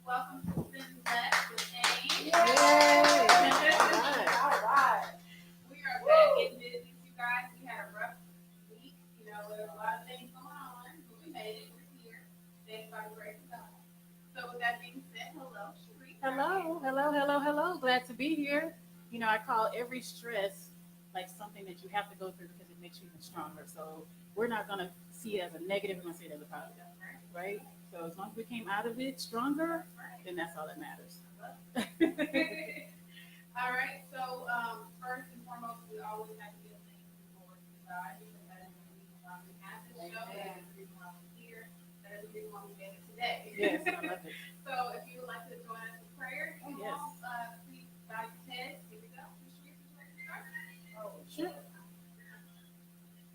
welcome to Sin Left with Aim. Yay! All right. We are back in business, you guys. We had a rough week. There were a lot of things going on, but we made it. We're here. Thanks by the grace of God. So with that being said, hello, Cherie. Hello. Glad to be here. I call every stress like something that you have to go through because it makes you even stronger. So we're not going to see it as a negative, we're going to see it as a positive, right? So as long as we came out of it stronger, then that's all that matters. All right. So first and foremost, we always have to give thanks to the Lord to God because that is the reason why we have this show. That is the reason why we're here. That is the reason why we made it today. Yes, I love it. So if you would like to join us in prayer, Yes. Please bow your head. Here we go. Oh, sure.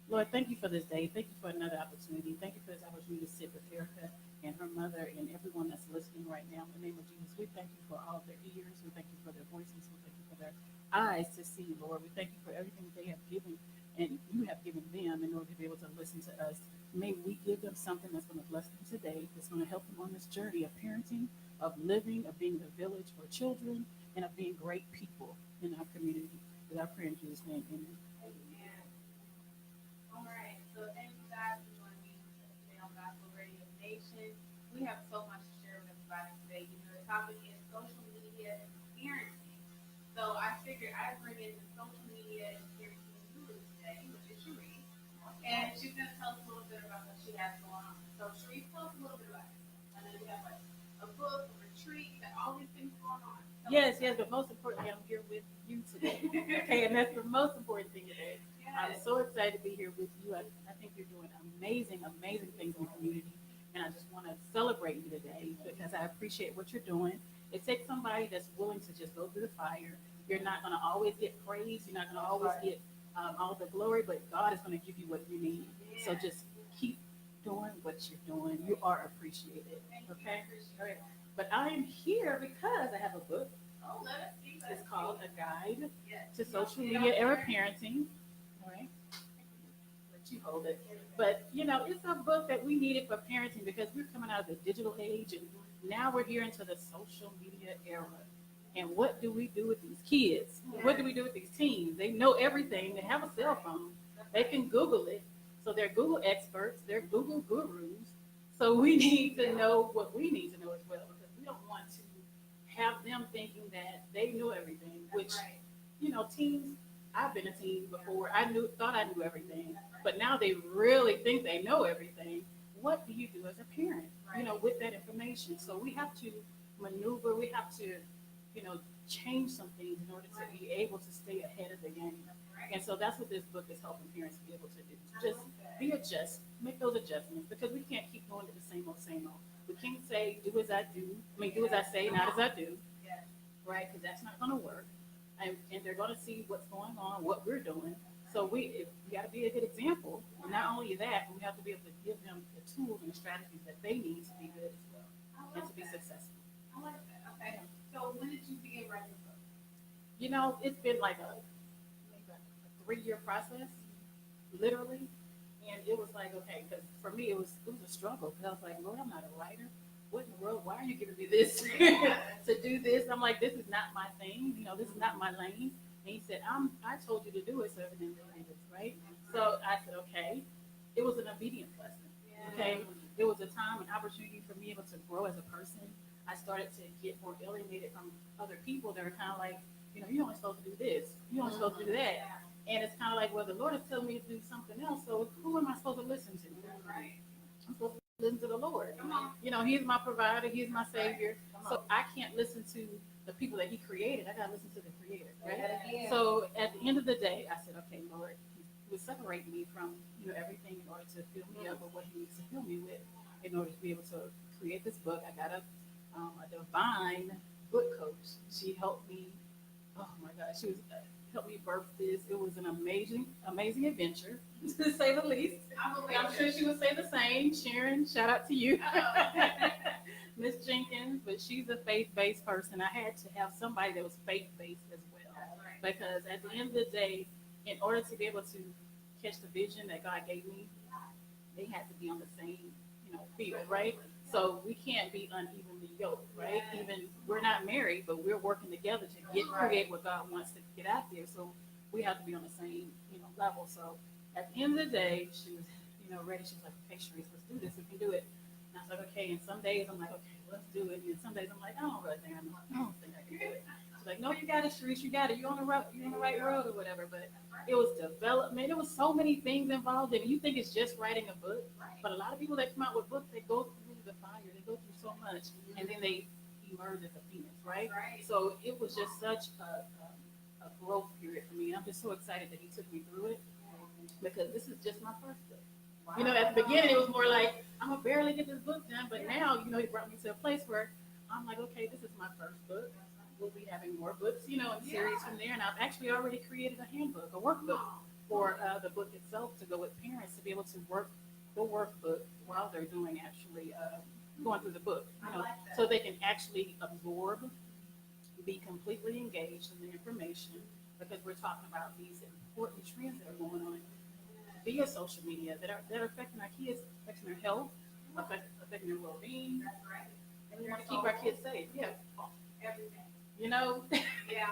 Lord, thank you for this day. Thank you for another opportunity. Thank you for this opportunity to sit with Erica and her mother and everyone that's listening right now. In the name of Jesus, we thank you for all of their ears. We thank you for their voices. We thank you for their eyes to see, Lord. We thank you for everything they have given and you have given them in order to be able to listen to us. May we give them something that's going to bless them today, that's going to help them on this journey of parenting, of living, of being the village for children, and of being great people in our community. With our prayer in Jesus' name, amen. Amen. All right. So thank you guys for joining me today on Gospel Radio Nation. We have so much to share with everybody today. The topic is social media and parenting. So I figured I'd bring in the social media and parenting guru today, which is Cherie. And she's going to tell us a little bit about what she has going on. So Cherie, tell us a little bit about it. I know you have like a book, a retreat, and all these things going on. Yes, but most importantly, I'm here with you today. Okay, and that's the most important thing today. Yes. I'm so excited to be here with you. I think you're doing amazing things in the community, and I just want to celebrate you today because I appreciate what you're doing. It takes somebody that's willing to just go through the fire. You're not going to always get praise. You're not going to always get all the glory, but God is going to give you what you need. Yeah. So just keep doing what you're doing. You are appreciated. Okay? All right. But I am here because I have a book. Oh, let us see. It's called A Guide Yes. to Social Media Era Parenting. All right. Let you hold it. But, it's a book that we needed for parenting because we're coming out of the digital age and now we're here into the social media era. And what do we do with these kids? What do we do with these teens? They know everything. They have a cell phone. They can Google it. So they're Google experts. They're Google gurus. So we need to know what we need to know as well because we don't want to have them thinking that they know everything, which, teens, I've been a teen before. Thought I knew everything, but now they really think they know everything. What do you do as a parent, with that information? So we have to maneuver. We have to, change some things in order to be able to stay ahead of the game. And so that's what this book is helping parents be able to do. Just make those adjustments because we can't keep going to the same old. We can't say, do as I do. Do as I say, not as I do. Yes. Right? Because that's not going to work. And they're going to see what's going on, what we're doing. So we got to be a good example. And not only that, but we have to be able to give them the tools and the strategies that they need to be good as well and to be successful. I like that. Okay. So when did you begin writing the book? It's been like a 3-year process, literally. And it was like, okay, because for me, it was a struggle. Because I was like, Lord, I'm not a writer. What in the world? Why are you giving me this to do this? I'm like, this is not my thing. This is not my lane. And he said, I told you to do it, so everything is right. So I said, okay. It was an obedience lesson. Okay. It was a time, an opportunity for me able to grow as a person. I started to get more alienated from other people that are kind of like, you're only supposed to do this. You're only supposed to do that. And it's kind of like, well, the Lord is telling me to do something else. So who am I supposed to listen to? Right. I'm supposed to listen to the Lord. Come on. He's my provider. He's my savior. So I can't listen to the people that he created. I got to listen to the creator. Right? Yeah. So at the end of the day, I said, okay, Lord, he would separate me from, everything in order to fill me up with what he needs to fill me with in order to be able to create this book. I got a divine book coach. She helped me. Oh my gosh, she was helped me birth this. It was an amazing adventure, to say the least. I'm sure she would say the same. Sharon, shout out to you, Miss Jenkins. But she's a faith-based person. I had to have somebody that was faith-based as well, because at the end of the day, in order to be able to catch the vision that God gave me, they had to be on the same, field, right? So we can't be unevenly yoked, right? Even we're not married, but we're working together to create what God wants to get out there. So we have to be on the same, level. So at the end of the day, she was, ready. She was like, okay, Sharice, let's do this. We can do it. And I was like, okay. And some days I'm like, okay, let's do it. And some days I'm like, I don't really think I don't think I can do it. She's like, no, you got it, Sharice, you got it. You're on the road, you're on the right road or whatever. But it was development. It was so many things involved. And you think it's just writing a book, but a lot of people that come out with books, they go through the fire. They go through so much, and then they emerge as a phoenix, right? So it was just such a growth period for me. I'm just so excited that he took me through it because this is just my first book. At the beginning, it was more like, I'm going to barely get this book done. But now, he brought me to a place where I'm like, okay, this is my first book. We'll be having more books, in series from there. And I've actually already created a handbook, a workbook for the book itself to go with parents to be able to work the workbook while they're doing actually going through the book, so they can actually absorb, be completely engaged in the information because we're talking about these important trends that are going on via social media that are affecting our kids, affecting their health, affecting their well-being, and we want to keep our kids safe. Yeah, Everything.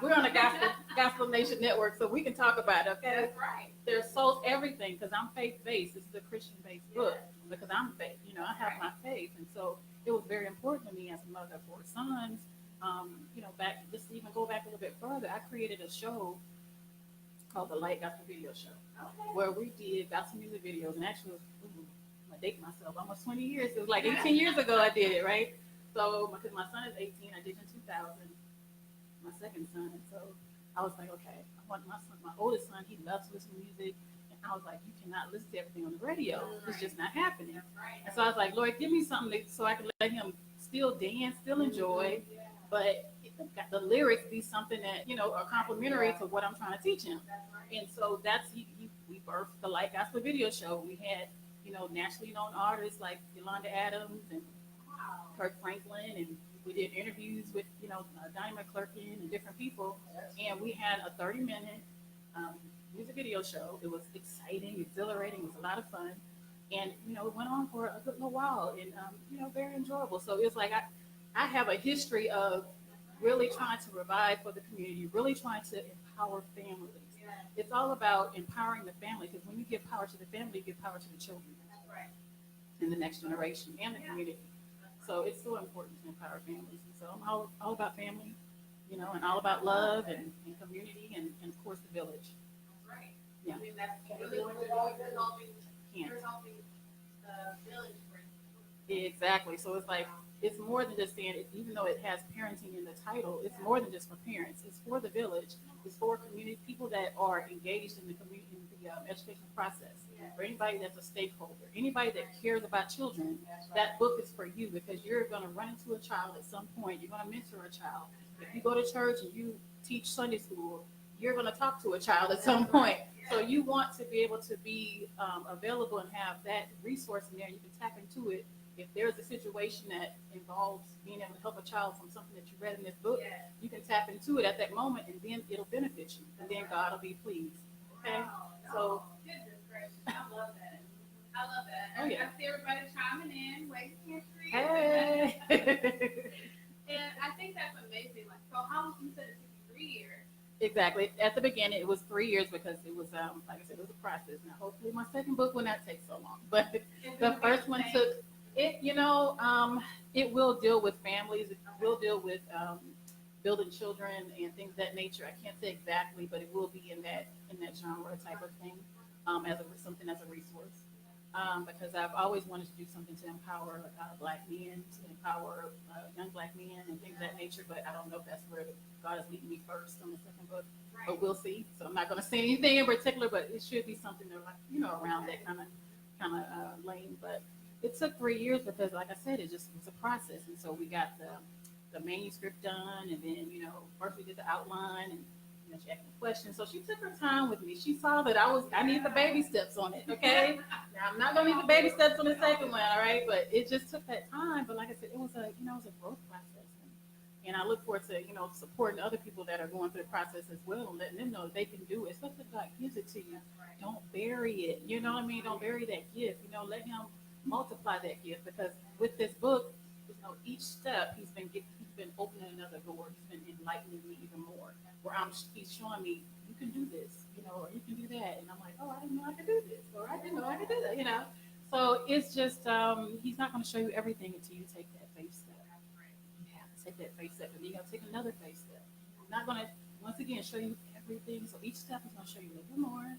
We're on the Gospel Nation Network, so we can talk about it. Okay, That's right. There's so everything because I'm faith-based. This is a Christian-based book because I'm faith. I have my faith, and so it was very important to me as a mother of 4 sons. Back just to even go back a little bit further, I created a show called the Light Gospel Video Show, where we did gospel music videos, and actually, I'm gonna date myself, almost 20 years. It was like 18 years ago I did it, right? So because my son is 18, I did it in 2000. My second son, and so I was like, okay, I want my son, my oldest son, he loves to listen to music, and I was like, you cannot listen to everything on the radio. It's just not happening. And so I was like, Lord, give me something so I can let him still dance, still enjoy, but the lyrics be something that are complimentary to what I'm trying to teach him. And so we birthed the Light Gospel Video Show. We had nationally known artists like Yolanda Adams and Kirk Franklin, and we did interviews with Donnie McClurkin and different people, and we had a 30-minute music video show. It was exciting, exhilarating. It was a lot of fun, and it went on for a good little while, and very enjoyable. So it was like I have a history of really trying to provide for the community, really trying to empower families. It's all about empowering the family because when you give power to the family, you give power to the children and the next generation and the community. So it's so important to empower families. And so I'm all about family, and all about love and community and of course the village. That's right. Yeah. I mean, that's really what you're helping the village bring. Exactly. So it's like it's more than just saying, even though it has parenting in the title, it's more than just for parents. It's for the village. It's for community people that are engaged in the community, in the educational process. For anybody that's a stakeholder, anybody that cares about children, that book is for you because you're going to run into a child at some point. You're going to mentor a child. If you go to church and you teach Sunday school, you're going to talk to a child at some point. So you want to be able to be available and have that resource in there. You can tap into it. If there's a situation that involves being able to help a child from something that you read in this book, you can tap into it at that moment, and then it'll benefit you, and then God will be pleased. Okay, so goodness gracious, I love that. I love that. Oh, yeah. I see everybody chiming in, Wake Country. hey, And I think that's amazing. Like, so how long you said it took you 3 years? exactly. At the beginning, it was 3 years because it was, like I said, it was a process. Now, hopefully, my second book will not take so long, but the first one took. It will deal with families. It will deal with building children and things of that nature. I can't say exactly, but it will be in that genre type of thing, something as a resource. Because I've always wanted to do something to empower Black men, to empower young Black men, and things of that nature. But I don't know if that's where God is leading me first on the second book. But we'll see. So I'm not going to say anything in particular, but it should be something that, around that kind of lane. But it took 3 years because, like I said, it just was a process. And so we got the manuscript done, and then first we did the outline, and she asked me questions. So she took her time with me. She saw that I need the baby steps on it. Okay, now I'm not gonna need the baby steps on the second one. All right, but it just took that time. But like I said, it was a growth process, and I look forward to supporting other people that are going through the process as well, and letting them know that they can do it. Especially if God gives it to you, don't bury it. You know what I mean? Don't bury that gift. Let Him multiply that gift, because with this book, each step he's been opening another door. He's been enlightening me even more. Where he's showing me you can do this, or you can do that, and I'm like, oh, I didn't know I could do this, or I didn't know I could do that. So it's just he's not going to show you everything until you take that face step. You have to take that face step, and then you got to take another face step. I'm not going to once again show you everything. So each step is going to show you a little bit more,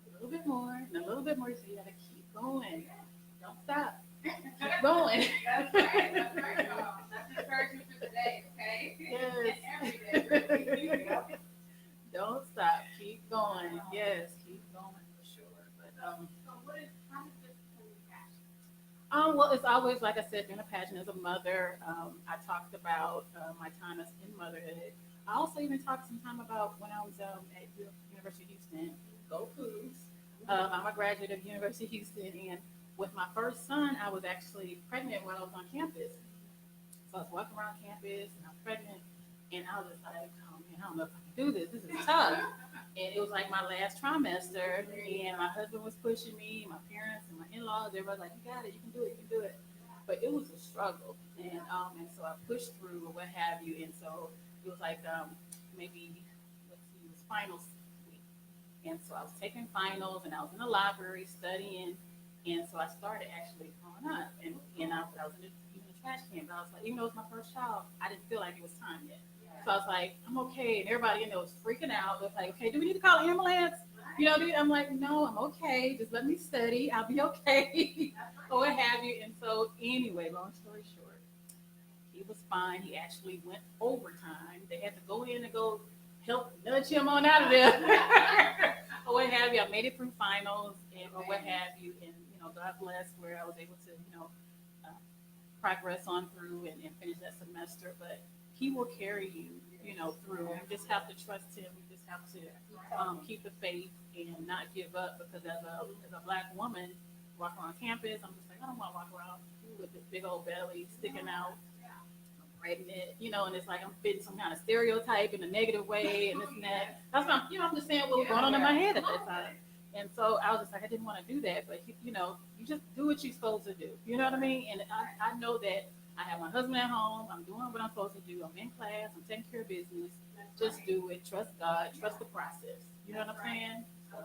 a little bit more, and a little bit more. So you got to keep going. Don't stop. Keep going. That's right. That's right, y'all. That's encouragement for the day, okay? Yes. And every day. Don't stop. Keep going. Yes, keep going for sure. But So how does this become your passion? well, it's always like I said, being a passion as a mother. I talked about my time as in motherhood. I also even talked some time about when I was at University of Houston. Go Cougs. I'm a graduate of University of Houston, and with my first son, I was actually pregnant while I was on campus. So I was walking around campus, and I was pregnant, and I was just like, oh man, I don't know if I can do this. This is tough. And it was like my last trimester, and my husband was pushing me, my parents and my in-laws, everybody's like, you got it, you can do it, you can do it. But it was a struggle, and so I pushed through or what have you, and so it was like maybe let's see, it was finals week, and so I was taking finals, and I was in the library studying, and so I started actually growing up, and I was in the trash can, but I was like, even though it was my first child, I didn't feel like it was time yet. So I was like, I'm okay. And everybody, was freaking out. It was like, okay, do we need to call an ambulance? Dude, I'm like, no, I'm okay. Just let me study. I'll be okay. Or what have you. And so, anyway, long story short, he was fine. He actually went overtime. They had to go in and go help nudge him on out of there. Or what have you. I made it through finals and or what have you. And, God bless where I was able to, uh, progress on through and finish that semester. But he will carry you, through. You just have to trust him. You just have to keep the faith and not give up. Because as a black woman walking on campus, I'm just like, I don't want to walk around with this big old belly sticking out, pregnant, and it's like I'm fitting some kind of stereotype in a negative way and this and that. That's what I'm just saying what was going on in my head at that time. And so I was just like, I didn't want to do that, but you just do what you're supposed to do. You know what I mean? And I know that I have my husband at home. I'm doing what I'm supposed to do. I'm in class. I'm taking care of business. Just do it. Trust God. Trust the process. You know what I'm saying? So,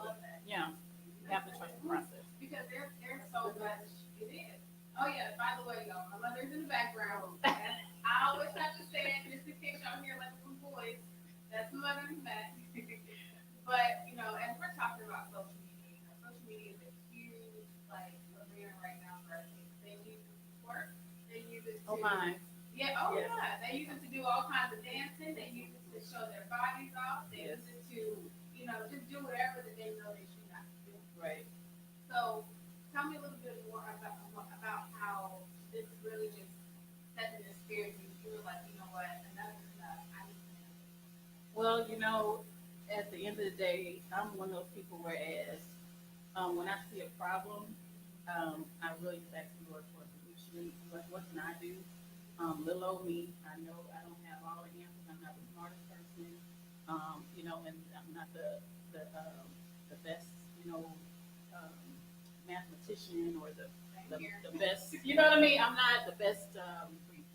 yeah, you have to trust the process. Because there's so much it is. Oh yeah, by the way, y'all, my mother's in the background. I always have to say it just in case y'all hear like some boys. That's my mother in the back. But as we're talking about social media is a huge arena right now for our kids. They use it to work. They use it to Oh my. yeah, yeah. They use it to do all kinds of dancing. They use it to show their bodies off. They use it to just do whatever that they know they should not do. Right. So tell me a little bit more about how this really just set in the spirit. You were like, you know what, enough is enough. I need to know. Well, at the end of the day, I'm one of those people whereas when I see a problem, I really just ask the Lord for a solution. What can I do? Little old me, I know I don't have all the answers. I'm not the smartest person, and I'm not the best, um, mathematician or the best. You know what I mean? I'm not the best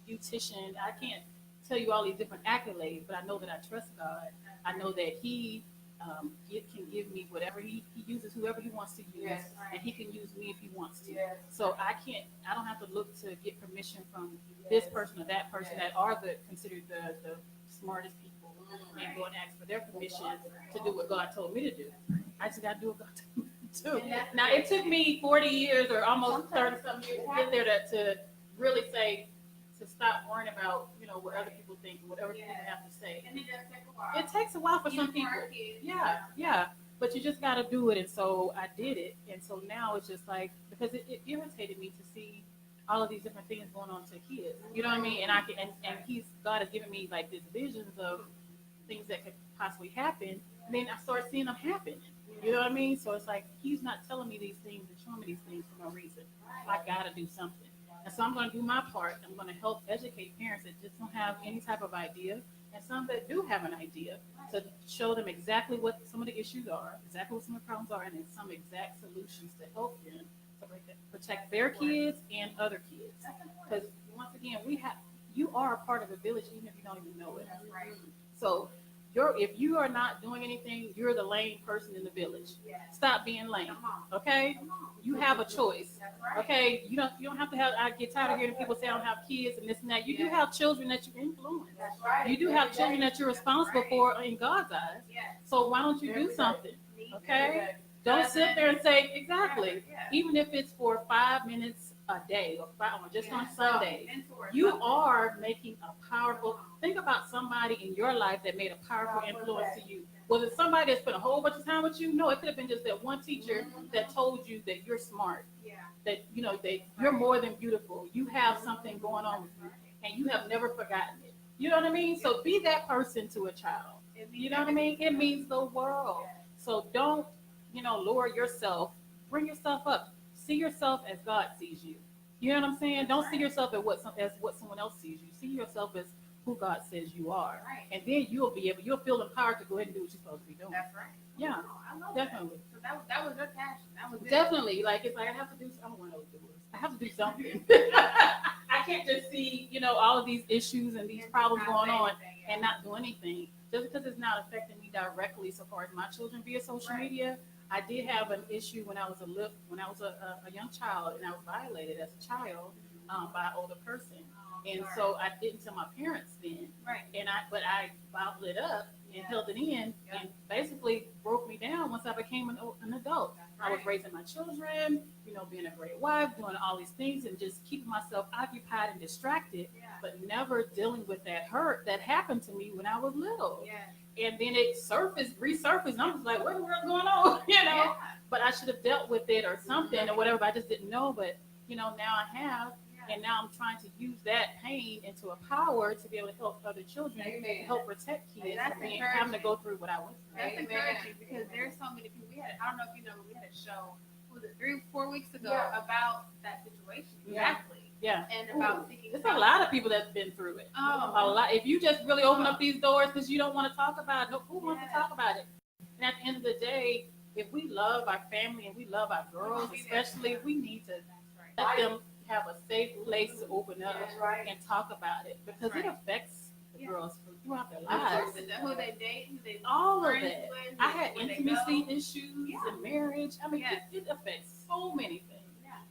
beautician. I can't tell you all these different accolades, but I know that I trust God. I know that He can give me whatever he uses, whoever He wants to use, Yes. and He can use me if He wants to. Yes. So I don't have to look to get permission from this person or that person that are considered the smartest people and go and ask for their permission to do what God told me to do. I just got to do what God told me to do. Now, it took me 40 years or almost 30 some years to get there to really say, to stop worrying about, what other people think, what other people have to say. And it does take a while. It takes a while for some people. Yeah. But you just got to do it. And so I did it. And so now it's just like, because it irritated me to see all of these different things going on to kids. You know what I mean? And God has given me like these visions of things that could possibly happen. And then I start seeing them happen. You know what I mean? So it's like, He's not telling me these things and showing me these things for no reason. I got to do something. And so I'm going to do my part. I'm going to help educate parents that just don't have any type of idea, and some that do have an idea, to show them exactly what some of the issues are, exactly what some of the problems are, and then some exact solutions to help them protect their kids and other kids. That's important. Because once again, you are a part of a village, even if you don't even know it. That's right. So if you are not doing anything, you're the lame person in the village. Yes. Stop being lame. Come on. Okay? Come on. You have a choice. That's right. Okay? You don't have to have. I get tired of hearing people say I don't have kids and this and that. You do have children that you influence. That's right. You do have children that you're responsible for in God's eyes. Yes. So why don't you do something? Me. Okay? Don't sit there and say exactly. Yeah. Even if it's for 5 minutes a day or just on Sundays. Mentor You something. are making a powerful. Think about somebody in your life that made a powerful influence to you. Was it somebody that spent a whole bunch of time with you? No, it could have been just that one teacher that told you that you're smart, Yeah. that that you're more than beautiful. You have something going on with you, and you have never forgotten it. You know what I mean? So be that person to a child. You know what I mean? It means the world. So don't lower yourself. Bring yourself up. See yourself as God sees you. You know what I'm saying? Don't see yourself as what someone else sees you. See yourself as who God says you are. Right. And then you'll feel empowered to go ahead and do what you're supposed to be doing. That's right. Yeah, Oh, I love definitely. That. So that was your passion. That was it. Definitely. Like it's like I have to do. I don't want to do this. I have to do something. I can't just see all of these issues and these problems going on and not do anything. Just because it's not affecting me directly so far as my children via social media. I did have an issue when I was a young child, and I was violated as a child by an older person, and so I didn't tell my parents then. Right. But I bottled it up and held it in, and basically broke me down once I became an adult. I was raising my children, being a great wife, doing all these things, and just keeping myself occupied and distracted, but never dealing with that hurt that happened to me when I was little. Yeah. And then it resurfaced, and I was like, what in the world's going on? Yeah. But I should have dealt with it or something or whatever, but I just didn't know. But, now I have, and now I'm trying to use that pain into a power to be able to help other children, help protect kids, That's and having to go through what I went through. That's encouraging because there's so many people. I don't know if you know, we had a show, was it 3 or 4 weeks ago about that situation. Exactly. Yeah. And about thinking. There's a lot of people that's been through it. Oh. A lot. If you just really open up these doors because you don't want to talk about it, who wants to talk about it? And at the end of the day, if we love our family and we love our girls, especially, we need to let them have a safe place to open up and talk about it because it affects the girls throughout their lives. Who they date, who they All of friends that. with, I had where they intimacy go. issues and marriage. I mean, it affects so many things.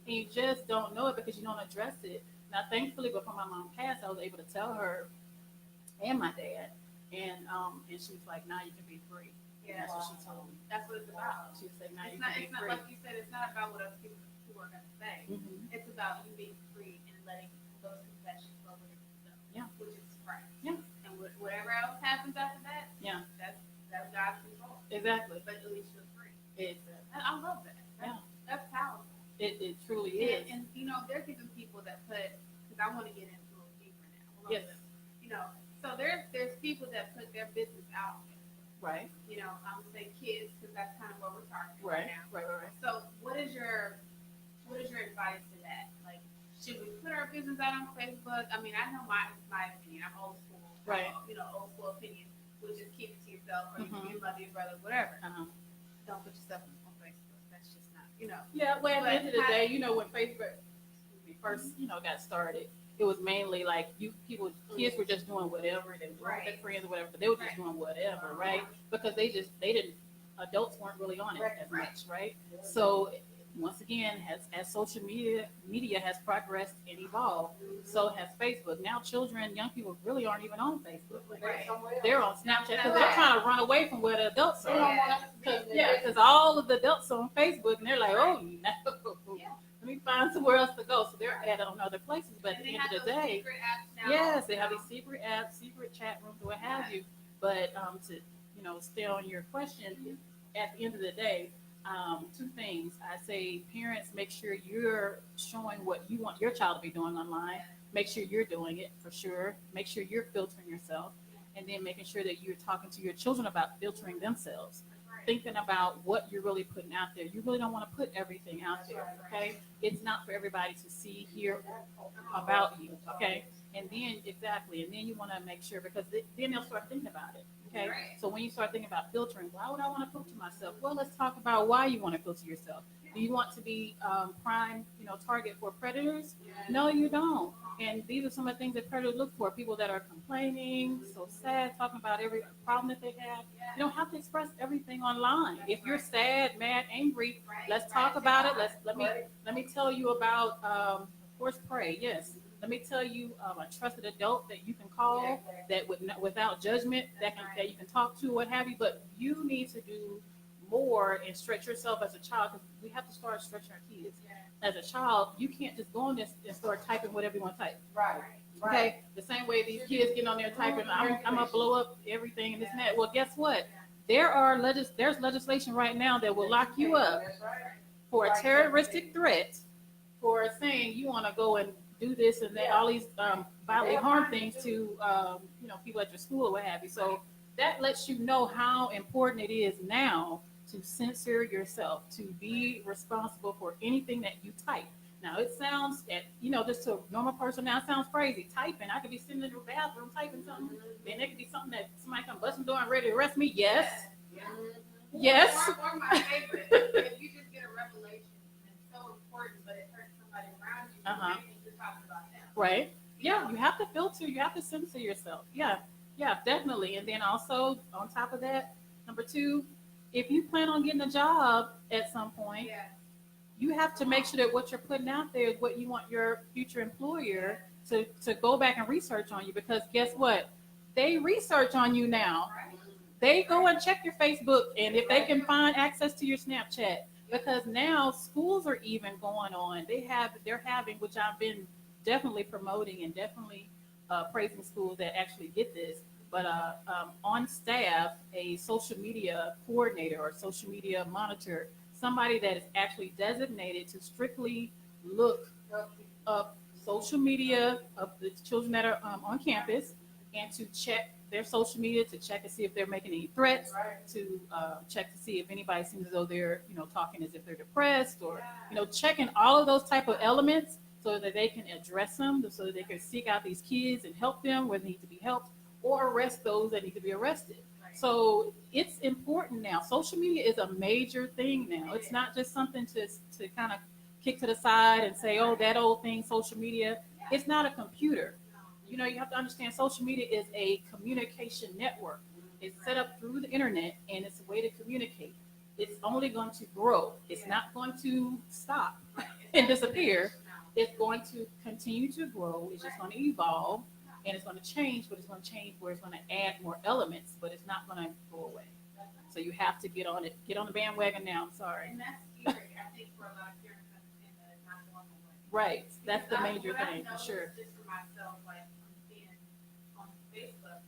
And you just don't know it because you don't address it. Now, thankfully, before my mom passed, I was able to tell her and my dad, and she was like, "Now you can be free." Yeah. That's what she told me. That's what it's about. She was like, "Now you It's can not, be it's not free." like you said, it's not about what other people are going to say. Mhm. It's about you being free and letting those confessions flow within yourself. Yeah. Which is Christ. Yeah. And whatever else happens after that, Yeah. that's God's control. Exactly. But at least you're free. Exactly. And I love that. That's powerful. It truly is. And they're giving people that because I want to get into it deeper now. Yes. So there's people that put their business out there. Right. I'm gonna say kids because that's kind of what we're targeting Right. now. Right. So what is your advice to that? Like, should we put our business out on Facebook? I mean, I know my opinion. I'm old school. Right. Old school opinion, which is keep it to yourself or Mhm. you love your brother, whatever. Uh-huh. Don't put yourself on Facebook. That's just not, Yeah. Well, at the end of the But day, when Facebook first, got started, it was mainly like kids were just doing whatever. They were with their friends or whatever, but they were just doing whatever, right? Because adults weren't really on it as much, right? So once again, as social media has progressed and evolved, so has Facebook. Now young people really aren't even on Facebook. They're on Snapchat because they're trying to run away from where the adults are. Because all of the adults are on Facebook and they're like, oh no, let me find somewhere else to go. So they're on other places. But at the end of the day, yes, they have these secret apps, secret chat rooms, what have you. But to stay on your question, at the end of the day, 2 things. I say, parents, make sure you're showing what you want your child to be doing online. Make sure you're doing it for sure. Make sure you're filtering yourself, and then making sure that you're talking to your children about filtering themselves. Thinking about what you're really putting out there. You really don't want to put everything out there, okay? It's not for everybody to see, hear about you, okay? And then you want to make sure, because then they'll start thinking about it, okay? So when you start thinking about filtering, why would I want to filter myself? Well, let's talk about why you want to filter yourself. Do you want to be prime, target for predators? Yeah. No, you don't. And these are some of the things that predators look for. People that are complaining, so sad, talking about every problem that they have. You don't have to express everything online. If you're sad, mad, angry, let's talk about it. Let me tell you about, of course, pray. Yes. Let me tell you a trusted adult that you can call that without judgment that you can talk to, what have you. But you need to do more and stretch yourself as a child, because we have to start stretching our kids. As a child, you can't just go on this and start typing whatever you want to type. Right. Okay, the same way these kids get on there typing, I'm gonna blow up everything and this and that. Well, guess what? There's legislation right now that will lock you up That's right. for a terroristic threat for saying you want to go and do this and that, all these bodily harm things to people at your school or what have you. So that lets you know how important it is now to censor yourself, to be responsible for anything that you type. Now it sounds, just to a normal person now, it sounds crazy. Typing, I could be sitting in the bathroom typing something, then it could be something that somebody come bust the door and ready to arrest me. Yes, yes. Or my favorite, if you just get a revelation and it's so important, but it hurts somebody around you, maybe you're talking about them. Right. Yeah, you have to filter, you have to censor yourself. Yeah, definitely. And then also, on top of that, number two, if you plan on getting a job at some point, Yeah. you have to make sure that what you're putting out there is what you want your future employer to go back and research on you. Because guess what? They research on you now. Right. They go and check your Facebook, and if they can find access to your Snapchat, because now schools are even going on. They're having, which I've been definitely promoting and definitely praising schools that actually get this. But on staff, a social media coordinator or social media monitor, somebody that is actually designated to strictly look up social media of the children that are on campus and to check their social media, to check to see if they're making any threats, Right. to check to see if anybody seems as though they're talking as if they're depressed, or Yeah. checking all of those type of elements so that they can address them, so that they can seek out these kids and help them where they need to be helped, or arrest those that need to be arrested. Right. So it's important now. Social media is a major thing now. It's not just something to kind of kick to the side and say, oh, that old thing, social media. It's not a computer. You have to understand social media is a communication network. It's set up through the internet, and it's a way to communicate. It's only going to grow. It's not going to stop and disappear. It's going to continue to grow. It's just going to evolve, and it's going to change, but it's going to change where it's going to add more elements, but it's not going to go away. So you have to get on it. Get on the bandwagon now. I'm sorry. And that's scary, I think, for a lot of parents to understand that it's not going away. Right. That's the Because major what I thing, for noticed sure. Just for myself, like I'm seeing on Facebook,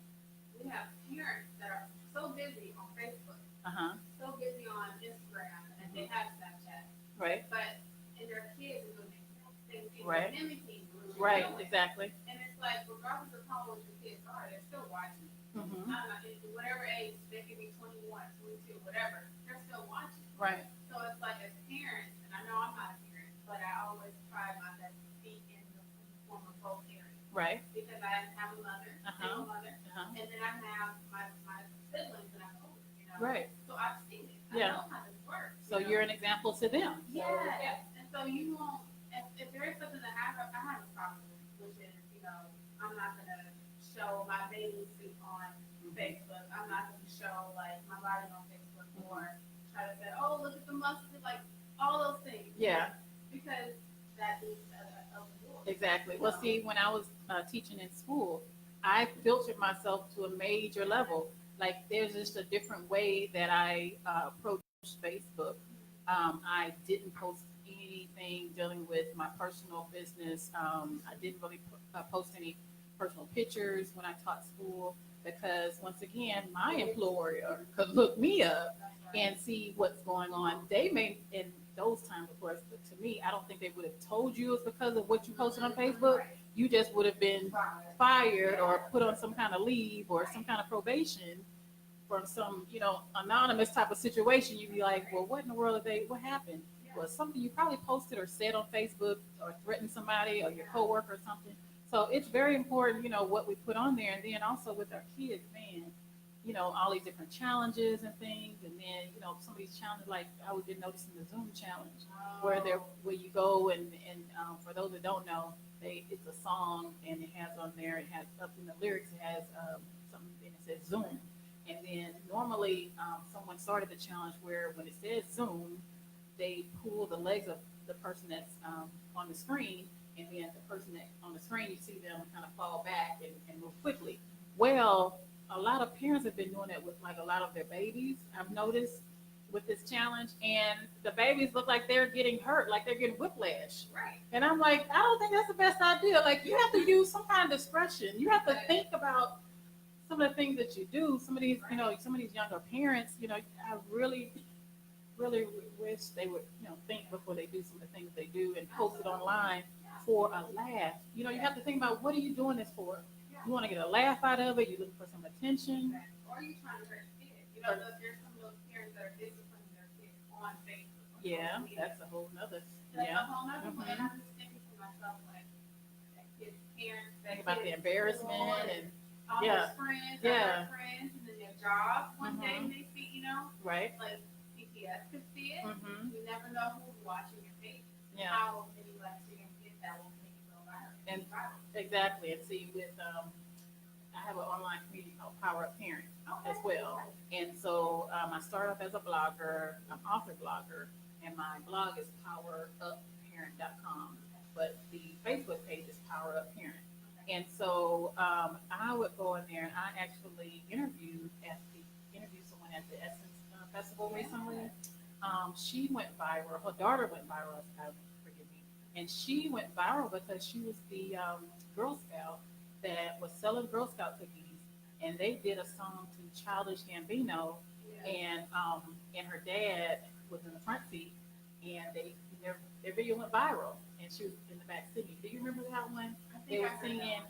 we have parents that are so busy on Facebook, so busy on Instagram, and they have Snapchat, Right. but and their kids are doing the same thing, Right. mimicking what you're Right. doing. Exactly. And it's like, regardless of how old your kids are, they're still watching. Hmm. I don't know, whatever age, they could be 21, 22, whatever, they're still watching. Right. So it's like, as parents, and I know I'm not a parent, but I always try my best to speak in the form of both areas. Right. Because I have a mother, single mother, Uh-huh. and then I have my siblings and I'm older, Right. So I've seen it. Yeah. I know how this works. So you're an example to them. Yes. And so you won't, if there is something that I have a problem with, which is, I'm not going to show my bathing suit on Facebook. I'm not going to show, like, my body on Facebook, or try to say, oh, look at the muscles, like, all those things. Yeah. Because that is a rule. Exactly. Well, see, when I was teaching in school, I filtered myself to a major level. Like, there's just a different way that I approach Facebook. I didn't post anything dealing with my personal business. I didn't really post any personal pictures when I taught school, because once again, my employer could look me up and see what's going on. They may, in those times, of course, but to me, I don't think they would have told you it's because of what you posted on Facebook. You just would have been fired or put on some kind of leave or some kind of probation from some, anonymous type of situation. You'd be like, well, what in the world what happened? Well, something you probably posted or said on Facebook or threatened somebody or your coworker or something. So it's very important, what we put on there. And then also with our kids, man, all these different challenges and things. And then, some of these challenges, like I was been noticing the Zoom challenge, where you go and for those that don't know, it's a song and it has on there, it has up in the lyrics, it has something and it says Zoom. And then normally someone started the challenge where when it says Zoom, they pull the legs of the person that's on the screen, and then the person that on the screen, you see them kind of fall back and move quickly. Well, a lot of parents have been doing that with like a lot of their babies. I've noticed with this challenge, and the babies look like they're getting hurt, like they're getting whiplash. Right. And I'm like, I don't think that's the best idea. Like, you have to use some kind of discretion. You have to think about some of the things that you do. Some of these, some of these younger parents, I really, really wish they would, think before they do some of the things they do and post it online for a laugh. You have to think about, what are you doing this for? You want to get a laugh out of it. You're looking for some attention. Or are you trying to hurt the kid? There's some of those parents that are disciplining their kids on Facebook. Yeah, that's a whole nother. That's Yeah. a whole nother one. Mhm. And I'm just thinking to myself, like, that kid's parents, that Think about the kid's embarrassment and all yeah. his friends, Yeah. other friends, and then their job one day Mhm. when they see, right. like CPS could see it. Hmm. You never know who's watching your page. Yeah. How many likes you're gonna get that will make you go viral. And exactly. And see, with I have an online community called Power Up Parent as well. And so I started off as a blogger, an author blogger, and my blog is powerupparent.com. But the Facebook page is Power Up Parent. And so I would go in there, and I actually interviewed someone at the Essence Festival recently. She went viral. Her daughter went viral. Forgive me. And she went viral because she was the Girl Scout that was selling Girl Scout cookies, and they did a song to Childish Gambino, and her dad was in the front seat, and their video went viral, and she was in the back singing. Do you remember that one? They were singing,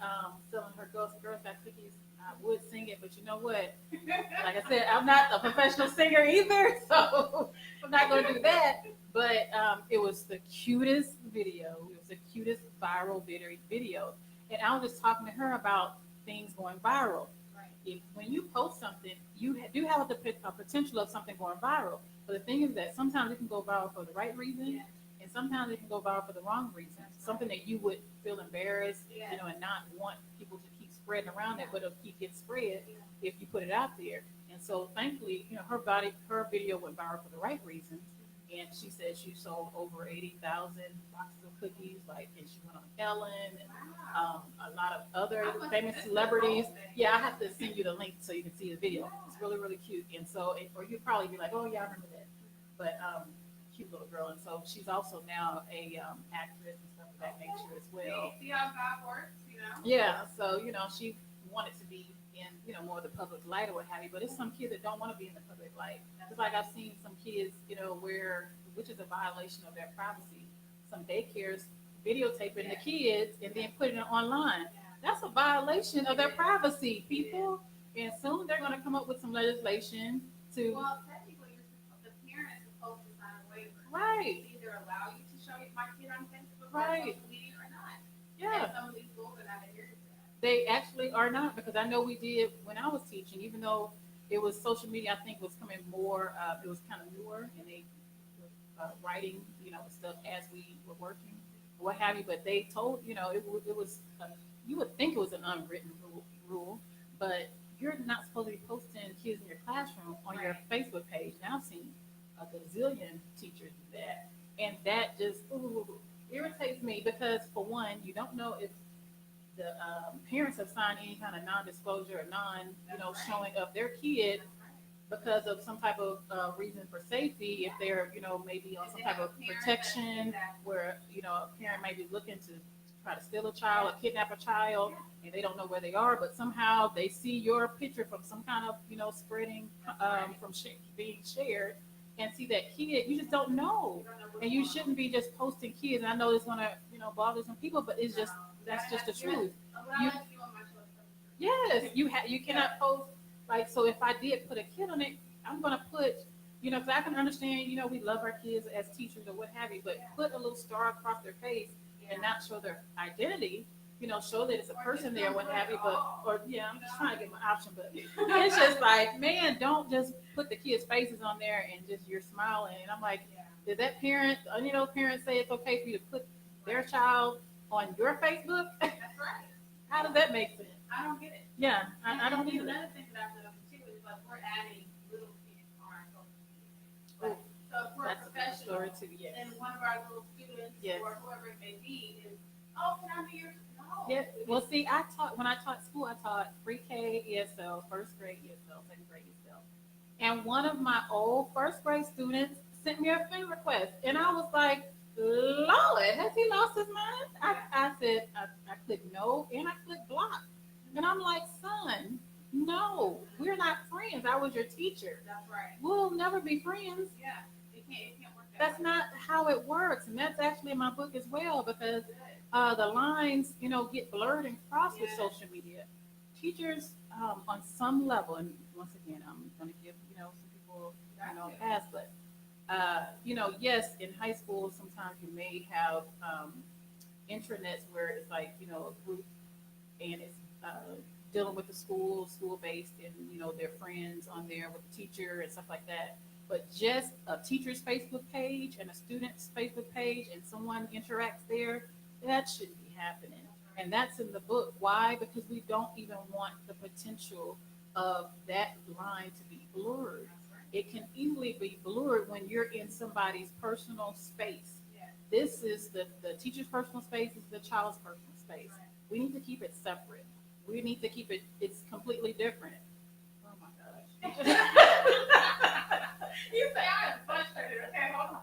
selling her Girl Scout cookies. I would sing it, but you know what? Like I said, I'm not a professional singer either, so I'm not going to do that. But it was the cutest video. It was the cutest viral video. And I was just talking to her about things going viral. Right. When you post something, you do have a potential of something going viral. But the thing is that sometimes it can go viral for the right reason, and sometimes it can go viral for the wrong reason. Something that you would feel embarrassed, and not want people to keep spreading around it, but it'll keep getting spread if you put it out there. And so, thankfully, her video went viral for the right reasons. And she said she sold over 80,000 boxes of cookies, and she went on Ellen and a lot of other famous celebrities. Yeah, I have to send you the link so you can see the video. It's really, really cute. And so, or you'd probably be like, oh yeah, I remember that. But cute little girl. And so she's also now a actress and stuff of that nature as well. See how God works, Yeah. So she wanted to be in more of the public light or what have you. But it's some kids that don't want to be in the public light. Just like I've seen some kids, which is a violation of their privacy. Some daycares videotaping the kids and then putting it online. That's a violation of their privacy, people. And soon they're going to come up with some legislation to. Well, technically, the parent is supposed to sign a waiver. Right. To either allow you to show my kid on Facebook or Right. social media or not. Yeah. And some of these schools are not adhering to that. They actually are not, because I know we did when I was teaching, even though it was social media, I think was coming more, it was kind of newer, and they were writing, stuff as we were working, or what have you. But they told, it was, you would think it was an unwritten rule, but you're not supposed to be posting kids in your classroom on your Facebook page. Now I've seen a gazillion teachers do that, and that just irritates me because, for one, you don't know if the parents have signed any kind of non-disclosure or showing of their kid because of some type of reason for safety. If they're, maybe on some type of protection where, a parent may be looking to try to steal a child or kidnap a child, and they don't know where they are, but somehow they see your picture from some kind of, spreading from being shared, and see that kid. You just don't know. And you shouldn't be just posting kids. And I know it's going to, bother some people, but it's just, that's just the truth. Yes, you cannot post, so if I did put a kid on it, I'm going to put, because I can understand, we love our kids as teachers or what have you, but put a little star across their face and not show their identity, show that it's a Or person just there, don't what do have it you. at But all, or yeah, I'm you just know? trying to get my option, but it's just like, man, don't just put the kids' faces on there and just you're smiling. And I'm like, Yeah. did that parent, any of those parents say it's okay for you to put their child on your Facebook? That's right. How does that make sense? I don't get it. Yeah, I don't And either. another thing that I've noticed too is like we're adding little kids on our social media. Oh, Like, so if we're a that's a good story professional too. Yes. and one of our little students Yes. or whoever it may be is, oh, can I be your no? Yeah. Well, see, when I taught school, I taught pre-K ESL, first grade ESL, second grade ESL, and one of my old first grade students sent me a friend request, and I was like, Lord, has he lost his mind? I said, I clicked no, and I clicked block, and I'm like, son, no, we're not friends. I was your teacher. That's right. We'll never be friends. Yeah. It can't work that That's way. not how it works, and that's actually in my book as well because Good. the lines, get blurred and crossed with Yes. social media. Teachers, on some level, and once again, I'm going to give some people a pass, but yes, in high school, sometimes you may have intranets where it's like a group and it's dealing with the school based, and their friends on there with the teacher and stuff like that. But just a teacher's Facebook page and a student's Facebook page, and someone interacts there, that shouldn't be happening. And that's in the book. Why? Because we don't even want the potential of that line to be blurred. That's right. It can easily be blurred when you're in somebody's personal space. Yeah. This is the teacher's personal space, is the child's personal space. Right. We need to keep it separate. We need to keep it's completely different. Oh my gosh. You say I am frustrated. Okay, hold on.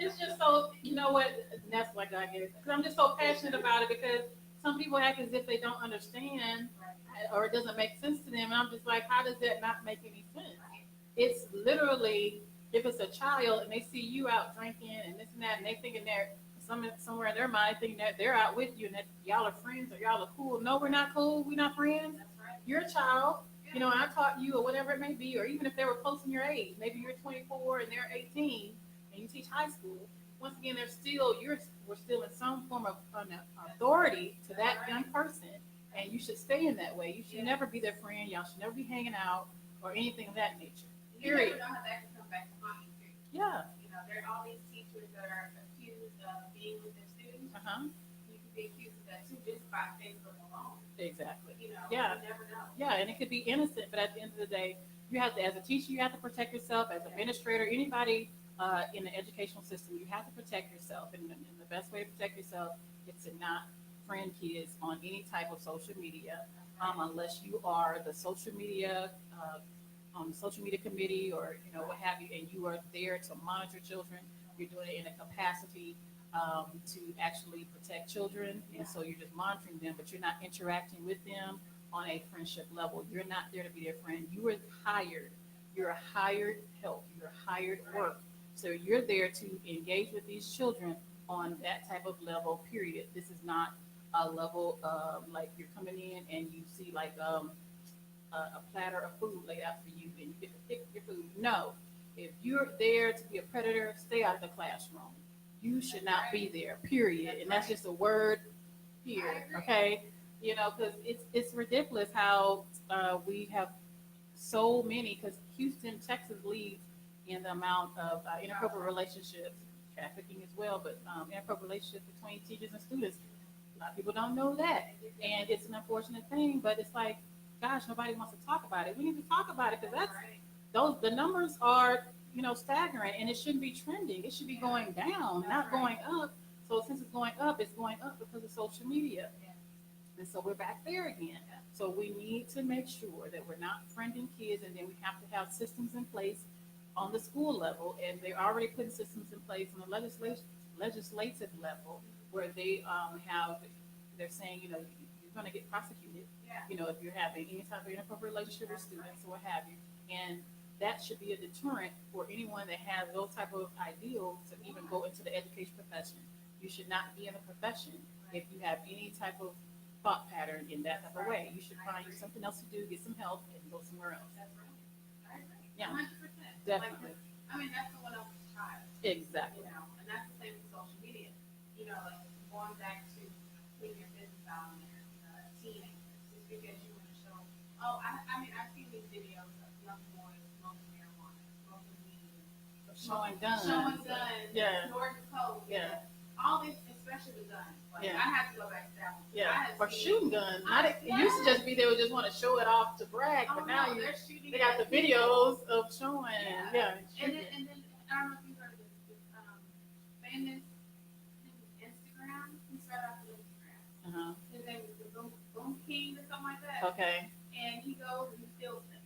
It's just so, you know what, and that's why God gave it. Because I'm just so passionate about it because some people act as if they don't understand or it doesn't make sense to them. And I'm just like, how does that not make any sense? It's literally, if it's a child and they see you out drinking and this and that, and they thinking they're somewhere in their mind thinking that they're out with you and that y'all are friends or y'all are cool. No, we're not cool. We're not friends. That's right. You're a child, and I taught you or whatever it may be, or even if they were close in your age, maybe you're 24 and they're 18 and you teach high school. Once again, we're still in some form of authority to that young person, and you should stay in that way. You should never be their friend. Y'all should never be hanging out or anything of that nature. You never know how that can come back to haunt you too. Yeah. There are all these teachers that are accused of being with their students. You could be accused of that too just by Facebook alone. Exactly. Yeah. You never know. Yeah, and it could be innocent, but at the end of the day, you have to, as a teacher, you have to protect yourself. As an administrator, anybody in the educational system, you have to protect yourself. And the best way to protect yourself is to not friend kids on any type of social media, unless you are the social media on the social media committee or what have you, and you are there to monitor children. You're doing it in a capacity to actually protect children, and so you're just monitoring them, but you're not interacting with them on a friendship level. You're not there to be their friend. You are hired. You're a hired help. You're a hired work. So you're there to engage with these children on that type of level. Period. This is not a level like you're coming in and you see like a platter of food laid out for you and you get to pick your food. No, if you're there to be a predator, stay out of the classroom. You should not be there. Period. And that's just a word here. Okay. Because it's ridiculous how we have so many. Because Houston, Texas leads in the amount of inappropriate relationships, trafficking as well, but inappropriate relationships between teachers and students. A lot of people don't know that, and it's an unfortunate thing. But it's like, gosh, nobody wants to talk about it. We need to talk about it because the numbers are staggering, and it shouldn't be trending. It should be going down, not going up. So since it's going up because of social media. And so we're back there again. So we need to make sure that we're not friending kids, and then we have to have systems in place on the school level, and they're already putting systems in place on the legislative level where they're saying, you're going to get prosecuted, if you're having any type of inappropriate relationship with students or what have you. And that should be a deterrent for anyone that has those type of ideals to even go into the education profession. You should not be in a profession if you have any type of thought pattern in that type of way. You should find something else to do, get some help, and go somewhere else. That's right. I agree. Yeah. 100%. Definitely. That's the one else child. Exactly. And that's the same with social media. Like going back to putting your business out on there, teenagers, just because you want to show. Oh, I mean, I've seen these videos of young boys smoking marijuana, smoking weed, Showing guns. showing guns, Yeah. snorting coke, Yeah. all this, especially with guns. Like, Yeah. I have to go back to that one. I Yeah. have Or seen- shooting guns. Not it used to just be they would just want to show it off to brag, Oh, but now no, you they're shooting. they got the at people. videos of showing. Yeah. Yeah. And shooting. then I don't know if you heard of this famous Instagram. He started off with Instagram. Uh-huh. His name is the Boom King or something like that. Okay. And he goes and he steals things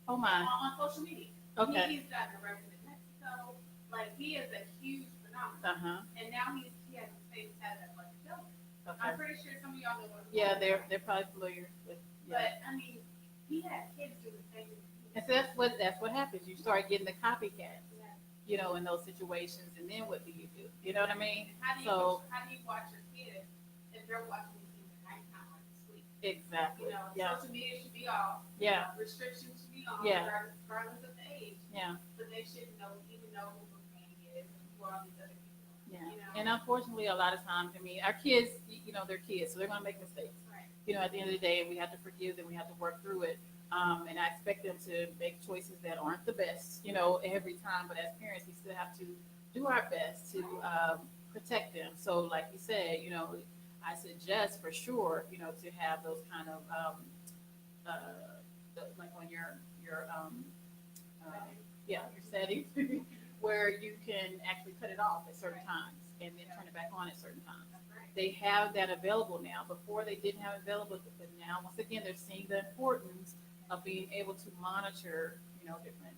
Oh my. on social media. Okay. He's gotten arrested in Mexico. Like, he is a huge phenomenon. Uh-huh. And now he has his face tatted up like a villain. Okay. I'm pretty sure some of y'all know what I'm Yeah, talking about. they're probably familiar with. Yeah. But I mean, he had kids doing things. And so that's what happens. You start getting the copycats, Yeah. you know, in those situations, and then what do you do? You know what I mean? How do you watch your kids if they're watching these things at nighttime or to sleep? Exactly. You know, Yeah. social media should be off. Yeah. Restrictions should be on, Yeah. regardless of the age. Yeah. But they should even know who Boom King is and who all these other people are. Yeah. You know? And unfortunately, a lot of times, I mean, our kids, you know, they're kids, so they're going to make mistakes. Right. You know, at the end of the day, we have to forgive them. We have to work through it. And I expect them to make choices that aren't the best, you know, every time. But as parents, we still have to do our best to protect them. So, like you said, you know, I suggest for sure, you know, to have those kind of like on your your settings where you can actually cut it off at certain times and then turn it back on at certain times. That's right. They have that available now. Before they didn't have it available, but now once again they're seeing the importance of being able to monitor, you know, different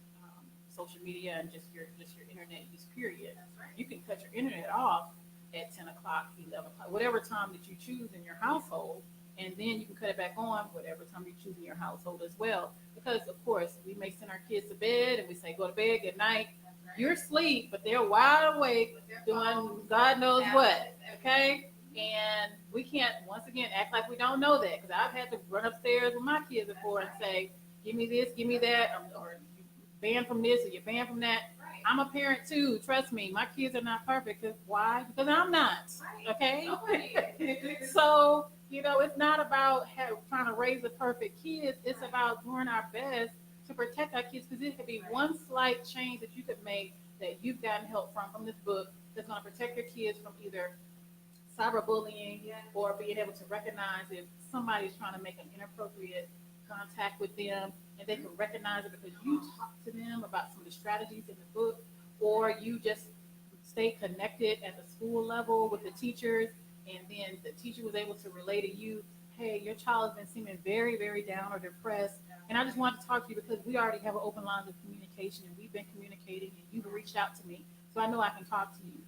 social media and just your internet use period. That's right. You can cut your internet off at 10 o'clock, 11 o'clock, whatever time that you choose in your household, and then you can cut it back on whatever time you choose in your household as well. Because of course we may send our kids to bed and we say go to bed, good night. That's right. You're asleep, but they're wide awake With their doing phones, God knows what. tablets, Okay, and we can't once again act like we don't know that because I've had to run upstairs with my kids before and say, "Give me this, give me that," or "You banned from this or you're banned from that." Right. I'm a parent too. Trust me, my kids are not perfect. Cause why? Because I'm not. Right. Okay. Nobody is. So you know, it's not about trying to raise a perfect kid. It's about doing our best to protect our kids because it could be one slight change that you could make that you've gotten help from this book that's going to protect your kids from either cyberbullying Yeah. or being able to recognize if somebody's trying to make an inappropriate contact with them and they can recognize it because you talk to them about some of the strategies in the book or you just stay connected at the school level with the teachers and then the teacher was able to relay to you, hey, your child has been seeming very, very down or depressed and I just wanted to talk to you because we already have an open lines of communication and we've been communicating and you've reached out to me so I know I can talk to you.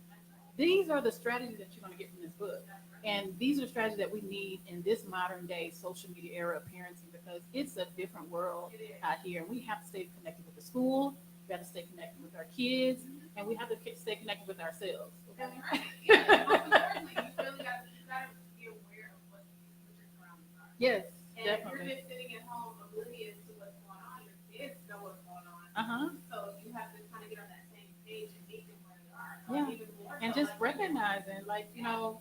These are the strategies that you're going to get from this book. And these are strategies that we need in this modern day social media era of parenting because it's a different world It is. out here. And we have to stay connected with the school, we have to stay connected with our kids, and we have to stay connected with ourselves. That's Okay? right. Yeah, most importantly, you really got to be aware of what your surroundings are. Yes, And if you're definitely. just sitting at home oblivious to what's going on, your kids know what's going on. Uh-huh. So you have to kind of get on that same page and meet them where they are. Yeah. Even more And so, just like, recognizing, like, you know,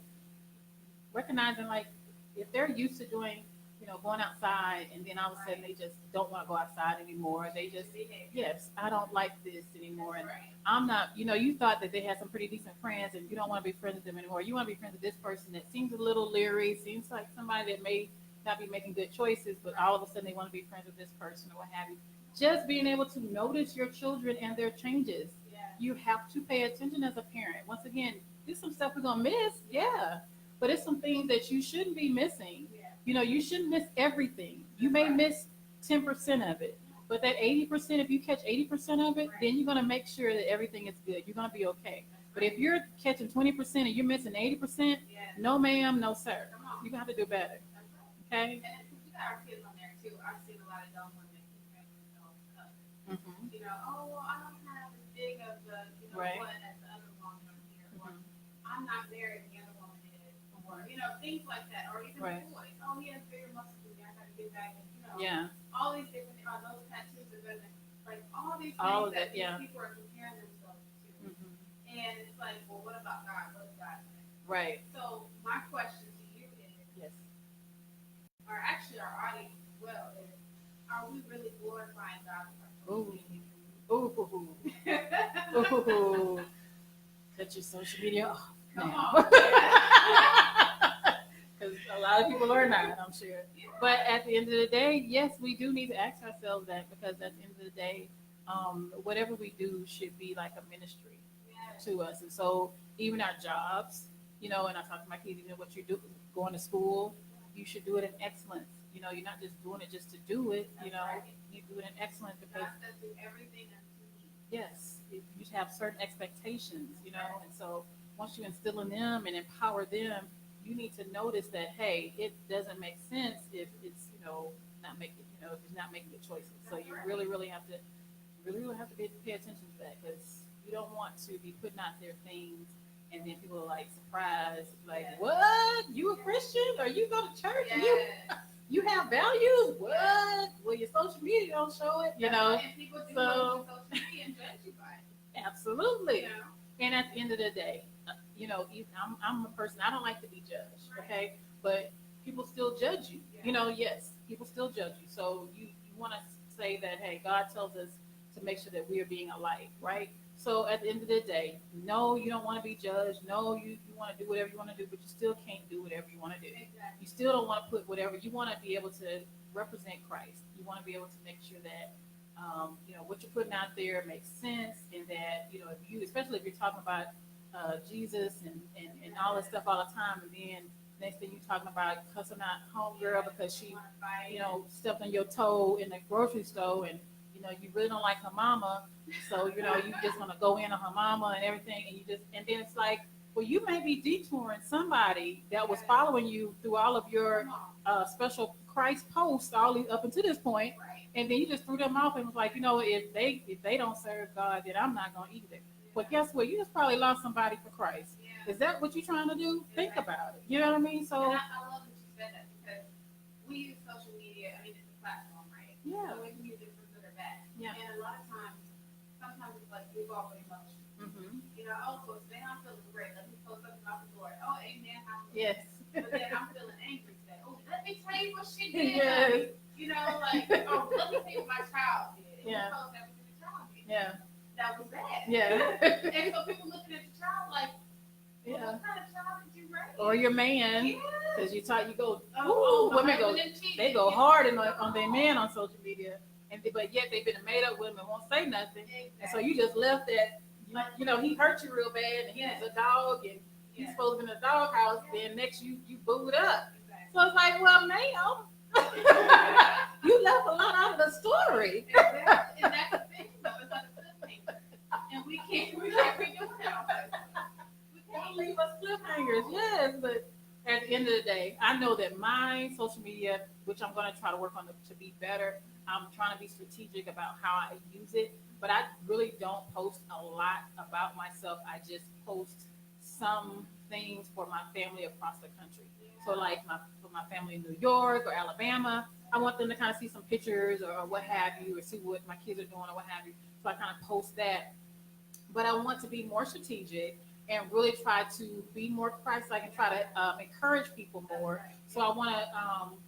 recognizing, like, if they're used to doing, you know, going outside and then all of a sudden they just don't want to go outside anymore. They just, yes, I don't like this anymore. And Right. I'm not, you know, you thought that they had some pretty decent friends and you don't want to be friends with them anymore. You want to be friends with this person that seems a little leery, seems like somebody that may not be making good choices, but all of a sudden they want to be friends with this person or what have you. Just being able to notice your children and their changes. Yeah. You have to pay attention as a parent. Once again, there's some stuff we're going to miss, yeah, but it's some things that you shouldn't be missing. Yeah. You know, you shouldn't miss everything. You may miss 10% of it, but that 80%, if you catch 80% of it, then you're going to make sure that everything is good. You're going to be okay. But if you're catching 20% and you're missing 80%, Yeah. no ma'am, no sir. Come on. You're going to have to do better, That's right. okay? And we got our kids on there too. I've seen a lot of young women comparing themselves to others. Mm-hmm. You know, oh well, I don't have as big of the, you know, Right. what as the other woman on here, or Mhm. I'm not there as the other woman is, or you know, things like that, or even Right. boys. Oh, he has bigger muscles than me. I gotta get back, and you know, Yeah, all these different, those tattoos are better than, like all these things All of that it, yeah. these people are comparing themselves to, mm-hmm. and it's like, well, what about God? What does God say? Right. So my question to you shut your social media off Come now. on. Because a lot of people are not, I'm sure. But at the end of the day, yes, we do need to ask ourselves that, because at the end of the day, whatever we do should be like a ministry Yes. to us. And so even our jobs, and I talk to my kids, even what you do, going to school, you should do it in excellence. You're not just doing it just to do it. That's right. You do it in excellence because God says do everything unto me. yes, you have certain expectations, and so once you instill in them and empower them, you need to notice that, hey, it doesn't make sense if it's, not making, if it's not making good choices. So you really have to, pay attention to that, because you don't want to be putting out there things and then people are like surprised, like, Yes. what? You a Christian? Or you go to church? And Yes. you have values? What? Well, your social media don't show it, And people do So- look on social media and judge you by it. Absolutely. You know? And at the end of the day, I'm a person, I don't like to be judged, okay? But people still judge you. Yeah. Yes, people still judge you. So you want to say that, hey, God tells us to make sure that we are being a light, right? So at the end of the day, no, you don't want to be judged. No, you want to do whatever you want to do, but you still can't do whatever you want to do. Exactly. You still don't want to put whatever, you want to be able to represent Christ. You want to be able to make sure that what you're putting out there makes sense, and that, if you, especially if you're talking about Jesus and all this stuff all the time, and then next thing you're talking about cussing out homegirl because she, stepped on your toe in the grocery store, and, you really don't like her mama, so, you just want to go in on her mama and everything, and then it's like, well, you may be detouring somebody that was following you through all of your Come on. special Christ posts up until this point. Right. And then you just threw them off and was like, if they don't serve God, then I'm not going to either. But guess what? You just probably lost somebody for Christ. Yeah. Is that what you're trying to do? Think Exactly. about it. You know what I mean? So, And I love that you said that, because we use social media. I mean, it's a platform, right? yeah. So we can use it for good or bad. Yeah. And a lot of times, sometimes it's like we go off with emotion. Mm-hmm. So today I'm feeling great. Let me post something about the Lord. Oh, amen. Yes. But then I'm feeling angry today. Oh, let me tell you what she did. Yes. Oh, let me tell you what my child did. And Yeah. you post everything the child did. Yeah. That was bad. Yeah. And so people looking at the child like, well, Yeah. what kind of child did you raise? Or your man, Yeah. because you go, Oh, women my go, husband cheated. they go hard on their man on social media, but yet they've been made up with them and won't say nothing. And so you just left that, he hurt you real bad, and he was a dog, and he's supposed to be in a doghouse. Then next you booed up. So it's like, well, ma'am, you left a lot out of the story. Exactly. And that's the thing, though. It's like a cliffhanger. And we can't be doing that. We Don't can't. leave us cliffhangers, yes. But at the end of the day, I know that my social media, which I'm going to try to work on to be better, I'm trying to be strategic about how I use it. But I really don't post a lot about myself. I just post some things for my family across the country. So like for my family in New York or Alabama, I want them to kind of see some pictures or what have you, or see what my kids are doing or what have you. So I kind of post that. But I want to be more strategic and really try to be more Christ-like and try to encourage people more. So I want to,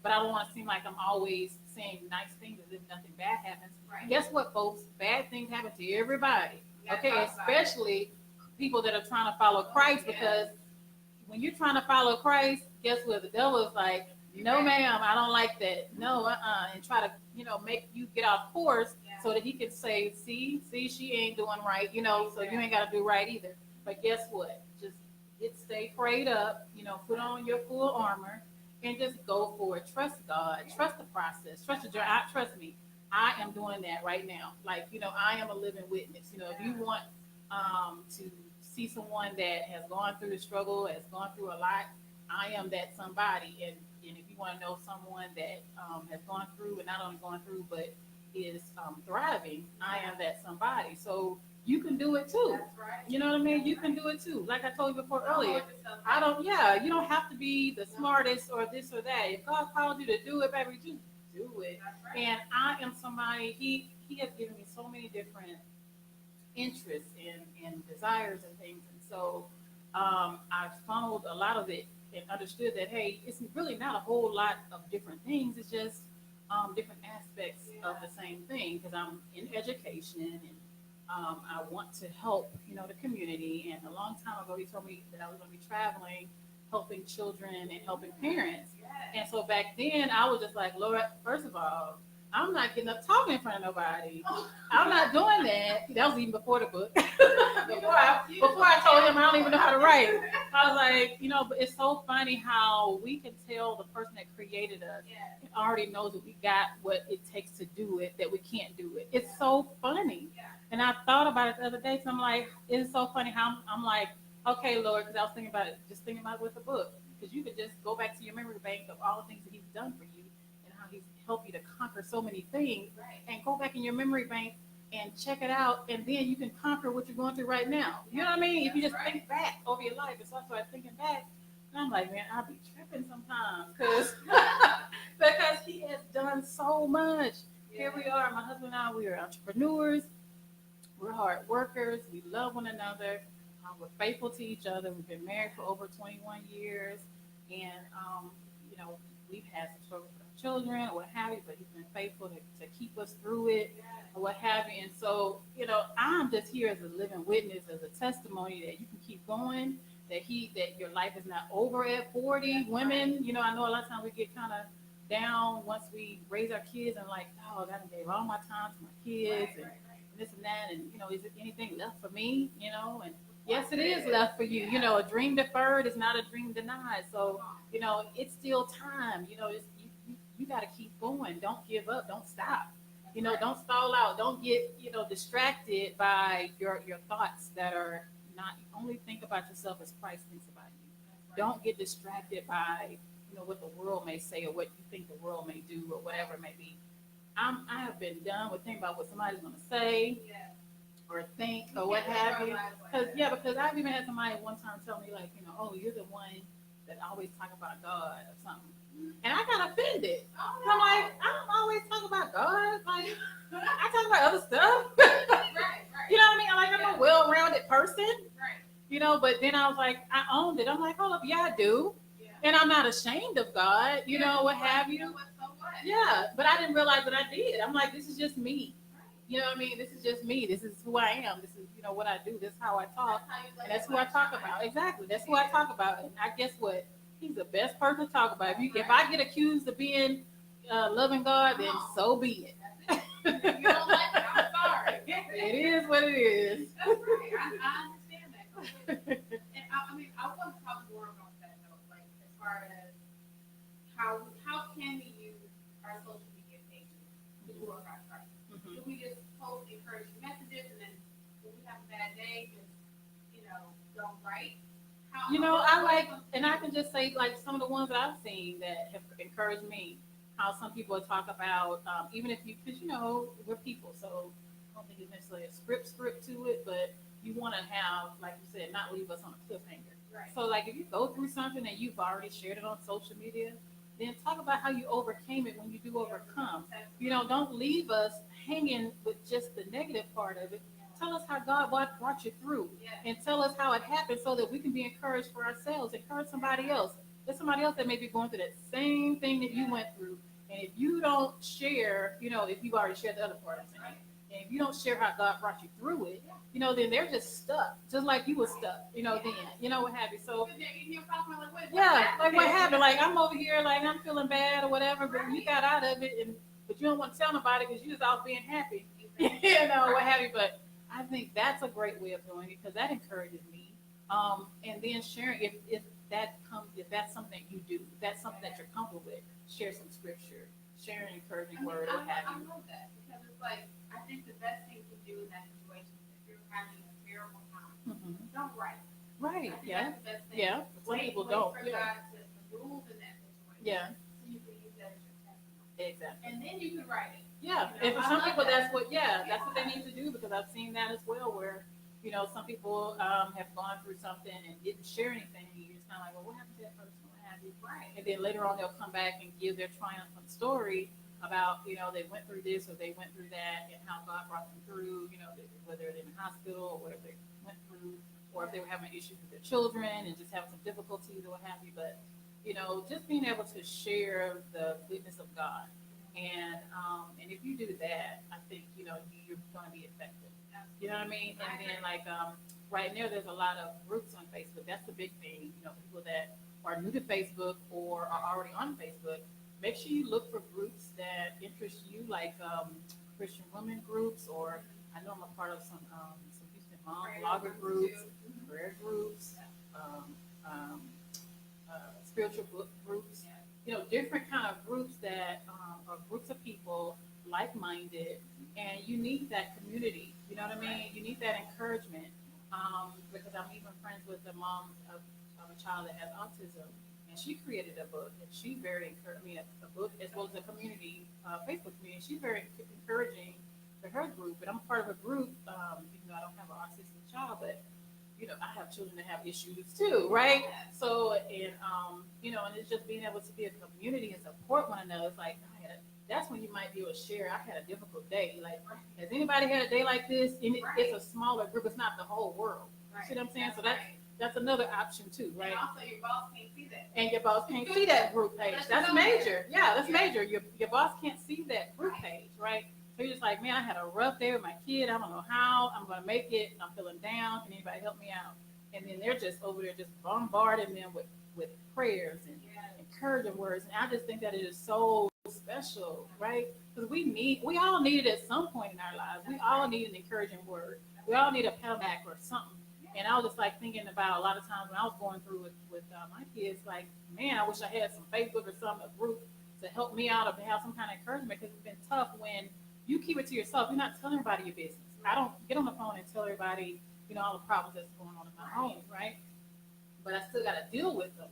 but I don't want to seem like I'm always saying nice things as if nothing bad happens. Right. Guess what, folks? Bad things happen to everybody. You gotta Okay, talk about it. especially people that are trying to follow Christ, Yeah. because when you're trying to follow Christ, guess what? The devil is like, no, ma'am, I don't like that. No, and try to, make you get off course Yeah. so that he can say, see, she ain't doing right, so you ain't got to do right either. But guess what? Just stay prayed up, put on your full armor and just go for it. Trust God, trust the process, trust the journey. Trust me, I am doing that right now. Like, I am a living witness. If you want to see someone that has gone through the struggle, has gone through a lot, I am that somebody. And if you want to know someone that has gone through, and not only gone through, but is thriving, I am that somebody. So you can do it too. That's right. You know what I mean? You can do it too. Like I told you before earlier, yourself. you don't have to be the smartest or this or that. If God called you to do it, baby, just do it. That's right. And I am somebody, he has given me so many different interests and desires and things. And so I've funneled a lot of it and understood that, hey, it's really not a whole lot of different things. It's just different aspects of the same thing, because I'm in education and I want to help, the community. And a long time ago, he told me that I was going to be traveling, helping children and helping parents. And so back then, I was just like, Lord, first of all, I'm not getting up talking in front of nobody. I'm not doing that. That was even before the book. before I told him I don't even know how to write. I was like, but it's so funny how we can tell the person that created us already knows that we got what it takes to do it, that we can't do it. It's so funny. And I thought about it the other day, so I'm like, it's so funny how I'm like, okay, Lord, because I was thinking about it, just thinking about it with the book. Because you could just go back to your memory bank of all the things that he's done for you and how he's helped you to conquer so many things. And go back in your memory bank and check it out, and then you can conquer what you're going through right now. You know what I mean? If you just think back over your life. And so I started thinking back, and I'm like, man, I'll be tripping sometimes because he has done so much. Here we are, my husband and I, we are entrepreneurs. We're hard workers. We love one another. We're faithful to each other. We've been married for over 21 years. And, we've had some struggles with our children or what have you, but he's been faithful to keep us through it or what have you. And so, I'm just here as a living witness, as a testimony that you can keep going, that your life is not over at 40. Women, I know a lot of times we get kind of down once we raise our kids and like, oh, I done gave all my time to my kids and this and that. And, is there anything left for me? And yes, it is left for you. A dream deferred is not a dream denied. So, it's still time. You got to keep going. Don't give up. Don't stop. Don't stall out. Don't get, distracted by your thoughts that are not, only think about yourself as Christ thinks about you. Don't get distracted by, what the world may say or what you think the world may do or whatever it may be. I have been done with thinking about what somebody's going to say or think or what have you. Because I've even had somebody one time tell me like, oh, you're the one that always talk about God or something. And I got offended. I'm like, I don't always talk about God. Like, I talk about other stuff. You know what I mean? I'm a well-rounded person. But then I was like, I owned it. I'm like, hold up, yeah, I do. And I'm not ashamed of God, what have you. Yeah, but I didn't realize that I did. I'm like, this is just me. You know what I mean? This is just me. This is who I am. This is, what I do. This is how I talk. And that's who I talk about. Exactly. That's who I talk about. And I guess what? He's the best person to talk about. If I get accused of being loving God, then so be it. You don't like it, I'm sorry. It is what it is. That's right. I understand that. And I want to talk more about that though, like as far as how can we use our social media pages to glorify Christ? Do we just post encouraging messages and then when we have a bad day, just don't write? I like, and I can just say like some of the ones that I've seen that have encouraged me. How some people talk about, even if because we're people, so I don't think it's necessarily a script to it, but you want to have, like you said, not leave us on a cliffhanger. Right. So like if you go through something and you've already shared it on social media, then talk about how you overcame it when you do overcome. Don't leave us hanging with just the negative part of it. Tell us how God brought you through, and tell us how it happened so that we can be encouraged for ourselves, encourage somebody else. There's somebody else that may be going through that same thing that you went through. And if you don't share, if you've already shared the other part, I'm saying, and if you don't share how God brought you through it, then they're just stuck, just like you were stuck, then, what have you. So, like what happened? Like I'm over here, like I'm feeling bad or whatever, but you got out of it, but you don't want to tell nobody because you was out being happy, what have you. But I think that's a great way of doing it because that encourages me. And then sharing if that's something you do, if that's something that you're comfortable with, share some scripture, share an encouraging word, what have you. I love that because it's like I think the best thing to do in that situation is if you're having a terrible time, don't write. Right. Yeah. That's the best thing. Yeah. Some people don't. For God to move in that situation. Yeah. So you can use that as your testimony. Exactly. And then you can write it. Yeah. And for some people, that's what they need to do because I've seen that as well where, some people have gone through something and didn't share anything. You're just kind of like, well, what happened to that person? What have you? Right. And then later on, they'll come back and give their triumphant story about, they went through this or they went through that and how God brought them through, whether they're in the hospital or whatever they went through, or if they were having issues with their children and just having some difficulties or what have you. But, just being able to share the goodness of God. And if you do that, I think, you're going to be effective. You know what I mean? And then like right now, there's a lot of groups on Facebook. That's the big thing. You know, people that are new to Facebook or are already on Facebook. Make sure you look for groups that interest you, like Christian women groups, or I know I'm a part of some Houston mom blogger groups, prayer groups, um, um, spiritual book groups. You know, different kind of groups that are groups of people like-minded, and you need that community. You know what I mean? You need that encouragement. Because I'm even friends with the mom of a child that has autism, and she created a book, and she very encouraged me a book as well as a community, Facebook community. She's very encouraging to her group, and I'm part of a group. Even though I don't have an autistic child, but you know, I have children that have issues too, right? So, and and it's just being able to be a community and support one another. It's like that's when you might be able to share. I had a difficult day. Like, has anybody had a day like this? And it's a smaller group. It's not the whole world. You see what I'm saying? So that's another option too, right? And also, your boss can't see that. And your boss can't see that group page. That's major. Yeah, that's major. Your boss can't see that group page, right? So you're just like, man, I had a rough day with my kid. I don't know how I'm going to make it. I'm feeling down. Can anybody help me out? And then they're just over there just bombarding them with prayers and encouraging words. And I just think that it is so special, right? Because we all need it at some point in our lives. We all need an encouraging word. We all need a pat back or something. And I was just like thinking about a lot of times when I was going through it with my kids, like, man, I wish I had some Facebook or some a group to help me out or to have some kind of encouragement, because it's been tough when you keep it to yourself. You're not telling everybody your business. I don't get on the phone and tell everybody, all the problems that's going on in my home, right? But I still got to deal with them,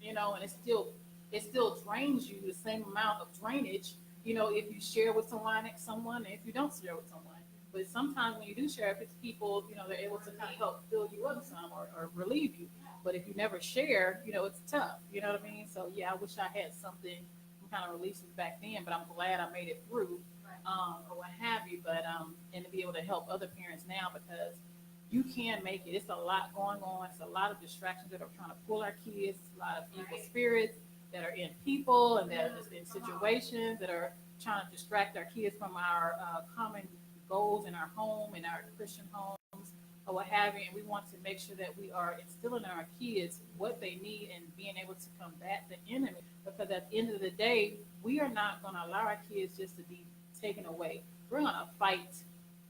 and it still drains you the same amount of drainage, if you share with someone, and if you don't share with someone. But sometimes when you do share, if it's people, they're able to kind of help fill you up some or relieve you. But if you never share, it's tough. You know what I mean? So yeah, I wish I had something, some kind of releases back then, but I'm glad I made it through, or what have you. But and to be able to help other parents now, because you can make it. It's a lot going on. It's a lot of distractions that are trying to pull our kids. A lot of evil spirits that are in people and that are just in situations that are trying to distract our kids from our common goals in our home, in our Christian homes, or what have you. And we want to make sure that we are instilling in our kids what they need and being able to combat the enemy. Because at the end of the day, we are not going to allow our kids just to be taken away. We're going to fight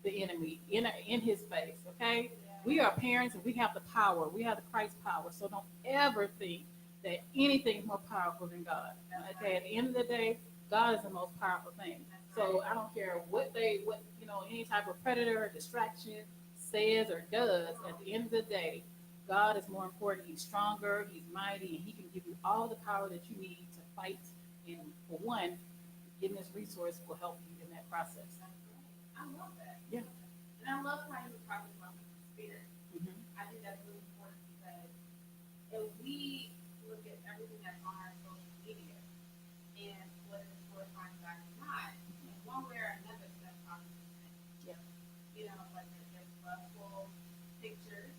the enemy in his face, okay? We are parents and we have the power. We have the Christ power. So don't ever think that anything is more powerful than God. Okay, at the end of the day, God is the most powerful thing. So I don't care what any type of predator or distraction says or does. At the end of the day, God is more important. He's stronger, he's mighty, and he can give you all the power that you need to fight. And for one, getting this resource will help you in that process. I love that. Yeah. And I love how you were talking about the spirit. Mm-hmm. I think that's really important, because if we look at everything that's on our social media and whether it's glorifying God or not, in one way or another, that's talking to them. Yeah. Like there's lustful pictures,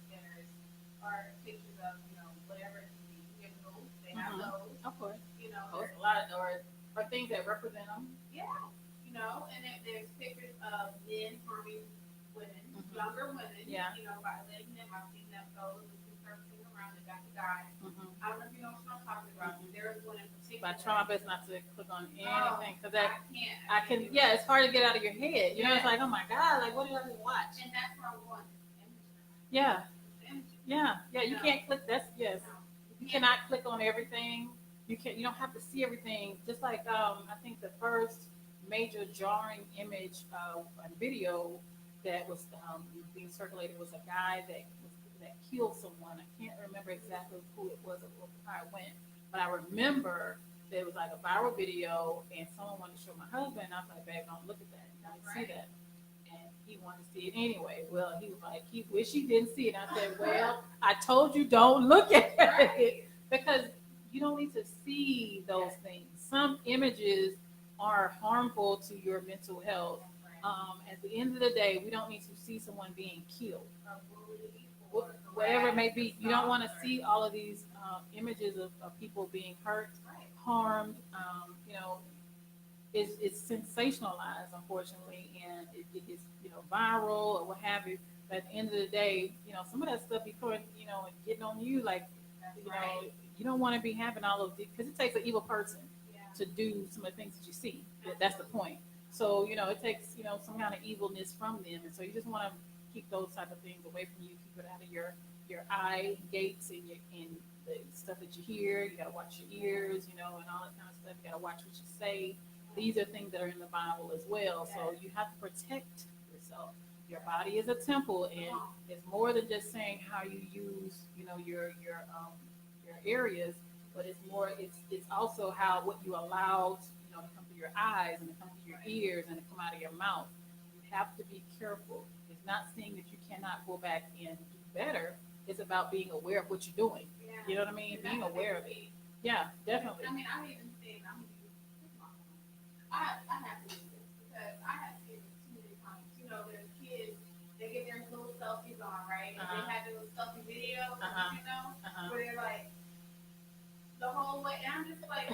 or pictures of, whatever it can be. They have those. Of course. There's a lot of or things that represent them. Yeah. And then there's pictures of men harming women, younger women, by letting them. I've seen them go surfacing around and got to die. I don't know if you know what I'm talking about. There is one in particular. But I try my best not to click on anything, because I can. Yeah, it's hard to get out of your head. It's like, oh my God, like what did I just watch? And that's where I want. Yeah. Yeah. You can't click. You cannot click on everything. You don't have to see everything. Just like I think the first major jarring image and video that was being circulated was a guy that killed someone. I can't remember exactly who it was or how it went, but I remember there was like a viral video, and someone wanted to show my husband. And I was like, babe, don't look at that. Don't see that. And he wanted to see it anyway. Well, he was like, he wished he didn't see it. And I said, well, I told you don't look at it, because you don't need to see those things. Some images are harmful to your mental health. At the end of the day, we don't need to see someone being killed, whatever it may be. You don't want to see all of these images of people being hurt, harmed. it's sensationalized, unfortunately, and it gets viral or what have you. But at the end of the day, some of that stuff be putting and getting on you like That's you know right. you don't want to be having all of because it takes an evil person Yeah. to do some of the things that you see. That's the point. So it takes some kind of evilness from them, and so you just want to keep those type of things away from you. Keep it out of your eye gates and the stuff that you hear. You got to watch your ears, and all that kind of stuff. You got to watch what you say. These are things that are in the Bible as well. So you have to protect yourself. Your body is a temple, and it's more than just saying how you use, your areas, but it's more. It's also how what you allow, to come through your eyes and to come through your ears and to come out of your mouth. You have to be careful. It's not saying that you cannot go back and do better. It's about being aware of what you're doing. Yeah. You know what I mean? Being aware of it. Yeah, definitely. I mean, I've even seen, I'm gonna use my phone. I have to use this because I have seen it too many times. There's kids, they get their little selfies on, right? And they have their little selfie video, where they're like, the whole way, and I'm just like,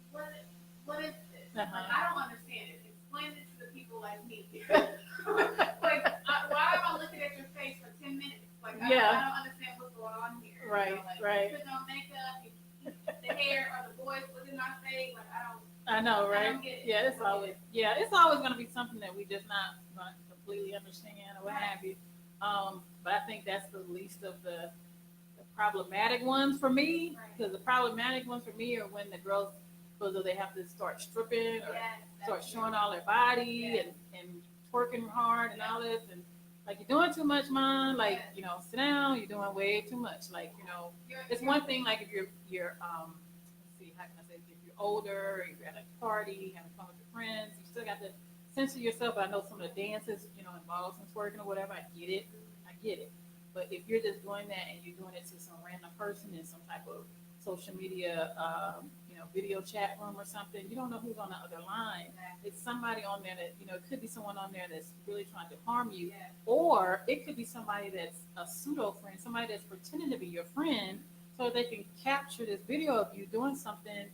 what, what is this? Like, I don't understand it. Explain it to the people like me. Like, why am I looking at your face for 10 minutes? Like, I don't understand what's going on here. Right, like, right. Putting on makeup, the hair, or the voice within my face. Like, I don't. I know, I right? don't get it. Yeah, it's always going to be something that we just not going to completely understand or what have you. But I think that's the least of the problematic ones for me, because the problematic ones for me are when the girls feel that they have to start stripping or start showing all their body and twerking hard and all this, and like, you're doing too much, man. Like, sit down. You're doing way too much. Like, it's one thing. Like, if you're let's see, how can I say this? If you're older, or you're at a party, having fun with your friends, you still got to censor yourself. I know some of the dances, involve some twerking or whatever. I get it. I get it. But if you're just doing that and you're doing it to some random person in some type of social media, video chat room or something, you don't know who's on the other line. It's somebody on there that, it could be someone on there that's really trying to harm you, or it could be somebody that's a pseudo friend, somebody that's pretending to be your friend, so they can capture this video of you doing something,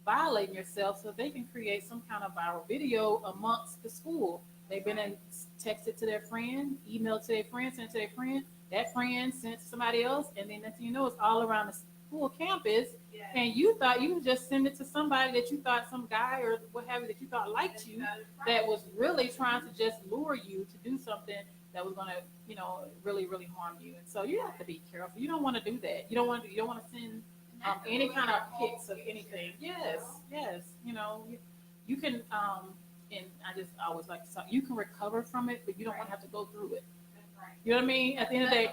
violating yourself, so they can create some kind of viral video amongst the school. They've been in, texted to their friend, emailed to their friend, sent to their friend. That friend sent to somebody else, and then next thing you know, it's all around the school campus. And you thought you would just send it to somebody that you thought, some guy or what have you, that you thought liked you, that was really trying to just lure you to do something that was going to, really, really harm you. And so you have to be careful. You don't want to do that. You don't want to send any kind of pics of anything. Yes, yes. You can. And I just always like to talk. You can recover from it, but you don't want to have to go through it. You know what I mean? At the end of the day,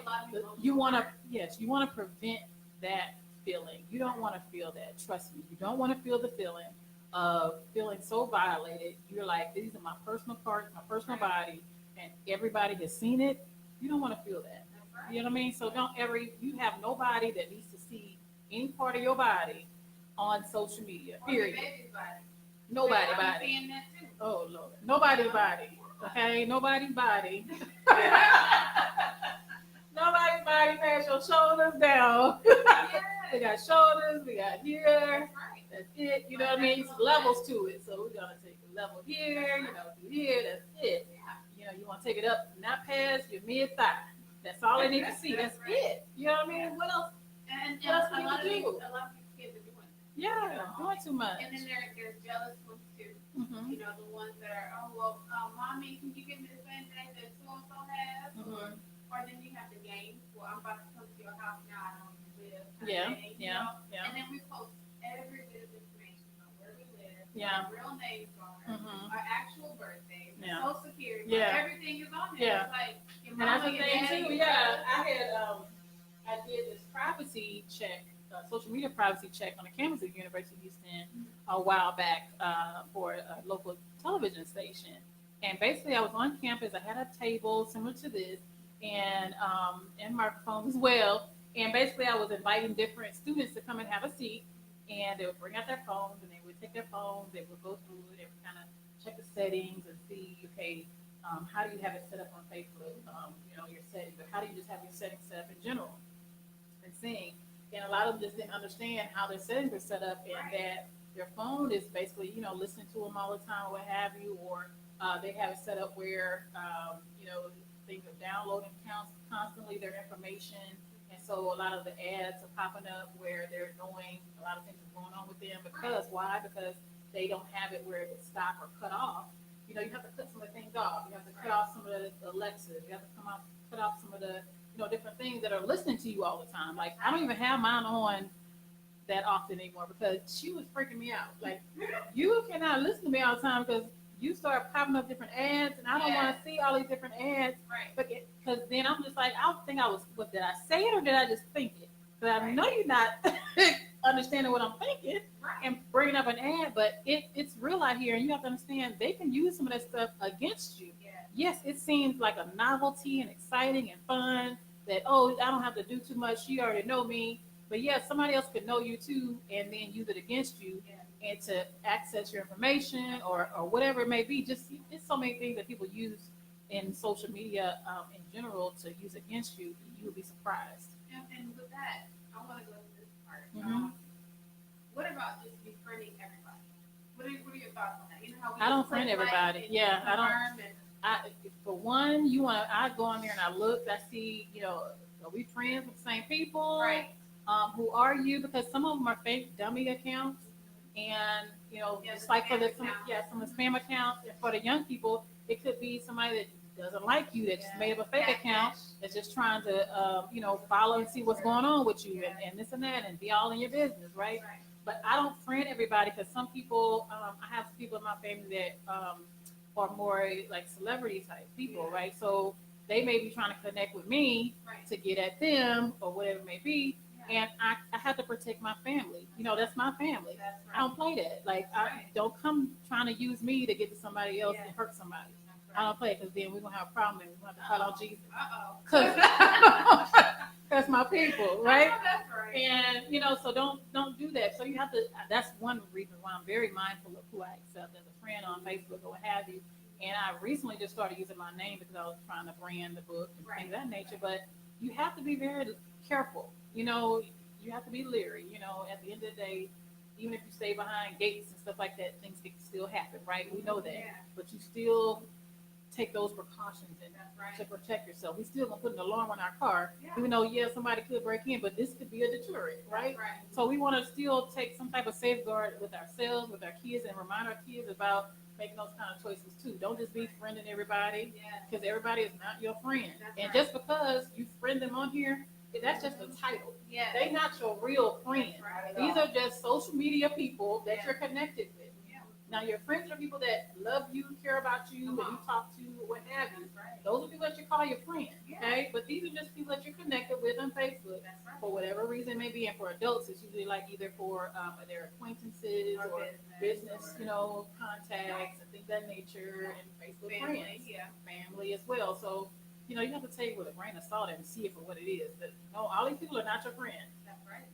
you want to, yes, you want to prevent that feeling. You don't want to feel that. Trust me, you don't want to feel the feeling of feeling so violated. You're like, these are my personal parts, my personal body, and everybody has seen it. You don't want to feel that. You know what I mean? So don't ever, you have nobody that needs to see any part of your body on social media, period. Nobody body. Oh, Lord. Nobody body. Okay? Nobody body. Nobody body past your shoulders down. We got shoulders, we got here. That's it. You know what I mean? It's levels to it. So we're gonna take a level here, through here, that's it. You wanna take it up, not past your mid thigh. That's all they need to see. That's it. You know what I mean? What else? And what else a we lot can of these do? kids are doing that. Yeah, doing too much. And then there's jealous ones too. Mm-hmm. The ones that are, oh well, mommy, can you give me the same thing that so and so has? Mm-hmm. Or then you have the games. Well, I'm about to come to your house now. I don't even live. Yeah, Game, yeah. And then we post every bit of information on where we live. Yeah. Our real names on it. Mm-hmm. Our actual birthdays. Yeah. Social security. Yeah. Everything is on there. Yeah. It's like your And that's mama, the your thing daddy, too. your Yeah, brother. I did this privacy check, social media privacy check on the campus of the University of Houston a while back for a local television station. And basically, I was on campus. I had a table similar to this, and microphones as well. And basically, I was inviting different students to come and have a seat, and they would bring out their phones, and they would take their phones. They would go through it. They would kind of check the settings and see, okay, how do you have it set up on Facebook? Your settings, but how do you just have your settings set up in general? And seeing, and a lot of them just didn't understand how their settings were set up, and that their phone is basically, listening to them all the time, or what have you, or they have it set up where, things are downloading constantly their information. And so a lot of the ads are popping up where they're knowing a lot of things are going on with them. Because why? Because they don't have it where it would stop or cut off. You have to cut some of the things off. You have to cut off some of the Alexas. You have to cut off some of the, different things that are listening to you all the time. Like, I don't even have mine on that often anymore because she was freaking me out. Like, you cannot listen to me all the time because you start popping up different ads, and I don't want to see all these different ads. Right. But because then I'm just like, I think what did I say it or did I just think it? Because I know you're not understanding what I'm thinking and bringing up an ad, but it's real out here, and you have to understand they can use some of that stuff against you. Yeah. Yes, it seems like a novelty and exciting and fun that, oh, I don't have to do too much. You already know me. But yeah, somebody else could know you too and then use it against you and to access your information or whatever it may be. Just it's so many things that people use in social media in general to use against you. You would be surprised. And with that, I want to go to this part. Mm-hmm. What about just befriending everybody? What are your thoughts on that? You know how we I don't friend everybody. Yeah, I don't. For one, I go on there and I look. I see, are we friends with the same people? Right. Who are you? Because some of them are fake dummy accounts, and just like for some of the spam accounts, and for the young people, it could be somebody that doesn't like you that just made up a fake account that's just trying to follow and see what's going on with you and this and that and be all in your business, right? But I don't friend everybody because some people, I have people in my family that are more like celebrity type people, right? So they may be trying to connect with me to get at them or whatever it may be. And I have to protect my family. That's my family. That's right. I don't play that. Like, I don't come trying to use me to get to somebody else and hurt somebody. I don't play it because then we're going to have a problem and we're going to have to call on Jesus. Because that's my people, right? That's right. And, so don't do that. So you have to, that's one reason why I'm very mindful of who I accept as a friend on Facebook or what have you. And I recently just started using my name because I was trying to brand the book and things of that nature. But you have to be very careful. You have to be leery. At the end of the day, even if you stay behind gates and stuff like that, things can still happen, right? We know that. Yeah. But you still take those precautions and to protect yourself. We still gonna put an alarm on our car, even though somebody could break in, but this could be a deterrent, right? So we want to still take some type of safeguard with ourselves, with our kids, and remind our kids about making those kind of choices too. Don't just be friending everybody because everybody is not your friend. Just because you friend them on here, that's just a title. Yeah. They're not your real friend. These are just social media people that you're connected with. Yeah. Now, your friends are people that love you, care about you, and you talk to, what have you. Those are people that you call your friends, okay? But these are just people that you're connected with on Facebook for whatever reason it may be. And for adults, it's usually like either for their acquaintances or business, contacts and things of that nature, and Facebook friends, family as well. So, you have to take it with a grain of salt and see it for what it is. But no, all these people are not your friends. That's right.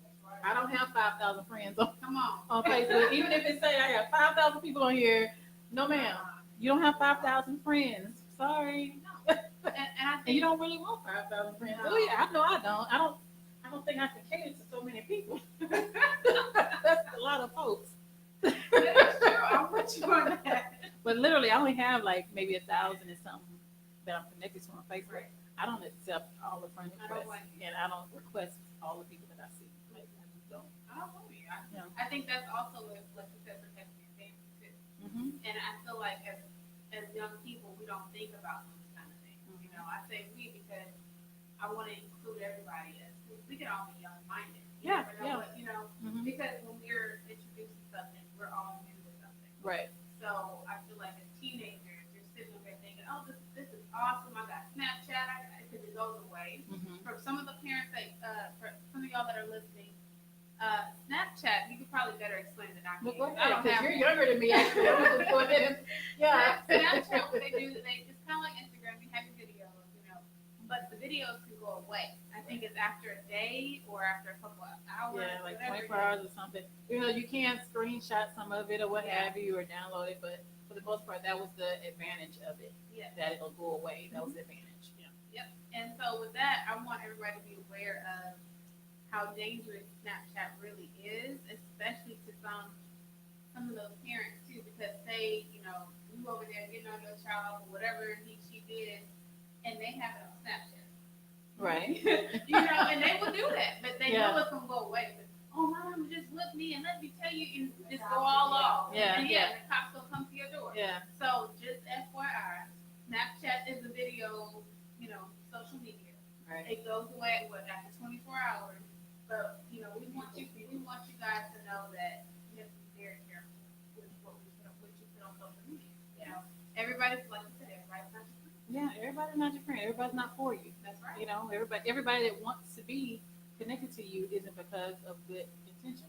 I don't have 5,000 friends on Come on. Facebook. Even if it say I have 5,000 people on here, no ma'am, you don't have 5,000 friends. Sorry. No. And you don't really want 5,000 friends. No. Oh yeah, I know I don't. I don't think I can cater to so many people. That's a lot of folks. That is true. I'm with you on that. But literally, I only have like maybe 1,000 and something that I'm connected to on Facebook. I don't accept all the friend requests, and I don't request all the people that I see. Like, I just don't. I don't know you. I think that's also like you said, protecting your family too. Mm-hmm. And I feel like as young people, we don't think about those kind of things. I say we because I want to include everybody. We can all be young-minded. Mm-hmm. Because when we're introducing something, we're all new to something. Right. So I feel like as teenagers, you're sitting there thinking, "Oh, this is awesome! I got Snapchat." Because it goes away. Mm-hmm. For some of the parents that, for some of y'all that are listening, Snapchat, you could probably better explain than I can. Well, go ahead, because you're younger than me. Actually, I'm just go ahead. Snapchat, what they do, it's kind of like Instagram. You have your videos, but the videos can go away. I think it's after a day or after a couple of hours. Yeah, like 24 hours or something. You can screenshot some of it or what have you, or download it, but for the most part, that was the advantage of it. Yeah. That it'll go away. That was the advantage. Yeah. Yep. And so with that, I want everybody to be aware of how dangerous Snapchat really is, especially to some some of those parents too, because say, you over there getting on your child or whatever she did, and they have it on Snapchat. Right. And they will do that, but they know it's gonna go away. But, oh, mom, just look me and let me tell you, and just go all off. Yeah, And yeah. the cops will come to your door. Yeah. So just FYI, Snapchat is a video, social media. Right. It goes away after 24 hours. But we want you guys to know that you have to be very careful with what you put on social media. Everybody's like you said, everybody's not your friend. Yeah, everybody's not your friend. Everybody's not for you. That's right. Everybody that wants to be connected to you isn't because of good intention.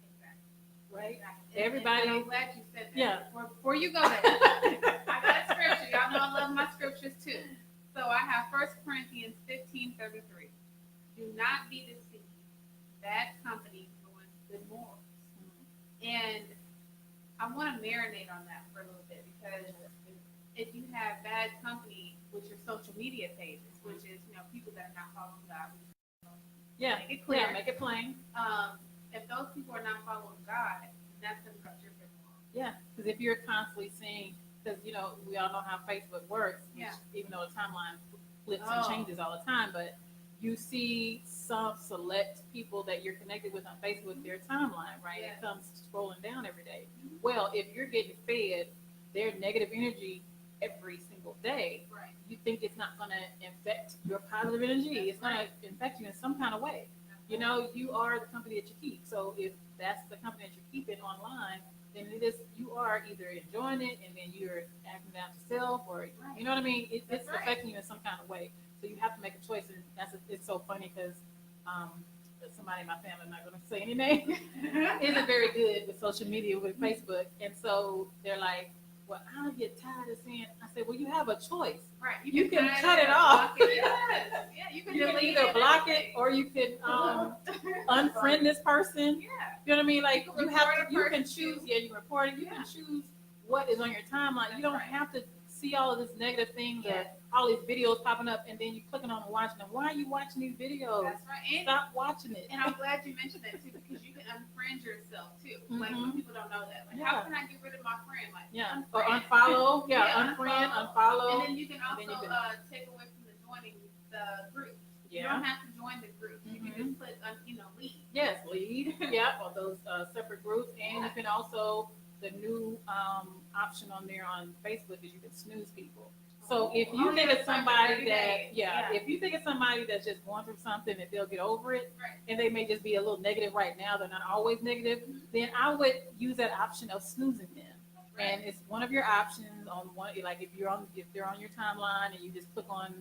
Exactly. Right? Exactly. Everybody. And I'm glad you said that. Yeah. Before you go there, I got a scripture. Y'all know I love my scriptures too. So I have 1 Corinthians 15:33. Do not be deceived. Bad company ruins good morals. Mm-hmm. And I want to marinate on that for a little bit, because if you have bad company with your social media pages, which is people that are not following God, make it clear, make it plain. If those people are not following God, that's going to corrupt your good morals. Yeah, because if you're constantly seeing, because we all know how Facebook works, which, even though the timeline flips and changes all the time, but you see some select people that you're connected with on Facebook, their timeline, right? It comes scrolling down every day. Mm-hmm. Well, if you're getting fed their negative energy every single day, right, you think it's not going to infect your positive energy. It's going to infect you in some kind of way. You are the company that you keep. So if that's the company that you're keeping online, then you are either enjoying it and then you're acting down to self, or you know what I mean? It's affecting you in some kind of way. So you have to make a choice, and it's so funny because somebody in my family, I'm not going to say any name, isn't very good with social media, with Facebook, and so they're like, well, I get tired of seeing. I said, well, you have a choice. Right. You can cut it off. Yeah, you can either block it or you can unfriend this person. Yeah. You know what I mean? Like you can choose. Yeah, you can report it. You can choose what is on your timeline. You don't have to see all of this negative things or all these videos popping up, and then you clicking on and watching them. Why are you watching these videos? That's right. Stop watching it. And I'm glad you mentioned that too, because you can unfriend yourself too. Mm-hmm. Like some people don't know that. Like, how can I get rid of my friend? Like, or unfollow. Unfriend, unfollow. And then you can also take away from the joining the group. You don't have to join the group. You can just put, lead. Yes, lead. Or those separate groups, and you can also, the new option on there on Facebook is you can snooze people. So if you think it's somebody if you think it's somebody that's just going through something and they'll get over it, and they may just be a little negative right now, they're not always negative, then I would use that option of snoozing them. And it's one of your options on one, like if they're on your timeline and you just click on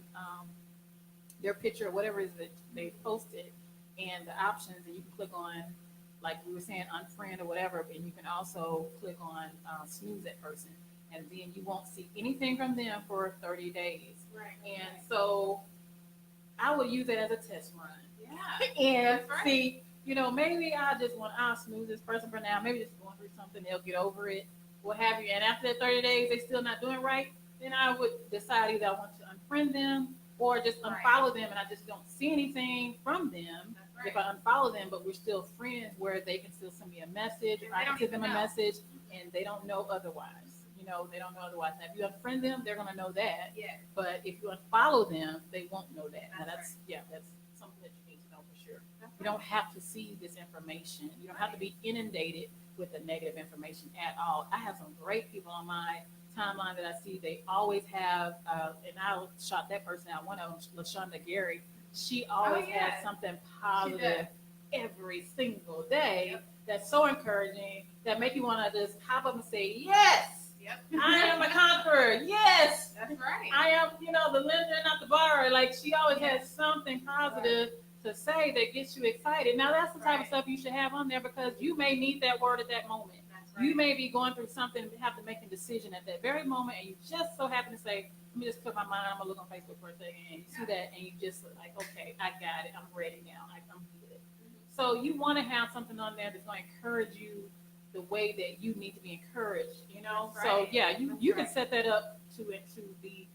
their picture or whatever it is that they posted and the options, and you can click on, like we were saying, unfriend or whatever, and you can also click on snooze that person, and then you won't see anything from them for 30 days. Right. And so I would use it as a test run. Yeah. And see, maybe I'll snooze this person for now. Maybe just going through something, they'll get over it, what have you. And after that 30 days, they still not doing right, then I would decide either I want to unfriend them or just unfollow them, and I just don't see anything from them. If I unfollow them, but we're still friends, where they can still send me a message, or I can send them a message, and they don't know otherwise. They don't know otherwise. Now, if you unfriend them, they're going to know that. Yeah. But if you unfollow them, they won't know that. Now, that's something that you need to know for sure. You don't have to see this information. You don't have to be inundated with the negative information at all. I have some great people on my timeline that I see. They always have, and I'll shout that person out. One of them, LaShonda Gary. She always has something positive every single day that's so encouraging, that make you want to just hop up and say, yes, I am a conqueror. Yes, that's right. I am, the lender, not the borrower. Like, she always has something positive to say that gets you excited. Now, that's the type of stuff you should have on there, because you may need that word at that moment. You may be going through something and have to make a decision at that very moment, and you just so happen to say, let me just put my mind, I'm going to look on Facebook for a second, and you see that, and you just like, okay, I got it. I'm ready now. I'm good. So you want to have something on there that's going to encourage you the way that you need to be encouraged, So, you can set that up to be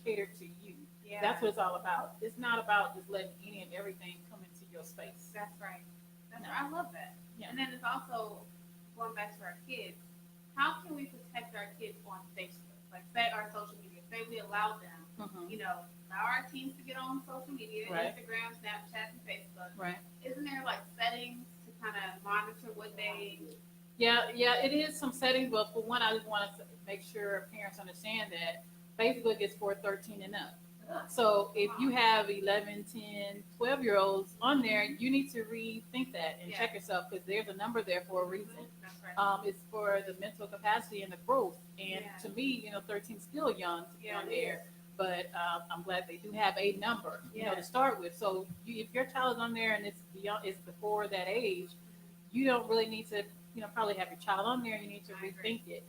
catered to you. Yeah. That's what it's all about. It's not about just letting any and everything come into your space. That's right. I love that. Yeah. And then it's also, going back to our kids, how can we protect our kids on Facebook? Like, say our social media, say we allow them, Mhm. allow our teens to get on social media, Right. Instagram, Snapchat, and Facebook. Right. Isn't there like settings to kind of monitor what they? Yeah, it is some settings, but for one, I just want to make sure parents understand that Facebook is for 13 and up. So if you have 11, 10, 12 year olds on there, you need to rethink that and check yourself because there's a number there for a reason. That's right. It's for the mental capacity and the growth. And Yeah. to me, 13 is still young to be Yeah, on it there. But I'm glad they do have a number, Yeah. to start with. So if your child is on there and it's before that age, you don't really need to, probably have your child on there. You need to I agree. rethink it.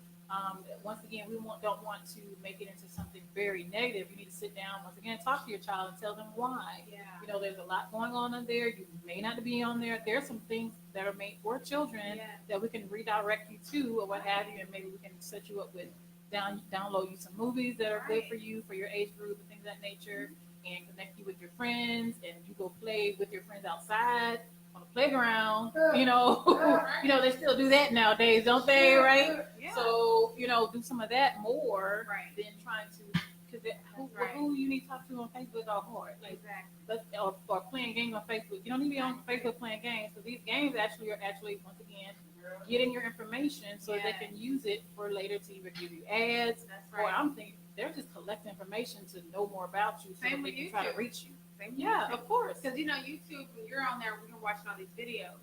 Once again, don't want to make it into something very negative. You need to sit down once again, talk to your child, and tell them why. Yeah. There's a lot going on there. You may not be on there. There's some things that are made for children Yeah. that we can redirect you to, or what have you, and maybe we can set you up with download you some movies that are good for you for your age group and things of that nature, and connect you with your friends, and you go play with your friends outside on the playground. They still do that nowadays, don't they? Right? Yeah. So, do some of that more Right. than trying to, because right. who you need to talk to on Facebook are hard. Like, Exactly. or playing games on Facebook. You don't need to be on Facebook playing games. So these games are actually, once again, getting your information so that they can use it for later to either give you ads, That's or right. I'm thinking they're just collecting information to know more about you so Same that they with can try to YouTube. reach you. Same Yeah, thing. of course. Because YouTube, when you're on there, when you're watching all these videos,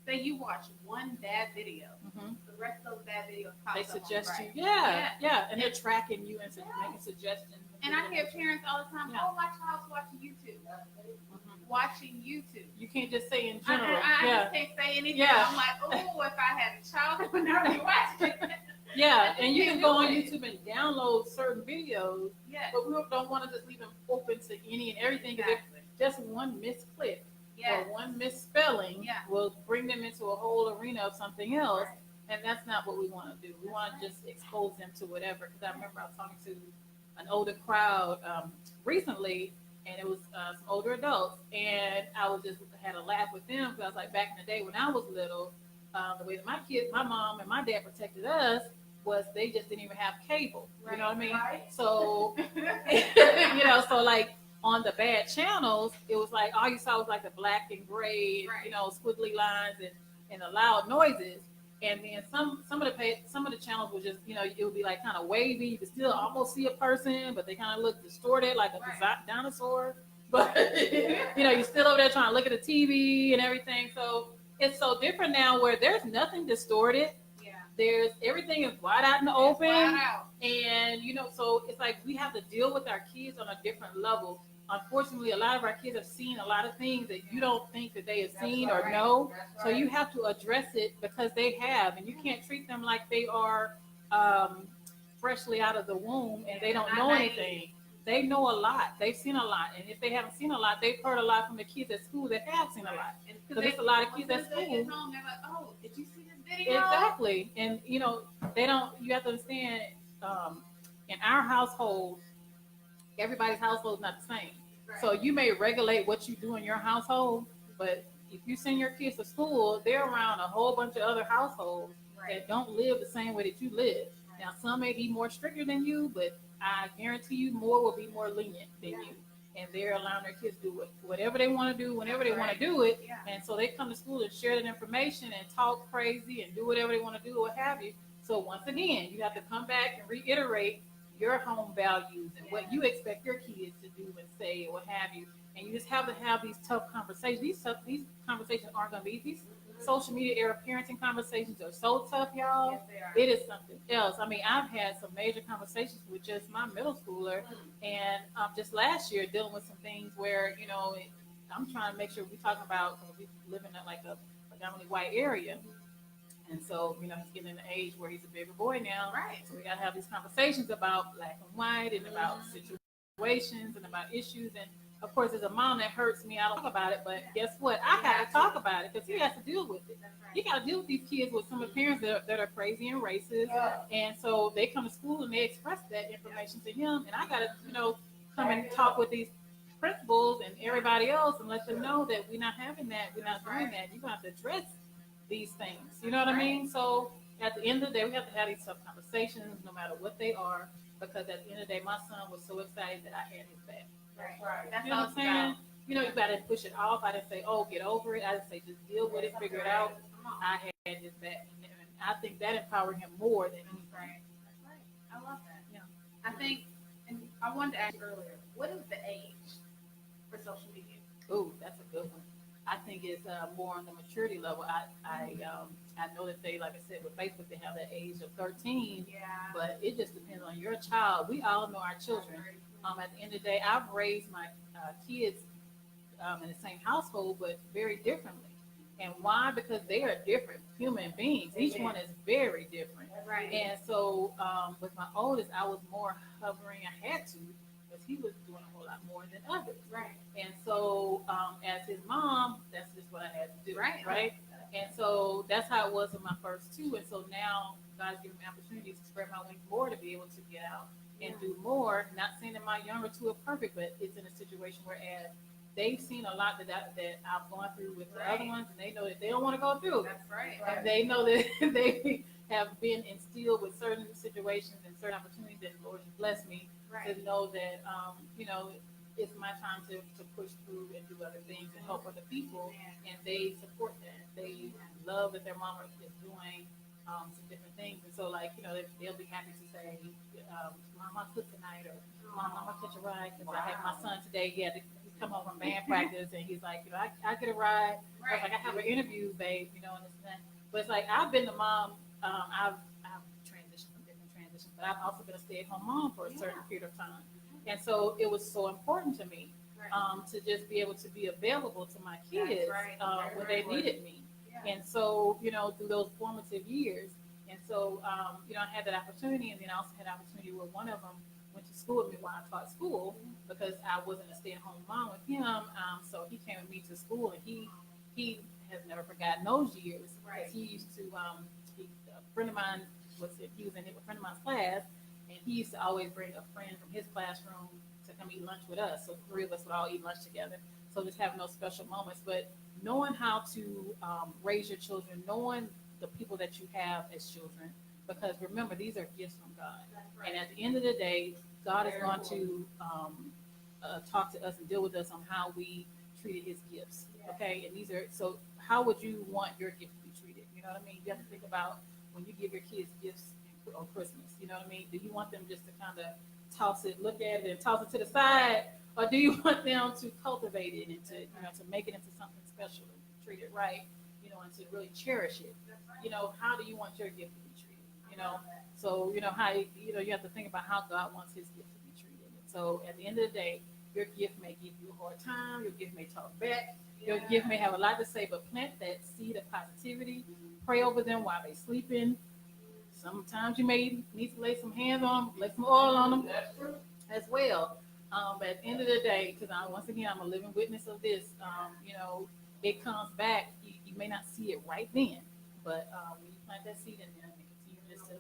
say you watch one bad video, Mhm. the rest of those bad videos They pop up. suggest on you, the right. yeah, and they're tracking you and making suggestions. And I hear parents all the time, Yeah. "Oh, my child's watching YouTube." Mhm. Watching YouTube. You can't just say in I general. just can't say anything. Yeah. I'm like, oh, if I had a child, I would not be watching it. Yeah, and you can go on do it. YouTube and download certain videos, Yes. but we don't want to just leave them open to any and everything. Because Exactly. just one misclick Yes. or one misspelling Yeah. will bring them into a whole arena of something else, Right. and that's not what we want to do. We want to just expose them to whatever. Because I remember I was talking to an older crowd recently, and it was some older adults, and I was just had a laugh with them because I was like, back in the day when I was little, the way that my mom and my dad protected us was they just didn't even have cable. You know what I mean? Right. So, so like on the bad channels, it was like all you saw was like the black and gray, Right. squiggly lines and the loud noises. And then some of the channels would just, it would be like kind of wavy. You could still almost see a person, but they kind of look distorted like a Right. dinosaur. But you're still over there trying to look at the TV and everything. So it's so different now where there's nothing distorted. Yeah. There's everything is wide out in the It's open. wide out. And so it's like we have to deal with our kids on a different level. Unfortunately, a lot of our kids have seen a lot of things that you don't think that they have seen or know. So you have to address it because they have, and you can't treat them like they are freshly out of the womb and they don't know anything. They know a lot. They've seen a lot, and if they haven't seen a lot, they've heard a lot from the kids at school that have seen a lot. Because there's a lot of kids at school. They get home, they're like, "Oh, did you see this video?" Exactly, and they don't. You have to understand. In our household, everybody's household is not the same. Right. So you may regulate what you do in your household, but if you send your kids to school, they're around a whole bunch of other households that don't live the same way that you live. Right. Now, some may be more stricter than you, but I guarantee you more will be more lenient than you. And they're allowing their kids to do whatever they want to do, whenever they want to do it. Yeah. And so they come to school and share that information and talk crazy and do whatever they want to do or what have you. So once again, you have to come back and reiterate your home values and what you expect your kids to do and say or what have you. And you just have to have these tough conversations. These conversations aren't going to be easy. Social media era parenting conversations are so tough, y'all. Yes, they are. It is something else. I mean, I've had some major conversations with just my middle schooler, and just last year dealing with some things where I'm trying to make sure we talking about we live in like a predominantly white area, and so he's getting in an age where he's a bigger boy now, Right. So we got to have these conversations about black and white and about situations and about issues and. Of course, as a mom, that hurts me. I don't talk about it, but guess what? I got to talk about it because he has to deal with it. That's right. You got to deal with these kids with some parents that are crazy and racist, and so they come to school and they express that information to him, and I got to, come and talk with these principals and everybody else and let them know that we're not having that, we're not doing that. You're going to have to address these things. You know what I mean? So at the end of the day, we have to have these tough conversations, no matter what they are, because at the end of the day, my son was so excited that I had his back. Right. That's You know all what it's I'm saying? about. You know, you gotta push it off. I didn't say, oh, get over it. I didn't say, just deal with it, figure it out. Come on. I had his back. And I think that empowered him more than That's anything. right. That's right. I love that. Yeah. I think, and I wanted to ask you earlier, what is the age for social media? Oh, that's a good one. I think it's more on the maturity level. I know that they, like I said, with Facebook, they have that age of 13, Yeah. but it just depends on your child. We all know our children. At the end of the day, I've raised my kids in the same household, but very differently. And why? Because they are different human beings. Each one is very different. Right. And so with my oldest, I was more hovering. I had to because he was doing a whole lot more than others. Right. And so as his mom, that's just what I had to do. Right. Right. And so that's how it was with my first two. And so now God's given me opportunities to spread my wings more to be able to get out and do more. Not saying that my younger two are perfect, but it's in a situation where as they've seen a lot that I've gone through with the other ones, and they know that they don't want to go through. That's right. And they know that they have been instilled with certain situations and certain opportunities that the Lord has blessed me Right. to know that, it's my time to push through and do other things and help other people. And they support that. They love that their mama is doing some different things. And so, like, they'll be happy to say, Mom, I'll cook tonight, or Mom, I'm going to catch a ride. Because I had my son today, he come home from band practice, and he's like, I get a ride. I was like, I have an interview, babe, and this and that. But it's like, I've been the mom, I've transitioned from different transitions, but I've also been a stay-at-home mom for a certain period of time. And so it was so important to me to just be able to be available to my kids when they needed me. And so, through those formative years. And so, I had that opportunity, and then I also had an opportunity where one of them went to school with me while I taught school because I wasn't a stay-at-home mom with him. So he came with me to school, and he has never forgotten those years because he used to, a friend of mine he was in a friend of mine's class, and he used to always bring a friend from his classroom to come eat lunch with us. So the three of us would all eat lunch together. So just having those special moments, but knowing how to raise your children, knowing the people that you have as children, because remember, these are gifts from God. And at the end of the day, God is going to talk to us and deal with us on how we treated his gifts. Okay. And these are, so how would you want your gift to be treated? You know what I mean? You have to think about when you give your kids gifts on Christmas, you know what I mean? Do you want them just to kind of toss it, look at it and toss it to the side? Or do you want them to cultivate it and to make it into something special and treat it right, and to really cherish it? How do you want your gift to be treated? So, how, you have to think about how God wants his gift to be treated. And so at the end of the day, your gift may give you a hard time. Your gift may talk back. Your gift may have a lot to say, but plant that seed of positivity. Pray over them while they're sleeping. Sometimes you may need to lay some hands on them, lay some oil on them as well. But at the end of the day, because once again, I'm a living witness of this, it comes back. You may not see it right then, but when you plant that seed in them and continue just to,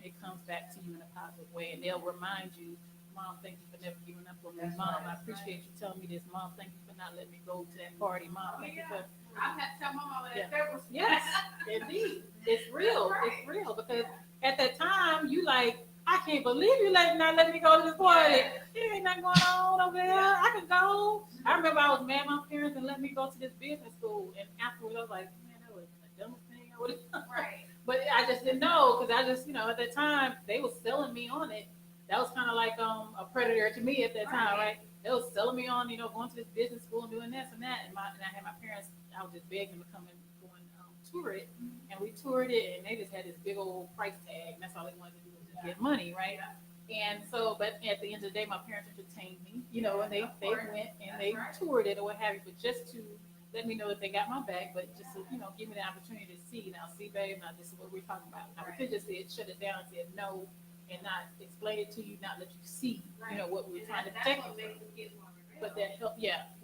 it comes back to you in a positive way, and they'll remind you, Mom, thank you for never giving up on me. Mom, I appreciate you telling me this. Mom, thank you for not letting me go to that party. Mom, thank you for. I've had to tell my mama that several times. Yes, indeed. It's real. It's real because at that time you like, I can't believe you not letting me go to this party. There ain't nothing going on over there. I could go. I remember I was mad at my parents and let me go to this business school, and afterwards I was like, man, that was the dumbest thing I would have done. Right. But I just didn't know because I just, at that time they was selling me on it. That was kind of like a predator to me at that time, right? They was selling me on, going to this business school and doing this and that. And I had my parents, I was just begging them to come and go and tour it. And we toured it, and they just had this big old price tag, and that's all they wanted to do was just get money, right? And so, but at the end of the day, my parents entertained me, and they went and they toured it or what have you, but just to let me know that they got my back, but just to, give me the opportunity to see. Now, see, babe, now this is what we're talking about. Now, we could just say shut it down and say no, and not explain it to you, not let you see, what we're trying to protect you from. But that help,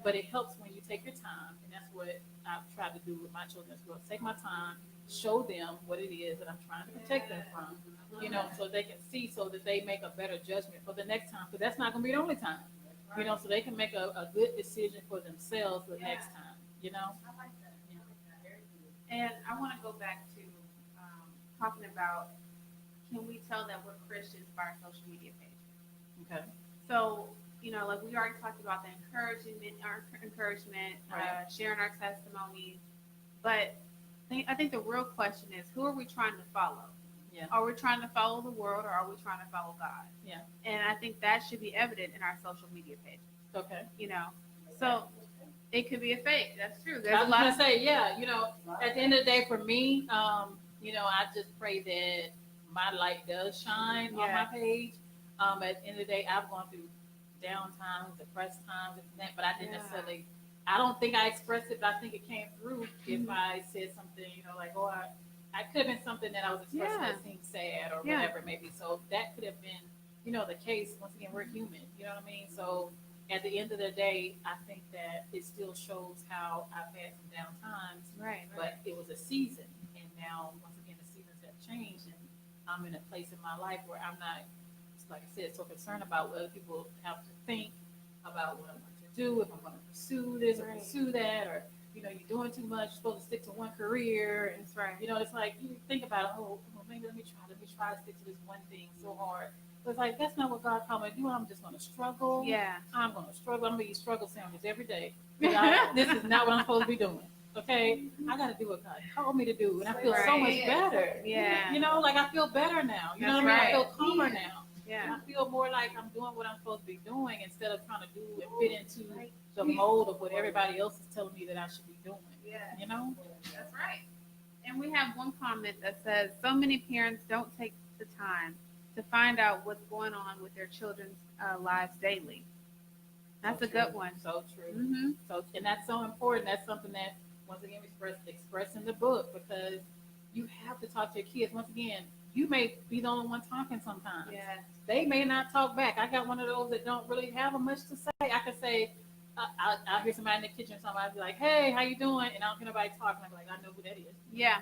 but it helps when you take your time, and that's what I've tried to do with my children as well. Take my time, show them what it is that I'm trying to protect them from, so they can see, so that they make a better judgment for the next time, because that's not going to be the only time, so they can make a good decision for themselves the next time, I like that. And I want to go back to talking about, can we tell that we're Christians by our social media pages? Okay. So, like we already talked about the encouragement, Right. sharing our testimonies. But I think the real question is, who are we trying to follow? Yeah. Are we trying to follow the world, or are we trying to follow God? Yeah. And I think that should be evident in our social media pages. Okay. So it could be a fake. That's true. There's I a was lot gonna of say, yeah, at the end of the day, for me, I just pray that my light does shine on my page. At the end of the day, I've gone through down times, depressed times, and that, but I didn't necessarily. I don't think I expressed it, but I think it came through if I said something, like, oh, I could have been something that I was expressing that seemed sad or whatever, maybe. So that could have been, the case. Once again, we're human. You know what I mean? So at the end of the day, I think that it still shows how I've had some down times, right. but it was a season, and now once again the seasons have changed, and I'm in a place in my life where I'm not, like I said, so concerned about what other people have to think about what I'm going to do, if I'm going to pursue this or pursue that, or you're doing too much, you're supposed to stick to one career, and That's right. It's like you think about it, oh, well, maybe let me try to stick to this one thing so hard. But it's like that's not what God called me to do. I'm just going to struggle. Yeah. I'm going to struggle. I'm going to eat struggle sandwiches every day. This is not what I'm supposed to be doing. Okay, I got to do what God called me to do, and I feel so much better. Yeah. Like I feel better now. You know what I mean? I feel calmer now. Yeah. And I feel more like I'm doing what I'm supposed to be doing instead of trying to do and fit into the mold of what everybody else is telling me that I should be doing. Yeah. That's right. And we have one comment that says, so many parents don't take the time to find out what's going on with their children's lives daily. That's so a good one. So true. Mm-hmm. And that's so important. That's something that, once again, we express in the book, because you have to talk to your kids. Once again, you may be the only one talking sometimes. Yeah. They may not talk back. I got one of those that don't really have much to say. I could say, I'll hear somebody in the kitchen or something. I'll be like, hey, how you doing? And I don't hear nobody talking. I'm like, I know who that is. Yeah.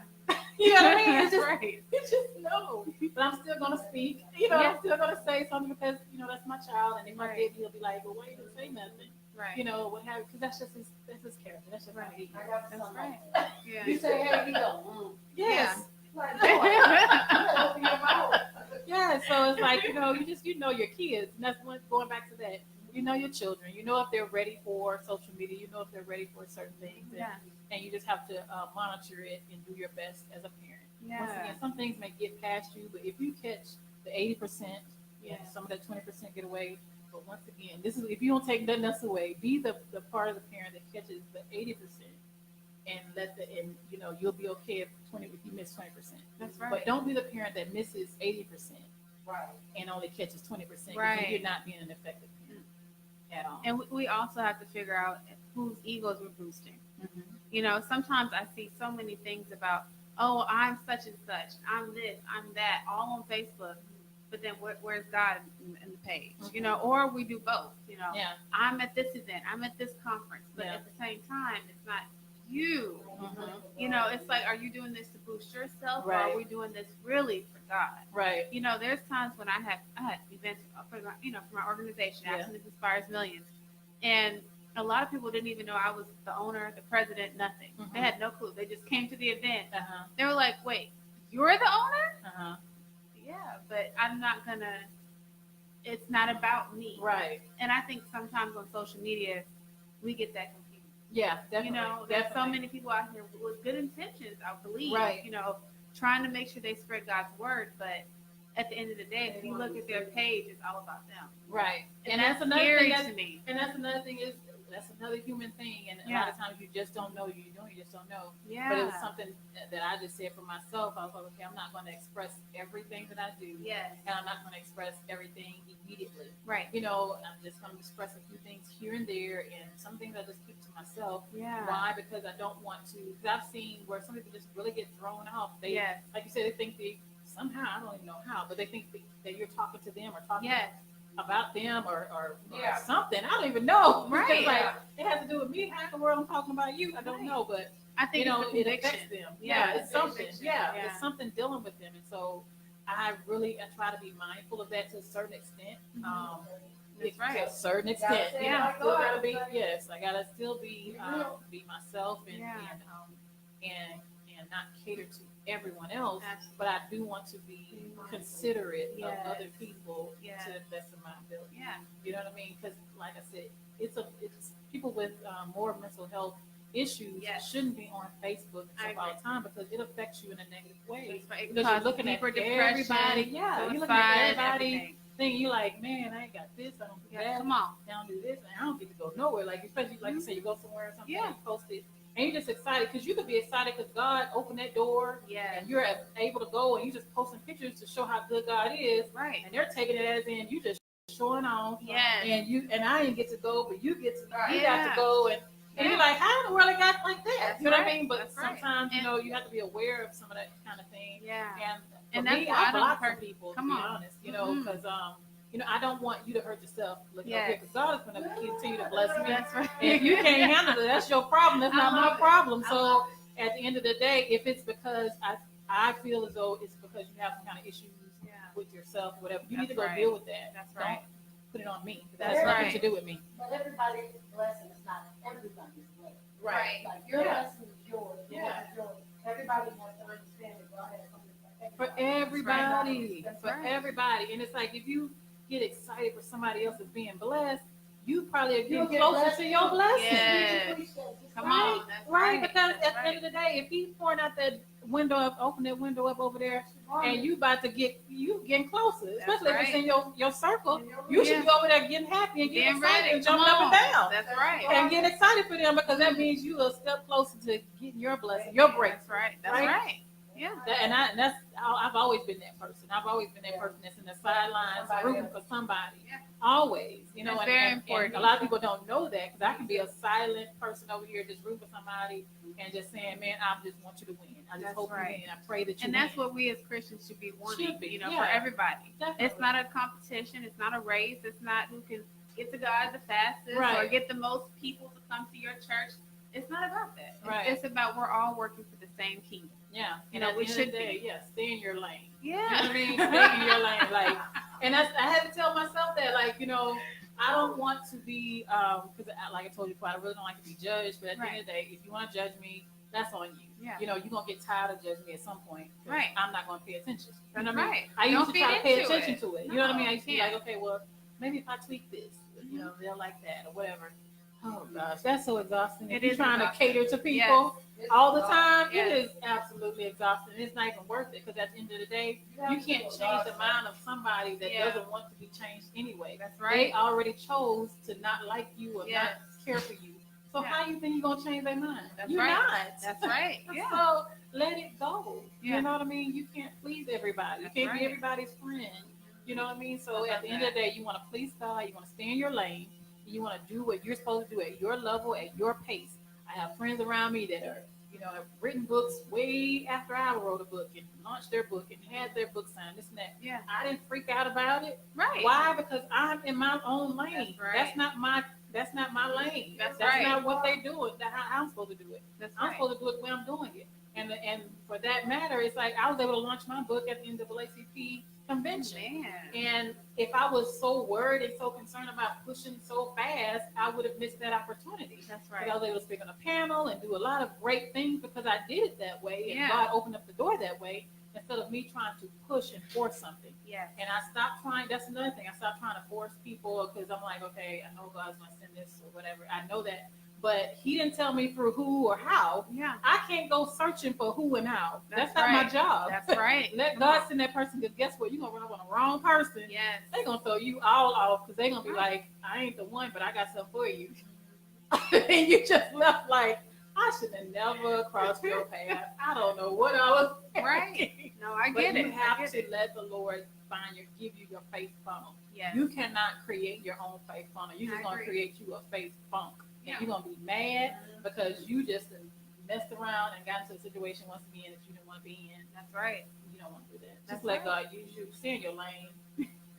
You know what I mean? It's just, right. You just know. But I'm still going to speak. I'm still going to say something because, that's my child. And if I did, he'll be like, well, why you didn't say nothing? Right. What have you? Because that's just his character. That's just how he is. That's right. Yeah. You say, hey, he go, Yes. Yeah. Like, no, open your mouth. Yeah, so it's like, you know your kids. And that's going back to that. You know your children. You know if they're ready for social media. You know if they're ready for certain things. And you just have to monitor it and do your best as a parent. Yeah. Once again, some things may get past you, but if you catch the 80%, some of that 20% get away. But once again, this is if you don't take nothing else away, be the part of the parent that catches the 80%. And you'll be okay if you miss 20%. That's right. But don't be the parent that misses 80%, right, and only catches 20%. Right. You're not being an effective parent at all. And we also have to figure out whose egos we're boosting. Mm-hmm. Sometimes I see so many things about, oh, I'm such and such, I'm this, I'm that, all on Facebook. But then where's God in the page? Mm-hmm. Or we do both. Yeah. I'm at this event, I'm at this conference, but at the same time, it's not you. Mm-hmm. It's like, are you doing this to boost yourself, right, or are we doing this really for God? Right. There's times when I had events for my organization, Abstinence Inspires Millions, and a lot of people didn't even know I was the owner, the president, nothing. Mm-hmm. They had no clue. They just came to the event. Uh-huh. They were like, "Wait, you're the owner?" Uh-huh. Yeah, but I'm not gonna. It's not about me, right? And I think sometimes on social media, we get that confused. Yeah, definitely. There's so many people out here with good intentions, I believe. Right. Trying to make sure they spread God's word, but at the end of the day, if you look at their page, it's all about them. Right. And that's another thing to me. And that's another thing is that's another human thing. And a lot of times you just don't know you just don't know. Yeah. But it was something that I just said for myself. I was like, okay, I'm not going to express everything that I do. Yes. And I'm not going to express everything immediately. Right. I'm just going to express a few things here and there, and some things I just keep to myself. Yeah. Why? Because I don't want to. Because I've seen where some people just really get thrown off. They, like you said, they think somehow, I don't even know how, but they think that you're talking to them or talking about them or something. I don't even know. Right. Because, it has to do with me. How in the world I'm talking about you? I don't know, but I think it affects them. Yeah, it's something. Yeah, it's something dealing with them, and so I try to be mindful of that to a certain extent. That's right. To a certain extent. Yeah. I still gotta be. Yes, I gotta still be be myself and and not cater to everyone else. Absolutely. But I do want to be considerate Yes. of other people Yes. to the best of my ability. Yeah. You know what I mean? Because, like I said, it's people with more mental health issues Yes. shouldn't be on Facebook and I stuff all agree. the time because it affects you in a negative way. That's right. It Because you're causes looking at deeper depression, everybody, yeah, you're looking suicide, at everybody, everything. thinking you like, man, I ain't got this, I don't do Yeah, that, come on. I don't do this, and I don't get to go nowhere. Like, especially like you say, you go somewhere or something, Yeah. and you post it, and you're just excited because you could be excited because God opened that door, Yeah. and you're able to go, and you just posting pictures to show how good God is, Right. and they're taking it as in you just showing off, Yes. and I didn't get to go, but you get to, Right. you got Yeah. to go, and you're like, how in the world I got like that? That's You know what I right. mean? But That's right. sometimes, you And- know, you have to be aware of some of that kind of thing. Yeah. And And for that's me, why I I don't block hurt- some people, Come to be on. honest, you know, Mhm. because, you know, I don't want you to hurt yourself. Look Yes. up here, because God is going to continue to bless me. That's right. If you can't handle it, that's your problem. That's I not my love it. problem. I So love it. at the end of the day, if it's because I feel as though it's because you have some kind of issues Yeah. with yourself, whatever, you That's need to go right. deal with that. That's Don't right. put it on me. That's That's nothing right. to do with me. But everybody's blessing is not everybody's blessing. Right. Like your Yeah. blessing is yours. Yours Yeah. is yours. Everybody has to understand that God has something For for everybody, That's for right. everybody, and it's like if you get excited for somebody else as being blessed, you probably are You'll getting get closer blessed to too. your blessing. Yeah. Come on. That's Right, because That's at the end of the day, if he's pouring out that window up, open that window up over there, and you about to you getting closer, especially if it's in your circle, you should Yeah. be over there getting happy and getting Damn excited ready. and Come jumping up and on. down. That's right. And get excited for them because that means you a step closer to getting your blessing, your breakthrough. That's right. That's Right? right. Yeah. I've always been that person. I've always been that person that's in the sidelines Somebody rooting else. for somebody. Yeah. Always, you know, That's and, very and important. a lot of people don't know that because I can be a silent person over here just rooting for somebody and just saying, man, I just want you to win. I just That's hope right. you win. I pray that you And win. that's what we as Christians should be wanting, Should be, you know, yeah. for everybody. Definitely. It's not a competition. It's not a race. It's not who can get to God the fastest or Right. get the most people to come to your church. It's not about that. Right. It's about we're all working for the same kingdom. Yeah, You know, at we the end should of the day, be. yeah, stay in your lane. Yeah. You know what I mean? Stay in your lane, like, and I had to tell myself that, like, you know, I don't want to be, because like I told you before, I really don't like to be judged. But at the end of the day, if you want to judge me, that's on you. Yeah. You know, you're gonna get tired of judging me at some point. 'Cause Right. I'm not gonna pay attention. You That's know what I mean? right. I Don't used to try feed to pay into attention it. to it. You know what I mean? I used to be can't. like, okay, well, maybe if I tweak this, you know, they'll like that or whatever. Oh gosh, that's so exhausting. If It you're is trying exhausting. to cater to people all the time, Yes. it is absolutely exhausting. It's not even worth it because at the end of the day, you can't change the mind of somebody that Yeah. doesn't want to be changed anyway. That's They right. already chose to not like you or Yes. not care for you. So Yeah. how you think you're gonna change their mind? That's You're right. not. That's right. Yeah. So let it go. Yeah. You know what I mean? You can't please everybody. That's you can't right. be everybody's friend. You know what I mean? So I at love the end of the day, you want to please God. You want to stay in your lane. You want to do what you're supposed to do at your level, at your pace. I have friends around me that are, you know, have written books way after I wrote a book and launched their book and had their book signed, this and that. Yeah. I didn't freak out about it. Right. Why? Because I'm in my own lane. That's right. That's not my lane. That's That's right. not what they do. That's how I'm supposed to do it. That's I'm right. supposed to do it when I'm doing it. And for that matter, it's like I was able to launch my book at the NAACP convention. Man. And if I was so worried and so concerned about pushing so fast, I would have missed that opportunity. That's Because right. I was able to speak on a panel and do a lot of great things because I did it that way. And Yeah. God opened up the door that way instead of me trying to push and force something. Yes. And I stopped trying. That's another thing. I stopped trying to force people because I'm like, okay, I know God's going to send this or whatever. I know that. But he didn't tell me through who or how. Yeah. I can't go searching for who and how. That's That's not my right. job. That's right. Let Come God on. send that person because guess what? You're going to run up on the wrong person. Yes. They're going to throw you all off because they're going to be Right. like, I ain't the one, but I got something for you. And you just left like, I should have never crossed your path. I don't know what I was Right. thinking. No, I But get it. you I have get to it. let the Lord give you your faith funnel. Yes. You cannot create your own faith funnel. You're just I going to agree. create you a faith funk. Yeah. And you're going to be mad because you just messed around and got into a situation once again that you didn't want to be in. That's right. You don't want to do that. That's Just let right. God use you. Stay in your lane.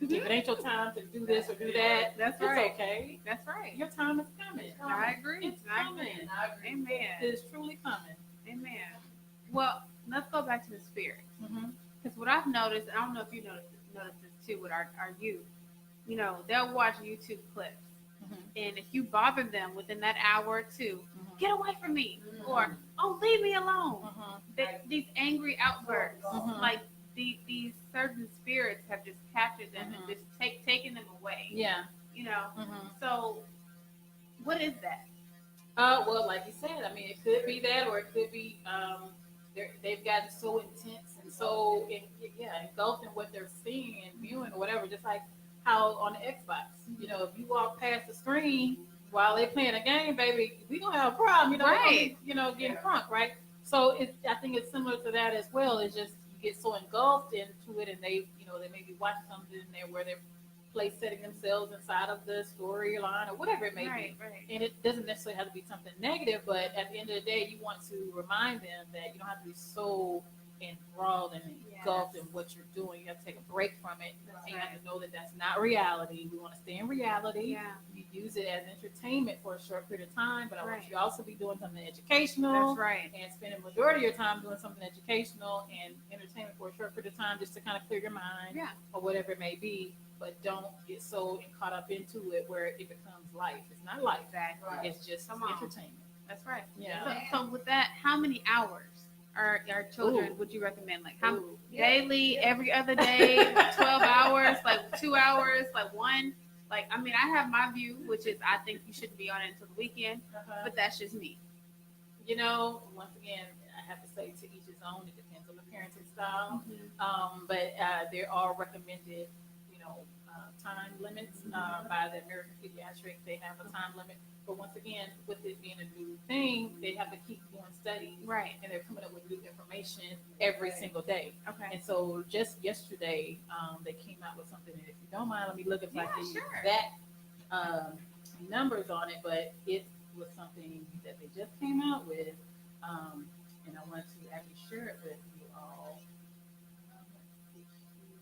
If it ain't your time to do this or do that, That's it's right. okay. That's right. Your time is coming. No, I agree. It's I coming. agree. Amen. It is truly coming. Amen. Well, let's go back to the spirit. Mm-hmm. Because what I've noticed, I don't know if you noticed this too with our youth, you know, they'll watch YouTube clips. Mm-hmm. And if you bother them within that hour or two, Mm-hmm. get away from me. Mhm. Or, oh, leave me alone. Mm-hmm. these angry outbursts, Mhm. like these certain spirits have just captured them Mhm. and just taken them away. Yeah. You know. Mhm. So what is that? Well, like you said, I mean, it could be that, or it could be they've gotten so intense and so engulfed in what they're seeing and viewing or whatever. Just like how on the Xbox, if you walk past the screen while they're playing a game, baby, we gonna have a problem. They're gonna Right. be, getting crunk, right? So I think it's similar to that as well. It's just you get so engulfed into it, and they may be watching something in there where they're place setting themselves inside of the storyline or whatever it may Right. be. Right. And it doesn't necessarily have to be something negative, but at the end of the day, you want to remind them that you don't have to be so enthralled and engulfed in what you're doing. You have to take a break from it, and you have to know that that's not reality. We want to stay in reality. Yeah. You use it as entertainment for a short period of time, but I want Right. you to also be doing something educational. That's right. And spending the majority of your time doing something educational and entertainment for a short period of time just to kind of clear your mind Yeah. or whatever it may be. But don't get so caught up into it where it becomes life. It's not life. Exactly. Right. It's just Come on. entertainment. That's right. Yeah. So with that, how many hours are our children Ooh. would you recommend? Like how Ooh. daily, every other day, 12 hours, like 2 hours, like one? Like, I mean, I have my view, which is I think you shouldn't be on it until the weekend, but that's just me. Once again, I have to say to each his own. It depends on the parenting style. Mm-hmm. But there are recommended, time limits by the American Pediatric. They have a time limit. But once again, with it being a new thing, they have to keep doing studies. Right. And they're coming up with new information every single day. Okay. And so just yesterday, they came out with something. And if you don't mind, let me look if I can sure. exact numbers on it. But it was something that they just came out with. And I wanted to actually share it with you all. Let's see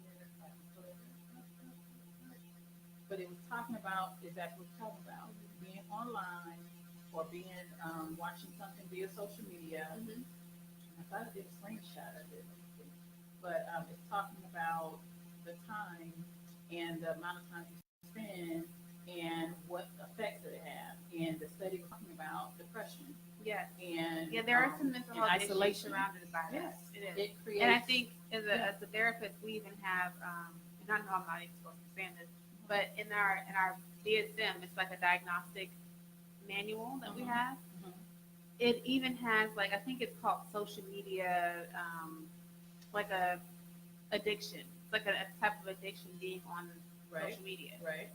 here if I can pull it up. But it was talking about exactly what we're talking about, being online or being watching something via social media. Mm-hmm. I thought I did a screenshot of it, let me see. But it's talking about the time and the amount of time you spend and what effects it have. And the study was talking about depression Yes. and There are some mental and health issues isolation. surrounded by Yes, that. It is. it creates. And I think as Yeah. a therapist, we even have, and I know I'm not even supposed to be saying this, but in our DSM, it's like a diagnostic manual that we Mhm. have. Mhm. It even has like I think it's called social media, like a addiction. It's like a type of addiction being on Right. social media. Right.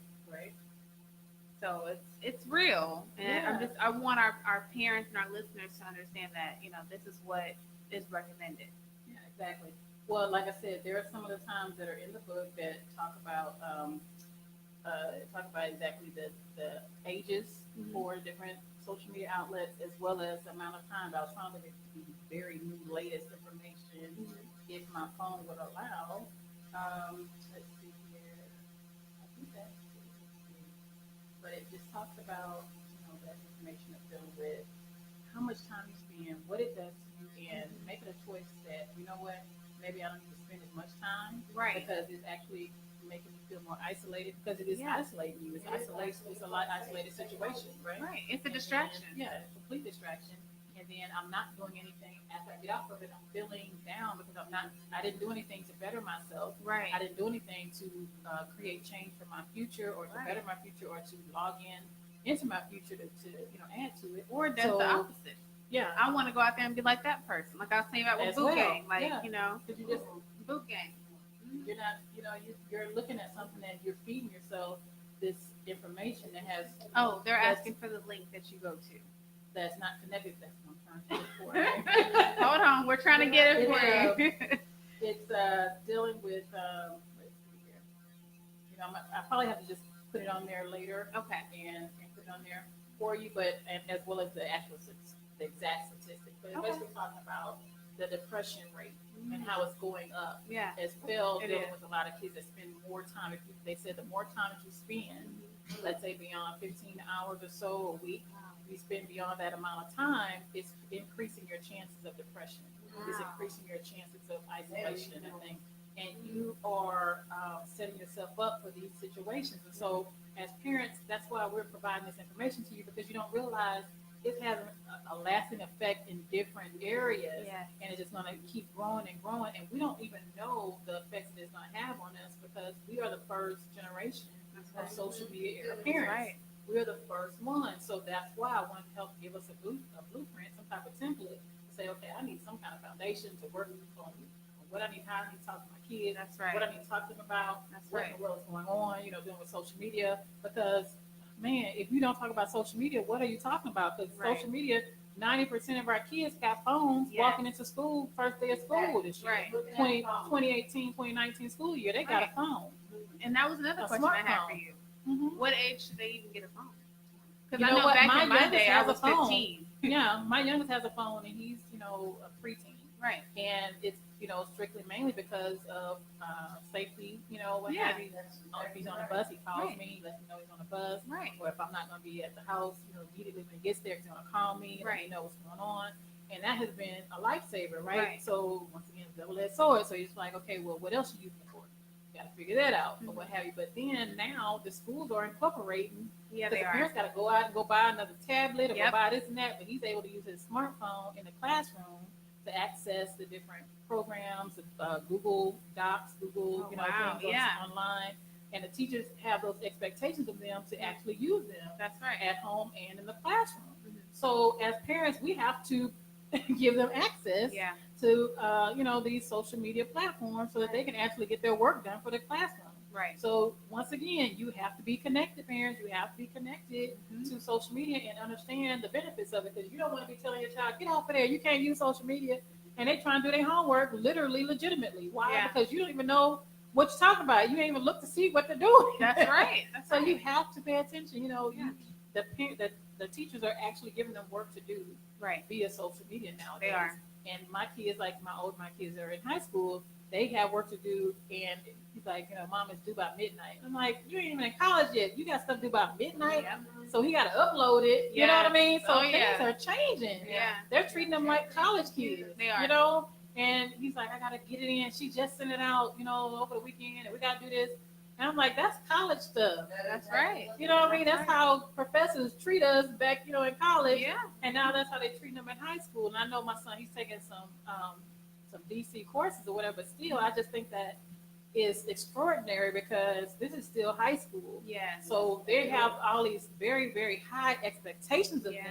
So it's real, and Yeah. I want our parents and our listeners to understand that this is what is recommended. Yeah, exactly. Well, like I said, there are some of the times that are in the book that talk about exactly the ages Mhm. for different social media outlets as well as the amount of time. I was trying to get the very new latest information if my phone would allow. Let's see here. I think that's it. But it just talks about that information of dealing with how much time you spend, what it does to you, and making a choice that maybe I don't need to spend as much time, Right. Because it's actually making you feel more isolated because it is Yeah. isolating you. It's isolation. It's a lot isolated situation, right? Right. It's a And distraction. then, yeah, it's a complete distraction. And then I'm not doing anything after I get off of it. I'm feeling down because I didn't do anything to better myself. Right. I didn't do anything to create change for my future or to Right. better my future or to log in into my future to add to it. Or does So, the opposite. Yeah. I want to go out there and be like that person. Like I was saying about with As boot well. gang. Like, Yeah. Because you just boot gang. you're not you're looking at something and you're feeding yourself this information that has Oh, they're that's- asking for the link that you go to. that's not connected. That's what I'm trying to look for. Hold on, we're trying to get it for you. It's dealing with let's see here. I probably have to just put it on there later Okay. and put it on there for you, but and as well as the actual the exact statistics. But it's Okay. basically talking about the depression rate and how it's going up. Yeah. As well, It dealing is. with a lot of kids that spend more time. They said the more time that you spend, let's say beyond 15 hours or so a week, you spend beyond that amount of time, it's increasing your chances of depression. It's Wow. increasing your chances of isolation and things. And you are setting yourself up for these situations. And so, as parents, that's why we're providing this information to you because you don't realize it's having a lasting effect in different areas. Yes. And it's just going to keep growing and growing. And we don't even know the effects that it's going to have on us because we are the first generation of social media era parents. Right. We're the first one. So that's why I want to help give us a blueprint, some type of template to say, okay, I need some kind of foundation to work on what I need, how I need to talk to my kids, That's right. what I need to talk to them about, That's what right. in the world is going on, dealing with social media. Because, man, if you don't talk about social media, what are you talking about? Because Right. social media, 90% of our kids got phones Yes. walking into school, first day of school this year. Right. 2018, 2019 school year, they got Right. a phone. And that was another A question I had for smartphone. you. Mm-hmm. What age should they even get a phone? Because You I know know what? back My in my youngest day, I has a was phone. 15. Yeah, my youngest has a phone, and he's, a preteen. Right. And it's, strictly mainly because of safety, what Yeah. have you. If he's on the bus, he calls Right. me, lets me know he's on the bus. Right. Or if I'm not going to be at the house, immediately when he gets there, he's going to call me and let me Right. know what's going on. And that has been a lifesaver, right? Right. So once again, double-edged sword. So you're just like, okay, well, what else are you using it for? You got to figure that out, or what have you. But then now the schools are incorporating. Yeah, Because they the are. parents got to go out and go buy another tablet or Yep. go buy this and that, but he's able to use his smartphone in the classroom to access the different programs, Google Docs, Google, Oh, wow. things Yeah. online. And the teachers have those expectations of them to actually use them That's right. at home and in the classroom. Mhm. So as parents, we have to give them access Yeah. to, these social media platforms so that they can actually get their work done for the classroom. Right. So once again, you have to be connected, parents. You have to be connected Mhm. to social media and understand the benefits of it, because you don't want to be telling your child, get off of there, you can't use social media, and they try and do their homework literally, legitimately. Why? Yeah. Because you don't even know what you're talking about. You ain't even look to see what they're doing. That's right. That's So right. you have to pay attention. Yeah. The teachers are actually giving them work to do Right. via social media nowadays. They are. And my kids, like my kids are in high school, they have work to do, and he's like, Mom, it's due by midnight. I'm like, you ain't even in college yet. You got stuff due by midnight. Yep. So he got to upload it. You know Yeah. what I mean? So Oh, things yeah. are changing. Yeah. They're treating them like college kids. They are. And he's like, I got to get it in. She just sent it out, over the weekend, and we got to do this. And I'm like, that's college stuff. That's right. You know what I mean? That's how professors treat us back, in college. Yeah. And now that's how they treat them in high school. And I know my son, he's taking some DC courses or whatever. But still, I just think that is extraordinary because this is still high school. Yes. So they have all these very, very high expectations of them.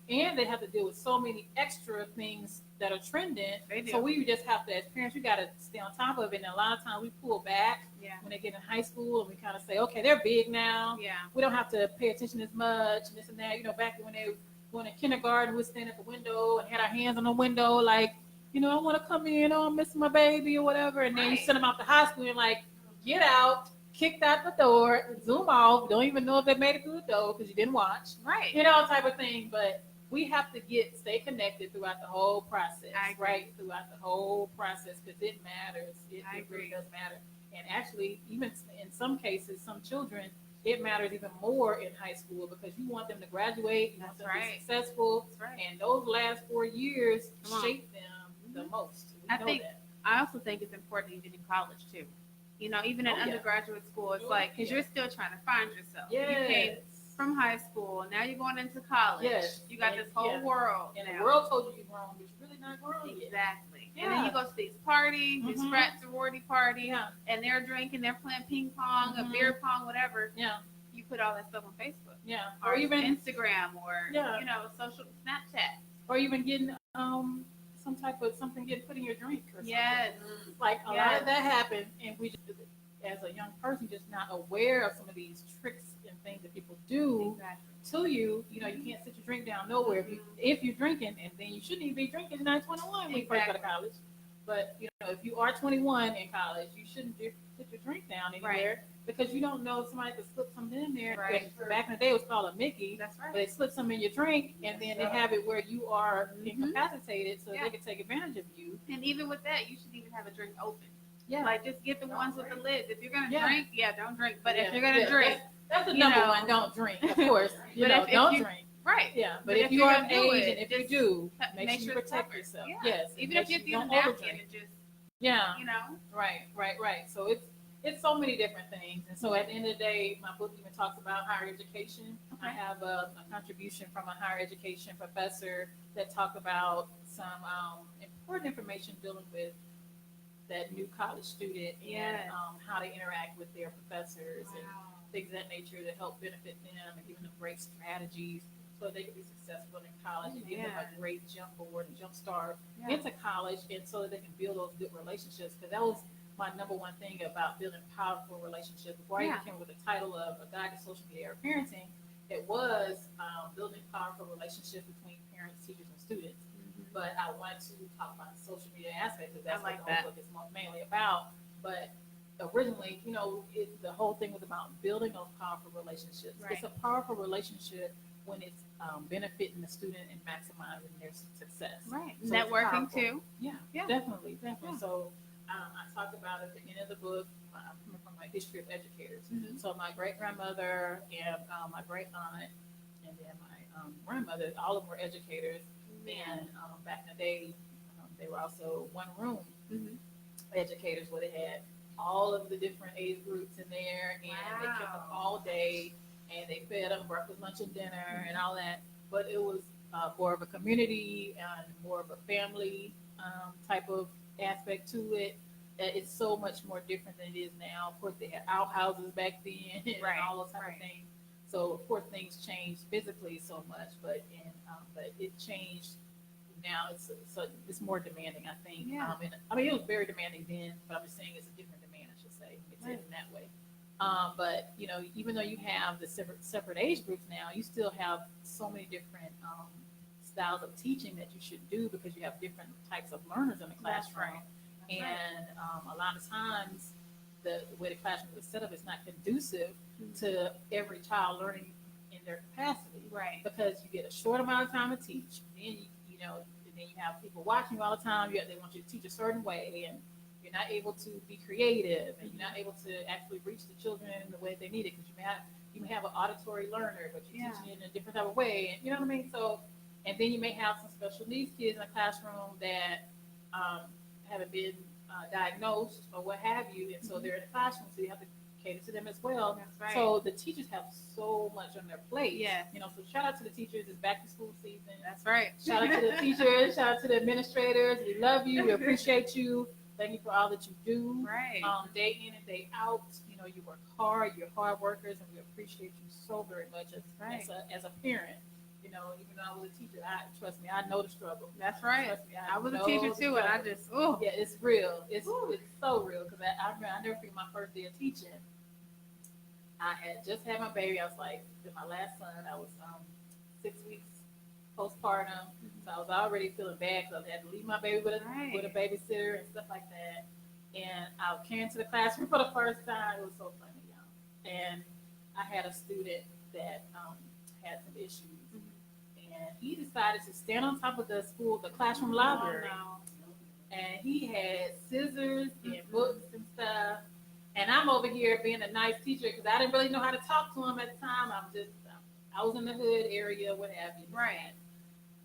And they have to deal with so many extra things that are trending. They do. So we just have to, as parents, you got to stay on top of it. And a lot of times we pull back Yeah. when they get in high school and we kind of say, okay, they're big now. Yeah. We don't have to pay attention as much and this and that. Back when they were going to kindergarten, we'd stand at the window and had our hands on the window like, I want to come in, I'm missing my baby or whatever. And then you Right. send them out to high school and like, get out, kicked out the door, zoom off. Don't even know if they made it through the door because you didn't watch, Right. type of thing. But we have to stay connected throughout the whole process, I agree. right? Throughout the whole process because it matters. It I really agree. does matter. And actually, even in some cases, some children, it matters even more in high school because you want them to graduate, you want That's them to right. be successful, That's right. and those last 4 years Come on. shape them the most. We I know think- that. I also think it's important even in college too. Even in Oh, yeah. undergraduate school, it's Oh, like because yeah. you're still trying to find yourself. You Yes. came from high school, now you're going into college. Yes. You got And- this whole yeah. world. And now. the world told you you're grown, but you're really not grown yet. Exactly. Yeah. And then you go to these parties, these Mhm. frat sorority parties, Yeah, and they're drinking, they're playing ping pong, Mhm. or beer pong, whatever. yeah, You put all that stuff on Facebook yeah. or Or even Instagram or Yeah. social Snapchat. getting some type of something getting put in your drink or something. Yes. Like a lot Yes. of that happened, and we just, as a young person, just not aware of some of these tricks and things that people do Exactly. to you. You can't sit your drink down nowhere if you're drinking, and then you shouldn't even be drinking. You're not 21 when you first go to Exactly. college. But if you are 21 in college, you shouldn't sit your drink down anywhere because you don't know if somebody could slip something in there. Right. And back in the day, it was called a Mickey. That's But right. they slip some in your drink, and then they have it where you are Mhm. incapacitated, so Yeah. they can take advantage of you. And even with that, you should even have a drink open. Yeah. Like just get the ones with the lids. If you're gonna Yeah. drink, don't drink. But Yeah. if you're gonna Yeah. drink, That's the you number know. one. Don't drink, of course. But if Don't you- drink. right? Yeah, but But if if you you're are gonna of do age, it, and if you just do, make make sure you sure it's protect covered. yourself. Yeah. Yes, Even make if you're sure you don't using napkin overdrink. and just Yeah, you know. right. So it's so many different things. And so at the end of the day, my book even talks about higher education. I Okay. have a contribution from a higher education professor that talked about some important information dealing with that new college student and Yes. how they interact with their professors and Wow. things of that nature to help benefit them and giving them great strategies so they can be successful in college and give them Yeah. a great jump forward and jump start Yeah. into college and so that they can build those good relationships. Because that was my number one thing about building powerful relationships. Before I Yeah. even came with the title of a guide to social media era parenting, it was building powerful relationships between parents, teachers, and students. But I wanted to talk about the social media aspect because that's I like what the whole book is mainly about. But originally, the whole thing was about building those powerful relationships. Right. It's a powerful relationship when it's benefiting the student and maximizing their success. Right. So it's Networking powerful. too. Yeah, Yeah. definitely. Yeah. So I talked about at the end of the book, I'm coming from my history of educators. Mhm. So my great grandmother and my great aunt, and then my grandmother, all of them were educators. And back in the day, they were also one room Mhm. educators where they had all of the different age groups in there, and they kept them Wow. all day, and they fed them breakfast, lunch, and dinner, and all that. But it was more of a community and more of a family type of aspect to it. It's so much more different than it is now. Of course, they had outhouses back then and Right, all those type right. of things. So of course, things changed physically so much, but it changed. Now it's more demanding, I think. Yeah. And I mean, it was very demanding then, but I'm just saying it's a different demand, I should say. It's Right. in that way. But even though you have the separate age groups now, you still have so many different styles of teaching that you should do because you have different types of learners in the That's classroom. right. And a lot of times, the way the classroom is set up is not conducive Mhm. to every child learning in their capacity Right. because you get a short amount of time to teach. Then you have people watching you all the time. They want you to teach a certain way, and you're not able to be creative, and you're not able to actually reach the children in the way they need it because you may have an auditory learner, but you're Yeah. teaching it in a different type of way, and you know what I mean. So, and then you may have some special needs kids in the classroom that haven't been diagnosed or what have you, and so they're in the classroom, so you have to cater to them as well. That's right. So the teachers have so much on their plate. Yes. So shout out to the teachers. It's back to school season. That's right. Shout out to the teachers. Shout out to the administrators. We love you. We appreciate you. Thank you for all that you do. Right. Day in and day out. You work hard. You're hard workers, and we appreciate you so very much right. as a parent. Even though I was a teacher, trust me, I know the struggle. That's right. Trust me, I was a know teacher the too, and I struggle. just Yeah, it's real. It's Ooh. so real because I never forget my first day of teaching. I had just had my baby. I was like, with my last son, I was 6 weeks postpartum, so I was already feeling bad because I had to leave my baby with Right. a babysitter and stuff like that. And I came to the classroom for the first time. It was so funny, y'all. And I had a student that had some issues, and he decided to stand on top of the classroom library. Oh, And he had scissors and books and stuff. And I'm over here being a nice teacher because I didn't really know how to talk to him at the time. I was in the hood area, what have you. Right.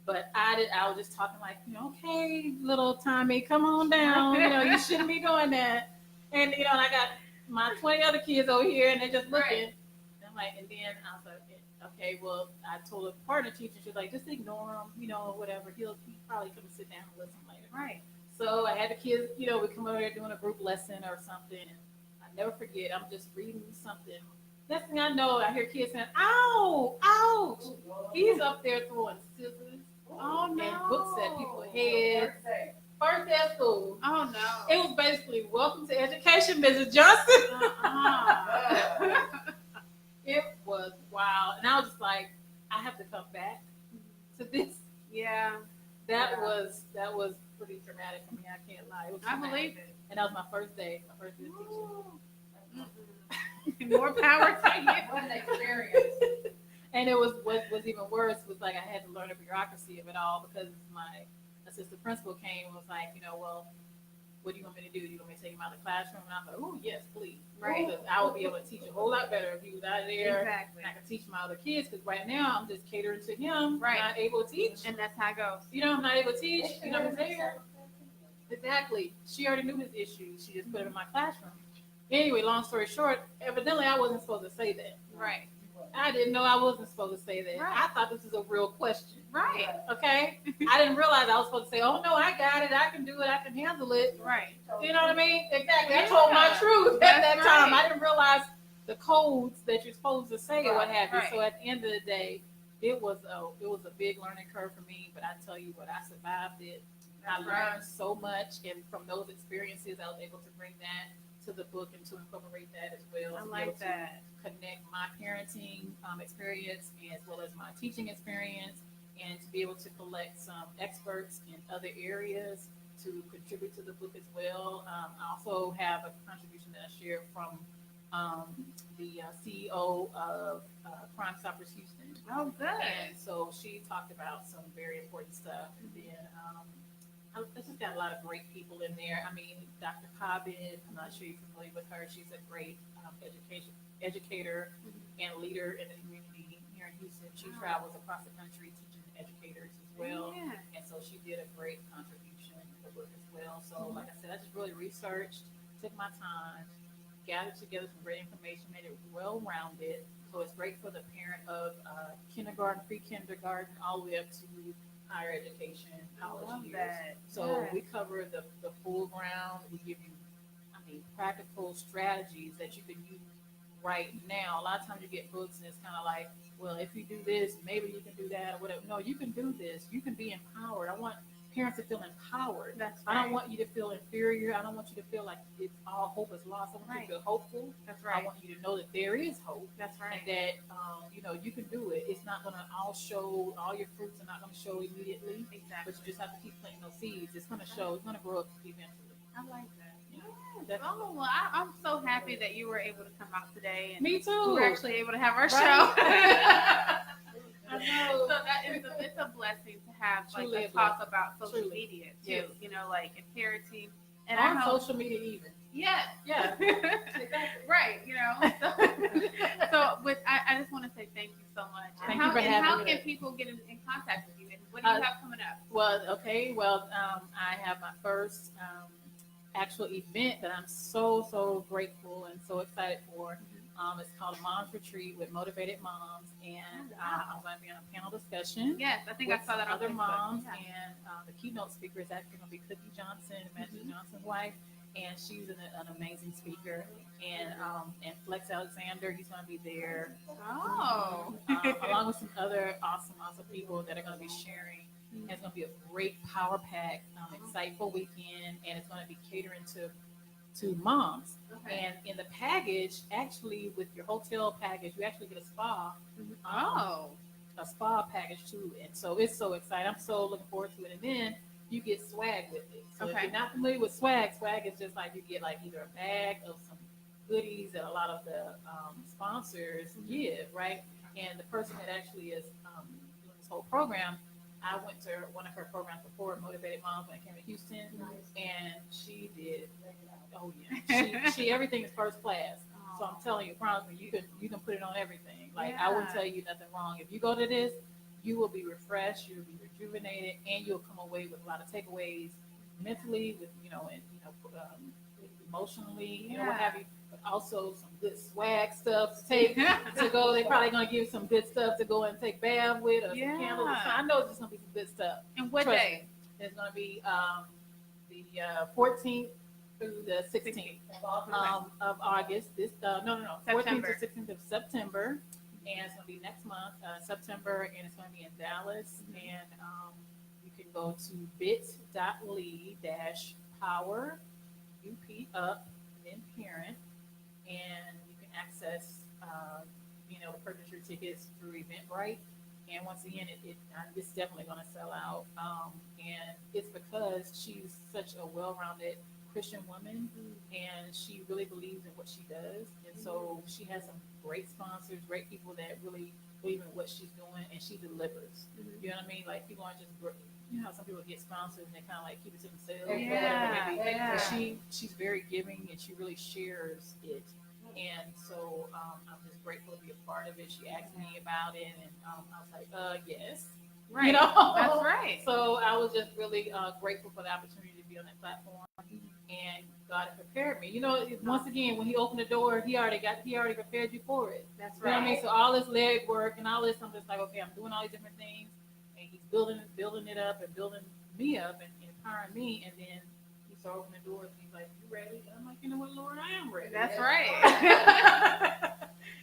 But I was just talking like, okay, little Tommy, come on down. You shouldn't be doing that. And, and I got my 20 other kids over here and they're just looking. Right. And I'm like, and then I was like, okay, well, I told a partner teacher, she was like, just ignore him, whatever. He'll probably come and sit down and listen later. Right. So I had the kids, we come over there doing a group lesson or something. And I never forget, I'm just reading something. Next thing I know, I hear kids saying, ow, ouch. He's up there throwing scissors Oh no. and books at people's heads. First day of school. Oh no. It was basically, welcome to education, Mrs. Johnson. Uh-uh. It was wild. And I was just like, I have to come back to this. Yeah. That was pretty traumatic for me. I can't lie. It was I traumatic. believe it. And that was my first day of teaching. More power to you. What an experience. And it was what was even worse was like I had to learn the bureaucracy of it all because my assistant principal came and was like, well, what do you want me to do? Do you want me to take him out of the classroom? And I was like, oh yes, please. Right. Because I would be able to teach a whole lot better if he was out of there. Exactly. And I could teach my other kids because right now I'm just catering to him. Right. Not able to teach. And that's how it goes. I'm not able to teach. He's there. Exactly. She already knew his issues. She just put him in my classroom. Anyway, long story short, evidently I wasn't supposed to say that. Right. I didn't know I wasn't supposed to say that. Right. I thought this was a real question. Right. Okay? I didn't realize I was supposed to say, oh no, I got it, I can do it, I can handle it. Right. You know what I mean? Exactly. I Yeah. told my truth at That's that time. right. I didn't realize the codes that you're supposed to say or what have you. Right. So at the end of the day, it was a big learning curve for me. But I tell you what, I survived it. I That's learned right. so much, and from those experiences, I was able to bring that to the book and to incorporate that as well. I to be like able to that. connect my parenting experience as well as my teaching experience, and to be able to collect some experts in other areas to contribute to the book as well. I also have a contribution that I share from the CEO of Crime Stoppers Houston. Oh, good. And so she talked about some very important stuff. And then I just got a lot of great people in there. I mean, Dr. Cobbin, I'm not sure you're familiar with her. She's a great educator and leader in the community here in Houston. She travels across the country teaching educators as well. Yeah. And so she did a great contribution in the book as well. So like I said, I just really researched, took my time, gathered together some great information, made it well-rounded. So it's great for the parent of kindergarten, pre-kindergarten, all the way up to higher education, college Love years. that. So Yeah. we cover the full ground. We give you, practical strategies that you can use right now. A lot of times you get books and it's kind of like, well, if you do this, maybe you can do that or whatever. No, you can do this. You can be empowered. I want parents to feel empowered. That's I right. don't want you to feel inferior. I don't want you to feel like it's all hope is lost. I want you Right. to feel hopeful. That's I right. want you to know that there is hope That's right. and that you can do it. It's not going to all show. All your fruits are not going to show immediately, Exactly. but you just have to keep planting those seeds. It's going to show. It's going to grow up eventually. I like that. That's- Oh, well, I'm so happy that you were able to come out today and Me too. we were actually able to have our Right. show. I know. So it's a blessing to have like Truly a a talk about social Truly. media too. Yes. You know, like in parenting and I On hope, social media, even. yeah, Yeah. Exactly. right. You know, so with I just want to say thank you so much. And Thank how, you for and having how me. can people get in contact with you? And what do you have coming up? Well, okay. Well, I have my first actual event that I'm so grateful and so excited for. It's called Mom's Retreat with Motivated Moms, and I'm going to be on a panel discussion. Yes, I think with I saw that on other Facebook. moms, Yeah. and the keynote speaker is actually going to be Cookie Johnson, Magic Johnson's wife, and she's an amazing speaker. And Flex Alexander, he's going to be there, Oh. along with some other awesome people that are going to be sharing. And it's going to be a great power pack, insightful weekend, and it's going to be catering to moms. Okay. And in the package, actually, with your hotel package, you actually get a spa. Oh. A spa package too, and so it's so exciting. I'm so looking forward to it. And then you get swag with it. So if Okay. you're not familiar with swag is just like you get like either a bag of some goodies that a lot of the sponsors give, right? And the person that actually is doing this whole program, I went to one of her programs before, Motivated Moms, when I came to Houston, and she did. Oh yeah, she everything is first class. So I'm telling you, promise me, you can put it on everything. Like I wouldn't Yeah. tell you nothing wrong. If you go to this, you will be refreshed, you'll be rejuvenated, and you'll come away with a lot of takeaways mentally, with emotionally, what Yeah. have you. But also some good swag stuff to take to go. They're probably gonna give you some good stuff to go and take bath with, or Yeah. some candles. Or something. I know it's just gonna be some good stuff. And what Trust day? It's gonna be the 14th through the 16th of August. This 14th to 16th of September, and it's gonna be next month, September, and it's gonna be in Dallas. And you can go to bit.ly-power up then parent, and you can access purchase your tickets through Eventbrite. And once again, it's definitely going to sell out, and it's because she's such a well-rounded Christian woman, and she really believes in what she does. And so she has some great sponsors, great people that really believe in what she's doing, and she delivers. You know what I mean? Like, people aren't just, how some people get sponsors and they kind of like keep it to themselves. Or whatever it may be. But she's very giving, and she really shares it. And so I'm just grateful to be a part of it. She asked me about it, and I was like, yes. Right. You know? That's right. So I was just really grateful for the opportunity to be on that platform. and God had prepared me. You know, once again, when He opened the door, He already prepared you for it. That's You know what I mean? right. So all this leg work and all this, I'm just like, okay, I'm doing all these different things, and He's building it up and building me up and empowering me, and then He started opening the doors and He's like, "You ready?" And I'm like, "You know what, Lord, I am ready." That's right.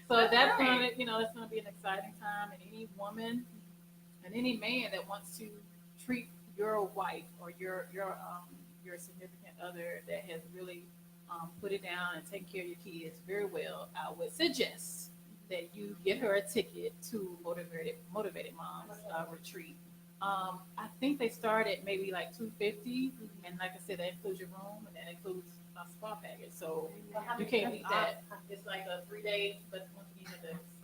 So That's that's right. that's gonna be an exciting time, and any woman and any man that wants to treat your wife or your significant other that has really put it down and taken care of your kids very well, I would suggest that you get her a ticket to Motivated Moms retreat. I think they start at maybe like $250, and like I said, that includes your room and that includes a spa package. So Well, how you many can't days? beat that. It's like a 3 days, but once again,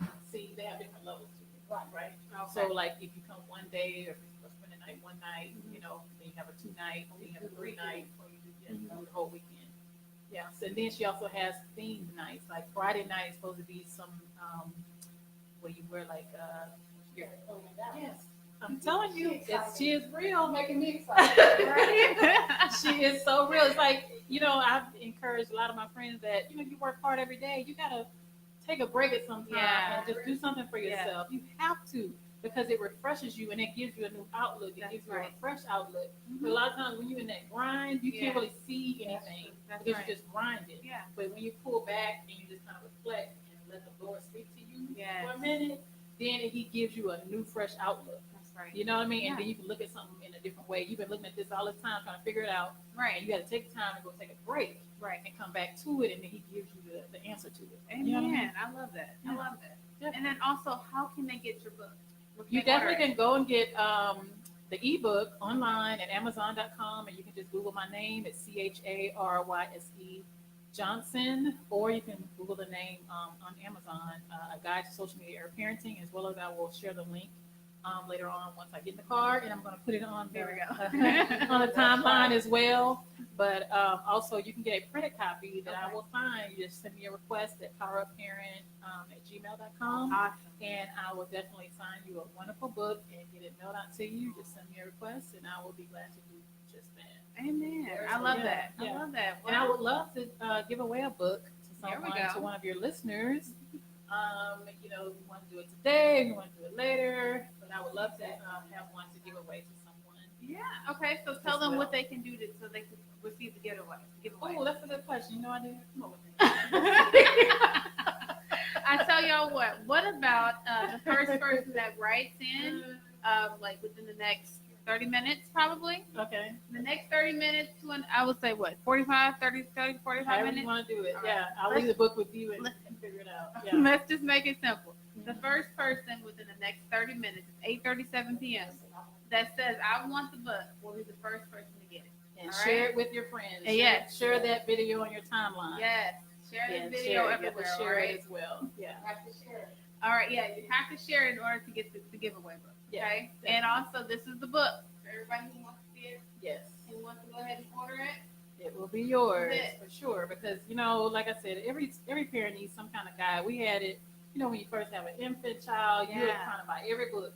you have to see they have different levels to it, right? So like if you come one day or spend the night one night, then you have a 2 night, or you have a 3 night, or you do the whole weekend. Yeah. So then she also has themed nights. Like Friday night is supposed to be some where you wear like your yes. I'm telling you, she is real. Making me excited. She is so real. It's like, I've encouraged a lot of my friends that, you work hard every day. You got to take a break at some time and just do something for yourself. You have to, because it refreshes you and it gives you a new outlook. It gives you a fresh outlook. But a lot of times when you're in that grind, you can't really see anything because you're just grinding. Yeah. But when you pull back and you just kind of reflect and let the Lord speak to you for a minute, then He gives you a new, fresh outlook. Right. You know what I mean? Yeah. And then you can look at something in a different way. You've been looking at this all this time, trying to figure it out. Right. And you got to take the time to go take a break. Right. And come back to it, and then He gives you the answer to it. Amen. You know what I mean? I love that. Yeah. I love that. Yeah. And then also, how can they get your book? You definitely can go and get the ebook online at Amazon.com, and you can just Google my name. It's CHARYSE Johnson, or you can Google the name on Amazon, A Guide to Social Media Era Parenting, as well as I will share the link later on once I get in the car, and I'm going to put it on There we go. on the timeline as well. But also, you can get a printed copy that I will sign. You just send me a request at powerupparent@gmail.com, Awesome. and I will definitely sign you a wonderful book and get it mailed out to you. Just send me a request, and I will be glad to do just that. Amen. I love that. Yeah. I love that. And I would love to give away a book to There we someone, go. to one of your listeners. We want to do it today, we want to do it later, but I would love to have one to give away to someone. Yeah. Okay. So tell them what they can do so they can receive the giveaway. Oh, that's a good question. I didn't come up with I tell y'all what. What about the first person that writes in, like within the next 30 minutes, probably? Okay. The next 30 minutes, I would say what, 45 However minutes? you want to do it. All Yeah. right. I'll leave the book with you and figure it out. Yeah. Let's just make it simple. The first person within the next 30 minutes, it's 8:37 p.m., that says, I want the book, will be the first person to get it. And All share right? it with your friends. And yes. Share that video on your timeline. Yes. Share And this video share it. everywhere. You have to All share right? it as well. Yeah. You have to share it. All right. Yeah. You have to share it in order to get the giveaway book. Yeah, Okay. definitely. And also, this is the book. For everybody who wants to see it, Yes. who wants to go ahead and order it. It will be yours Yes. for sure, because like I said, every parent needs some kind of guide. We had it, when you first have an infant child, you're Yeah. trying to buy every book,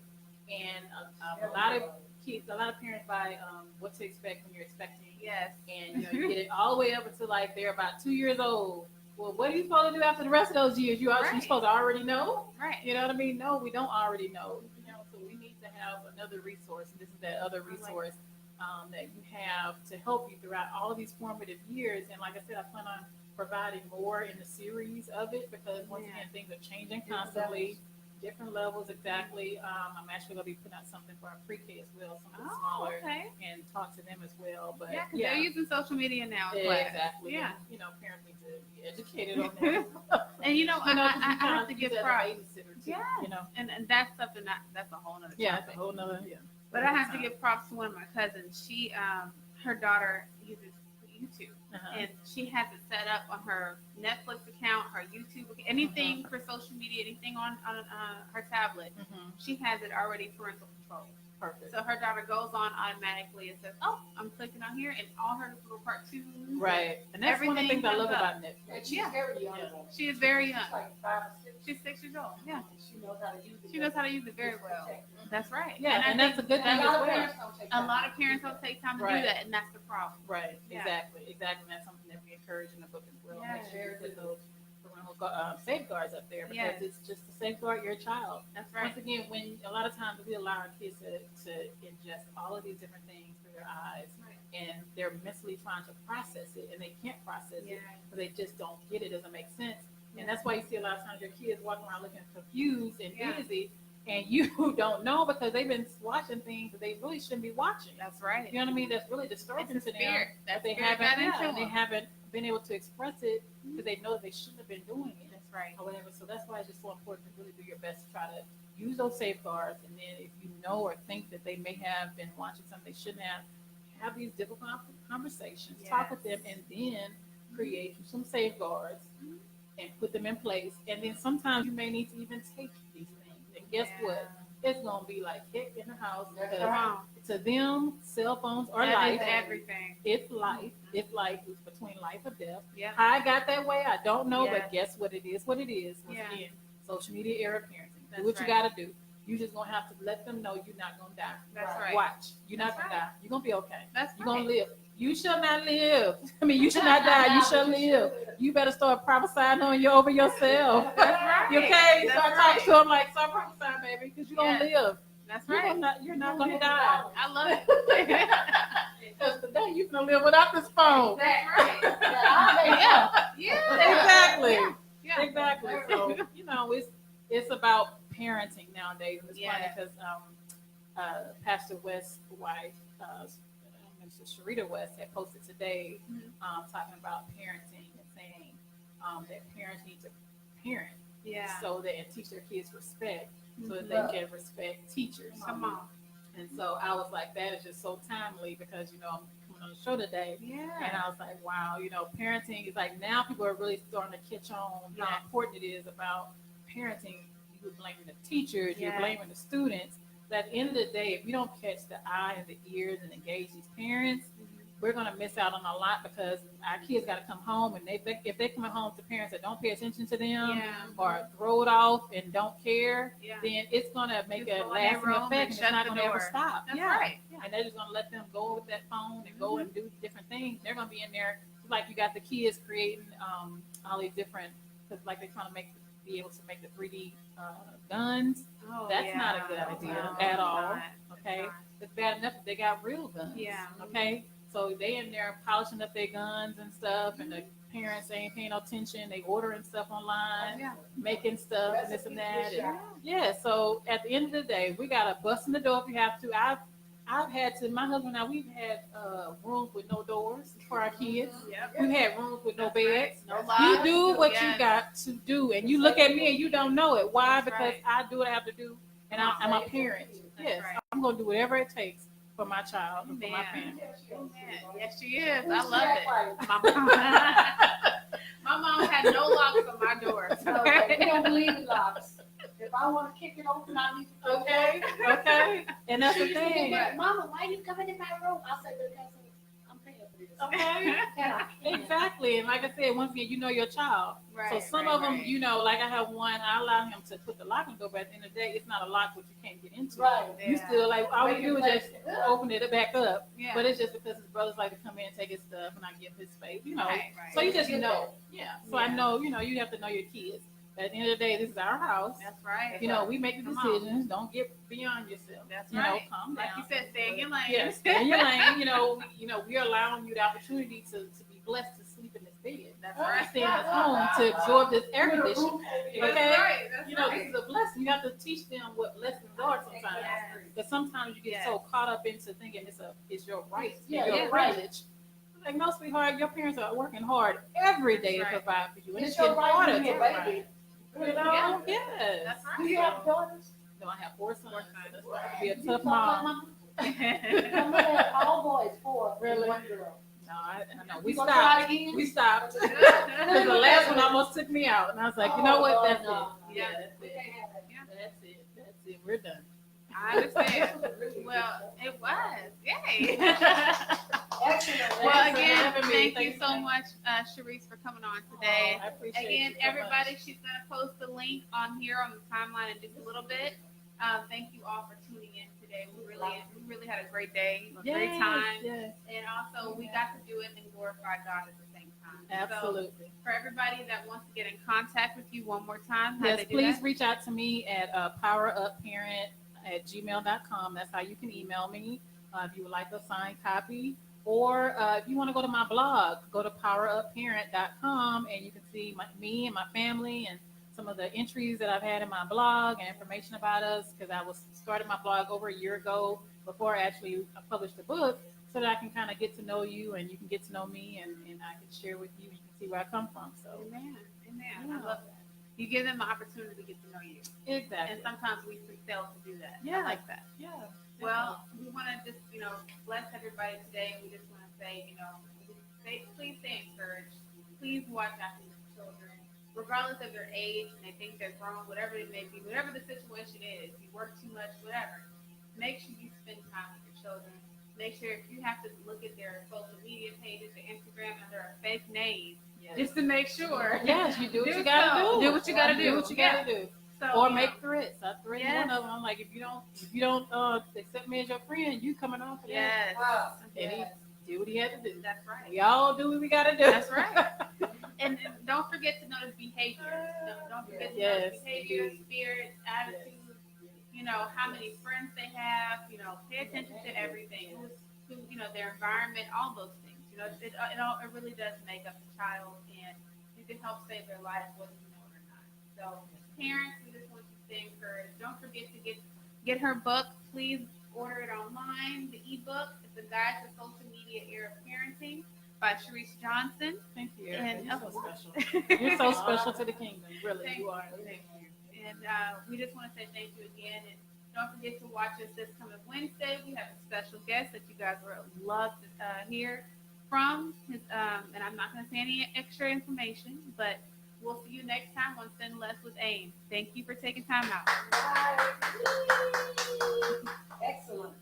and a lot of parents buy What to Expect When You're Expecting, Yes. and you get it all the way up until like they're about 2 years old. Well, what are you supposed to do after the rest of those years? You're Right. supposed to already know. Right. You know what I mean? No, we don't already know. So we need to have another resource, and this is that other resource that you have to help you throughout all of these formative years. And like I said, I plan on providing more in the series of it, because once again, things are changing constantly. Different levels, exactly. I'm actually going to be putting out something for our pre-K as well, something smaller, Okay. and talk to them as well. But Yeah, 'cause they're using social media now. as well. exactly. Yeah. And, parents need to be educated on that. And I have to use give it as a props. babysitter too, Yeah. And that's something that's a whole nother Yeah, topic. it's a whole nother. Yeah. But I have to give props to one of my cousins. She, her daughter uses YouTube, Uh-huh. and she has it set up on her Netflix account, her YouTube, anything for social media, anything on her tablet. Mhm. She has it already parental control. Perfect. So her daughter goes on automatically and says, "Oh, I'm clicking on here," and all her little cartoons. Right. And that's one of the things I love Everything about And Netflix. she's Yeah. very young. Yeah. though. She is very young. She's like 5 or 6. She's 6 years old. Yeah, She knows how to use it. she knows how to use it very well. That's right. Yeah, I and that's think a good thing A as lot of well. parents don't take A time. lot of parents don't take time to Right. do that, and that's the problem. Right. Yeah. Exactly. Exactly. That's something that we encourage in the book as well. Make Yes. sure you put those parental safeguards up there because Yes. it's just to safeguard your child. That's right. Once again, when a lot of times we allow our kids to ingest all of these different things through their eyes, Right. and they're mentally trying to process it, and they can't process Yeah. it because they just don't get it. Doesn't make sense. And that's why you see a lot of times your kids walking around looking confused and Yeah. busy, and you don't know because they've been watching things that they really shouldn't be watching. That's right. You know what I mean? That's really disturbing It's to a them. spirit. That That they spirit got haven't, into yeah, they them. haven't been able to express it because they know they shouldn't have been doing it That's right. or whatever. So that's why it's just so important to really do your best to try to use those safeguards. And then if you know or think that they may have been watching something they shouldn't have these difficult conversations, talk with them, and then create some safeguards Mhm. and put them in place. And then sometimes you may need to even take these things. And guess Yeah. what? It's gonna be like heck in the house That's because Come on. to them, cell phones are That is life. everything. It's life. It's like it's between life or death. Yeah. How I got that way, I don't know, Yes. but guess what it is? What it is. Once Yeah. again, social media era parenting. That's Do what you right. gotta do. You just gonna have to let them know you're not gonna die. That's Right. right. Watch. You're not That's gonna right. die. You're gonna be okay. That's You're right. gonna live. You shall not live. I mean, you should not die. You shall live. You better start prophesying on you over yourself. That's right. You okay? That's Start right. talking to them like, start prophesying, baby, because you're gonna live. That's You're right. not. You're not gonna die. I love it. Because today you can live without this phone. That's right. Yeah. Yeah. Exactly. Yeah. Exactly. So it's about parenting nowadays, and it's funny Yeah. because Pastor West's wife, Minister Sharita West, had posted today Mhm. talking about parenting and saying that parents need to parent Yeah. so that and teach their kids respect, so that Mhm. they can respect teachers. Come on. And so I was like, that is just so timely because I'm coming on the show today. And Yeah. I was like, wow, parenting is like now people are really starting to catch on Yeah. how important it is about parenting. You're blaming the teachers, you're Yeah. blaming the students. But at the end of the day, if you don't catch the eye and the ears and engage these parents, we're going to miss out on a lot because our kids got to come home and if they're coming home to parents that don't pay attention to them Yeah. or throw it off and don't care, Yeah. then it's going to make Just a go in their lasting room effect and and it's shut not the going to ever door. stop. That's Yeah. right. Yeah. And they're just gonna let them go with that phone and go and do different things. They're gonna be in there like you got the kids creating all these different because like they're trying to be able to make the 3D guns. Oh, That's yeah. not a good idea No, at it's all. not. Okay, It's it's bad enough that they got real guns. Yeah. Okay, so they in there polishing up their guns and stuff, and the parents ain't paying no attention. They ordering stuff online, Yeah. making stuff and this and that. And, Yeah. yeah, so at the end of the day, we got to bust in the door if you have to. I've had to, my husband and I, we've had rooms with no doors for our kids. Yep. We've had rooms with no beds. No You lies. do what Yes. you got to do, and you look at me and you don't know it. Why? That's Because right. I do what I have to do, and I'm a parent. That's Yes, right. I'm going to do whatever it takes for my child and for my Amen. family. Amen. Yes, she is. I love it. Right. My mom had no locks on my doors. Okay, we don't believe in locks. If I want to kick it open, I need to. Okay, okay, and that's the She used to get thing. mad, Mama, why you coming in my room? I said, because I'm paying for this. Okay, And I can't. exactly. And like I said, once again, you know your child. Right, So some right, of them, right. like I have one, I allow him to put the lock on the door, but at the end of the day, it's not a lock which you can't get into. Right. You Yeah. still like all we do is just Make it open it back up. Yeah. But it's just because his brothers like to come in and take his stuff and I give his space, Right, right. So you just Get know. Yeah. So I Yeah. know, you have to know your kids. But at the end of the day, this is our house. That's right. We make the Come on. decisions. Don't get beyond yourself. That's You right. know, calm Like down. you said, stay in your lane. Yeah, stay in your lane. We're allowing you the opportunity to be blessed to sleep in this bed. That's We're right. staying at home to absorb this air conditioning. That's Okay? right. That's This right. is a blessing. You have to teach them what blessings are sometimes. Yes. Because sometimes you get Yes. so caught up into thinking it's your right, Yeah, your yeah. privilege. Like, no, sweetheart, your parents are working hard every day That's to right. provide for you. And It's it's your getting right harder to to be a provide. baby. Yeah. Yes. That's right. Do you have daughters? No, I have 4 sons. Four sons. That's why I have to be a You tough talk like mom. My mother had all boys, 4, and Really? 1 girl. No, I know. We You gonna stopped. try again? We stopped. Because the last one almost took me out. And I was like, you know what? Oh, That's no. it. Yeah, Yeah. that's We it. can't have that. That's it. That's it. We're done. I understand. This was really Well, good. it was. Yay. Excellent. Well, Thanks for again, having me. thank you Thanks so for- much, Sharice, for coming on today. I appreciate Again, you so everybody, much. she's going to post the link on here on the timeline in just a little bit. Thank you all for tuning in today. We really had a great day, a great Yes, time, yes, and also we got to do it and glorify God at the same time. So, absolutely. for everybody that wants to get in contact with you one more time, how Yes, they do please that? reach out to me at powerupparent@gmail.com. That's how you can email me if you would like a signed copy. Or if you want to go to my blog, go to powerupparent.com and you can see me and my family and some of the entries that I've had in my blog and information about us, because I was started my blog over a year ago before I actually published the book, so that I can kind of get to know you and you can get to know me, and I can share with you and you can see where I come from. So Amen. Amen. Yeah. I love that. You give them the opportunity to get to know you. exactly. And sometimes we fail to do that. Yeah. I like that. Yeah. Well, we want to just, bless everybody today. We just want to say, please stay encouraged. Please watch after your children, regardless of their age, and they think they're grown, whatever it may be, whatever the situation is, you work too much, whatever. Make sure you spend time with your children. Make sure if you have to look at their social media pages, their Instagram, under a fake name, Yes. just to make sure. Yes, you do what Do you gotta so. do. Do what you gotta do. Do what you gotta do. So, Or make threats. I threatened Yes. one of them. I'm like, if you don't accept me as your friend, you coming off of that. Yes. Wow. And he do what he had to do. That's right. We all do what we gotta do. That's right. And don't forget to notice behavior. Don't forget to Yes, notice behavior, indeed. spirit, attitude. How many friends they have. Pay attention to everything. Who, their environment, all those things. It really does make up the child, and you can help save their life whether you know it or not. So, parents, we just want you to stay encouraged. Don't forget to get her book. Please order it online. The ebook. It's a guide to social media era parenting by Sharice Johnson. Thank you. And- You're so special. You're so special to the kingdom. Really, Thank you are. Thank you. And we just want to say thank you again. And don't forget to watch us this coming Wednesday. We have a special guest that you guys will love to hear from. And I'm not going to say any extra information, but we'll see you next time on Sin Less with AIM. Thank you for taking time out. Bye. Excellent.